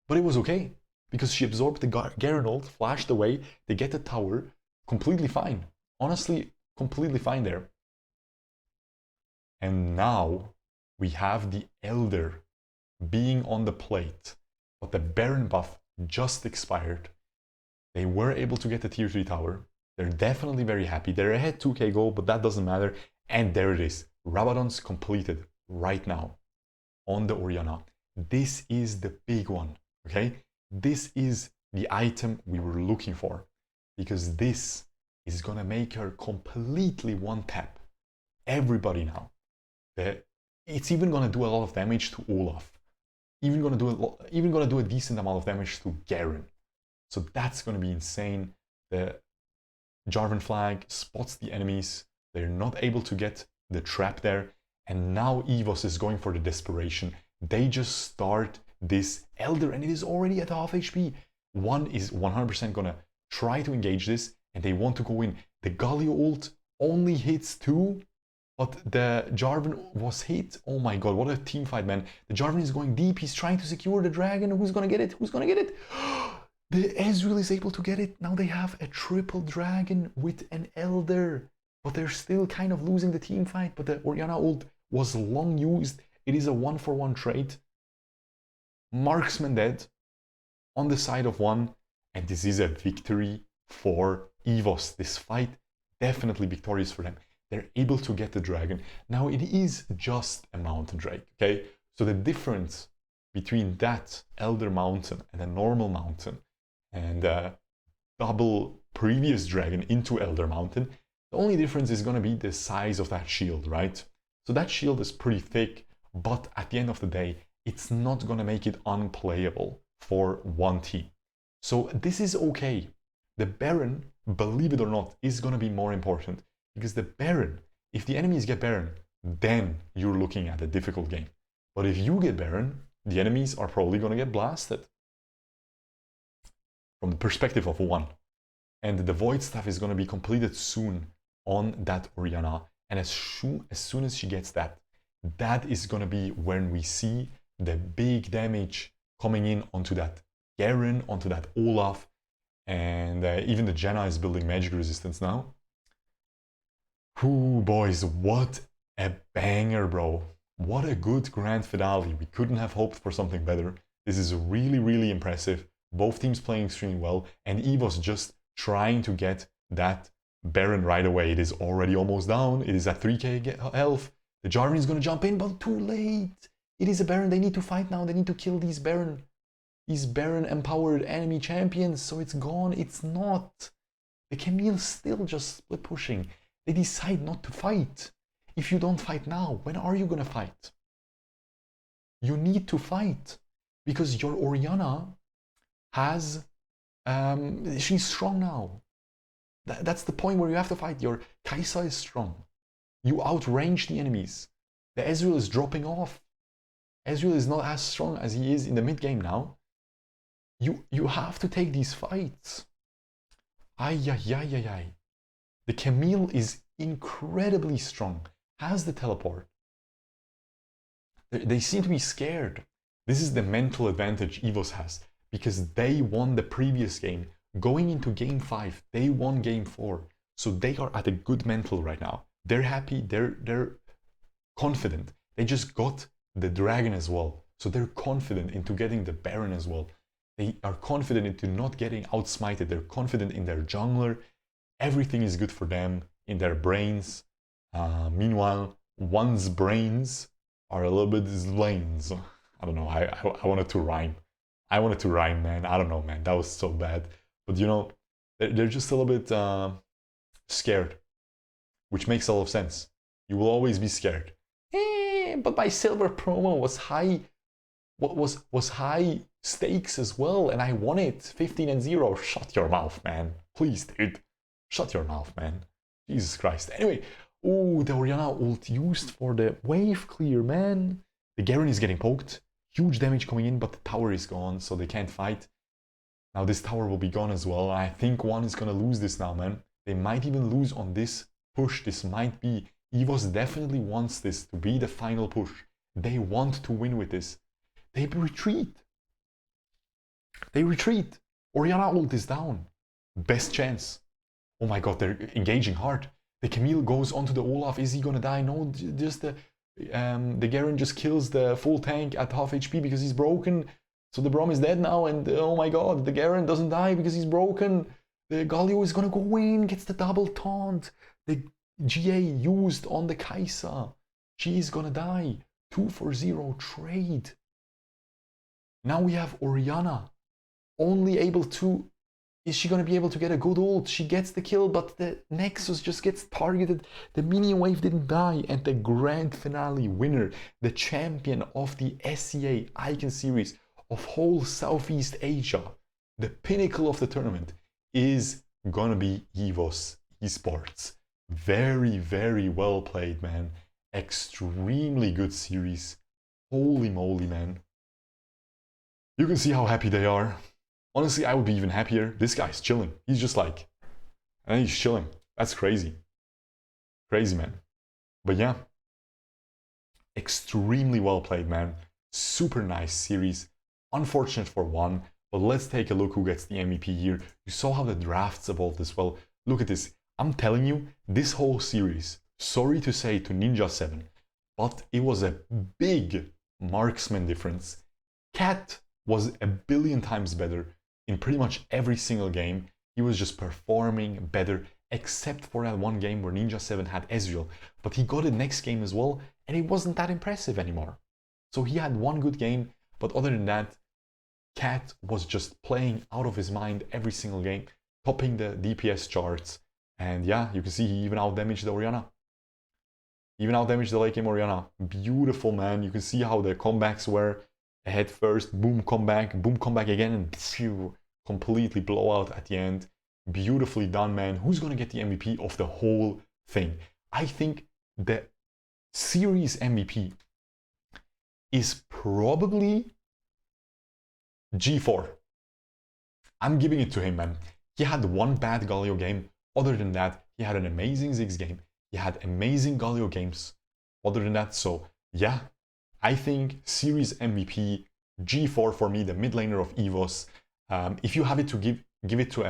Speaker 1: But it was okay, because she absorbed the Garen ult, flashed away, they get the tower, completely fine. Honestly, completely fine there. And now we have the Elder being on the plate, but the Baron buff just expired. They were able to get the tier 3 tower. They're definitely very happy. They're ahead 2k gold, but that doesn't matter. And there it is. Rabadon's completed right now on the Orianna. This is the big one, okay? This is the item we were looking for, because this is gonna make her completely one tap everybody now. It's even gonna do a lot of damage to Olaf. Even gonna do a decent amount of damage to Garen. So that's gonna be insane. The Jarvan flag spots the enemies. They're not able to get the trap there. And now EVOS is going for the desperation. They just start this Elder and it is already at half HP. ONE is 100% gonna try to engage this and they want to go in. The Galio ult only hits 2, but the Jarvan was hit. Oh my god, what a team fight, man. The Jarvan is going deep. He's trying to secure the dragon. Who's gonna get it? Who's gonna get it? The Ezreal is able to get it. Now they have a triple dragon with an Elder. But they're still kind of losing the team fight. But the Orianna ult was long used. It is a 1-for-1 trade. Marksman dead on the side of ONE. And this is a victory for EVOS. This fight definitely victorious for them. They're able to get the dragon. Now it is just a mountain drake, okay? So the difference between that Elder Mountain and a normal mountain and double previous dragon into Elder Mountain, the only difference is going to be the size of that shield, right? So that shield is pretty thick, but at the end of the day, it's not going to make it unplayable for one team. So this is okay. The Baron, believe it or not, is going to be more important. Because the Baron, if the enemies get Baron, then you're looking at a difficult game. But if you get Baron, the enemies are probably going to get blasted. From the perspective of ONE. And the Void Staff is going to be completed soon on that Orianna. And as soon as she gets that, that is going to be when we see the big damage coming in onto that Garen, onto that Olaf. And even the Janna is building magic resistance now. Ooh, boys, what a banger, bro. What a good grand finale. We couldn't have hoped for something better. This is really, really impressive. Both teams playing extremely well, and EVOS just trying to get that Baron right away. It is already almost down. It is at 3k health. The Jarvan is going to jump in, but too late. It is a Baron. They need to fight now. They need to kill these Baron empowered enemy champions. So it's gone. It's not. The Camille still just split pushing. They decide not to fight. If you don't fight now, when are you going to fight? You need to fight. Because your Orianna has... she's strong now. That's the point where you have to fight. Your Kai'Sa is strong. You outrange the enemies. The Ezreal is dropping off. Ezreal is not as strong as he is in the mid game now. You have to take these fights. Ay, ay, ay, ay, ay. The Camille is incredibly strong. Has the teleport. They seem to be scared. This is the mental advantage EVOS has, because they won the previous game. Going into game 5, they won game 4. So they are at a good mental right now. They're happy, they're confident. They just got the dragon as well. So they're confident into getting the Baron as well. They are confident into not getting outsmited. They're confident in their jungler. Everything is good for them in their brains. Meanwhile, one's brains are a little bit lanes. I don't know. I wanted to rhyme. I wanted to rhyme, man. I don't know, man. That was so bad. But you know, they're just a little bit scared, which makes a lot of sense. You will always be scared. But my silver promo was high. What was high stakes as well, and I won it 15-0. Shut your mouth, man. Please, dude. Shut your mouth, man. Jesus Christ. Anyway, oh, the Orianna ult used for the wave clear, man. The Garen is getting poked. Huge damage coming in, but the tower is gone, so they can't fight. Now this tower will be gone as well. I think ONE is gonna lose this now, man. They might even lose on this push. This might be... EVOS definitely wants this to be the final push. They want to win with this. They retreat. They retreat. Orianna ult is down. Best chance. Oh my god, they're engaging hard. The Camille goes onto the Olaf. Is he gonna die? No, just the Garen just kills the full tank at half HP because he's broken. So the Braum is dead now, and oh my god, the Garen doesn't die because he's broken. The Galio is gonna go in, gets the double taunt. The GA used on the Kai'Sa. She's gonna die. 2-for-0 trade. Now we have Orianna. Only able to... Is she gonna be able to get a good ult? She gets the kill, but the Nexus just gets targeted. The minion wave didn't die, and the grand finale winner, the champion of the SEA Icon Series of whole Southeast Asia, the pinnacle of the tournament, is gonna be EVOS Esports. Very, very well played, man. Extremely good series. Holy moly, man. You can see how happy they are. Honestly, I would be even happier. This guy's chilling. He's just like... And he's chilling. That's crazy. Crazy, man. But yeah. Extremely well played, man. Super nice series. Unfortunate for ONE. But let's take a look who gets the MVP here. You saw how the drafts evolved as well. Look at this. I'm telling you, this whole series, sorry to say to Ninja 7, but it was a big marksman difference. Cat was a billion times better in pretty much every single game. He was just performing better, except for that one game where Ninja 7 had Ezreal. But he got it next game as well, and it wasn't that impressive anymore. So he had one good game, but other than that, Cat was just playing out of his mind every single game, topping the DPS charts. And yeah, you can see he even outdamaged the Orianna. Even outdamaged the late game Orianna. Beautiful, man. You can see how the comebacks were. Ahead first, boom, boom, comeback again, and phew, completely blowout at the end. Beautifully done, man. Who's gonna get the MVP of the whole thing? I think the series MVP is probably G4. I'm giving it to him, man. He had one bad Galio game. Other than that, he had an amazing Ziggs game. He had amazing Galio games. Other than that, so yeah, I think series MVP G4 for me, the mid laner of EVOS. If you have it to give it to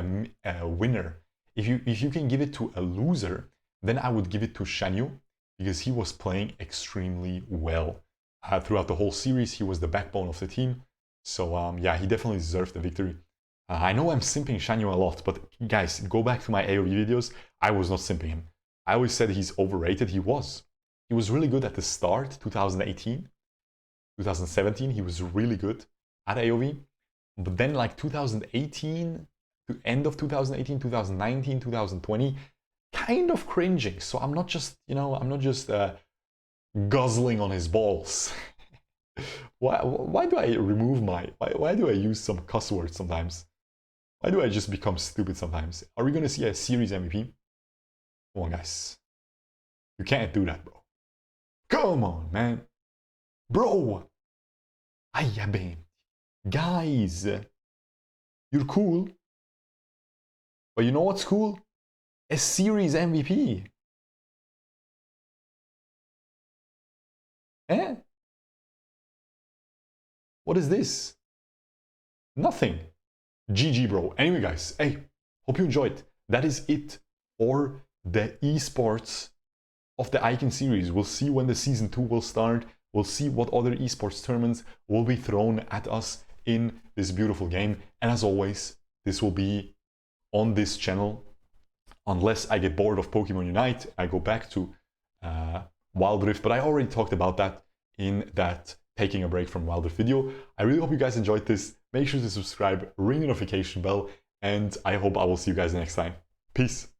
Speaker 1: a winner, if you can give it to a loser, then I would give it to Shanyu, because he was playing extremely well throughout the whole series. He was the backbone of the team. So yeah, he definitely deserved the victory. I know I'm simping Shanyu a lot, but guys, go back to my AoV videos. I was not simping him. I always said he's overrated. He was. He was really good at the start, 2018. 2017, he was really good at AoV. But then like 2018, to end of 2018, 2019, 2020, kind of cringing. So I'm not just, I'm not just guzzling on his balls. Why do I remove why do I use some cuss words sometimes? Why do I just become stupid sometimes? Are we going to see a series MVP? Come on, guys. You can't do that, bro. Come on, man. Bro, Ay ya bem. Guys, you're cool. But you know what's cool? A series MVP. Eh? What is this? Nothing. GG, bro. Anyway, guys, hey, hope you enjoyed. That is it for the esports of the Icon series. We'll see when the season 2 will start. We'll see what other esports tournaments will be thrown at us in this beautiful game. And as always, this will be on this channel. Unless I get bored of Pokemon Unite, I go back to Wild Rift. But I already talked about that in that taking a break from Wild Rift video. I really hope you guys enjoyed this. Make sure to subscribe, ring the notification bell, and I hope I will see you guys next time. Peace.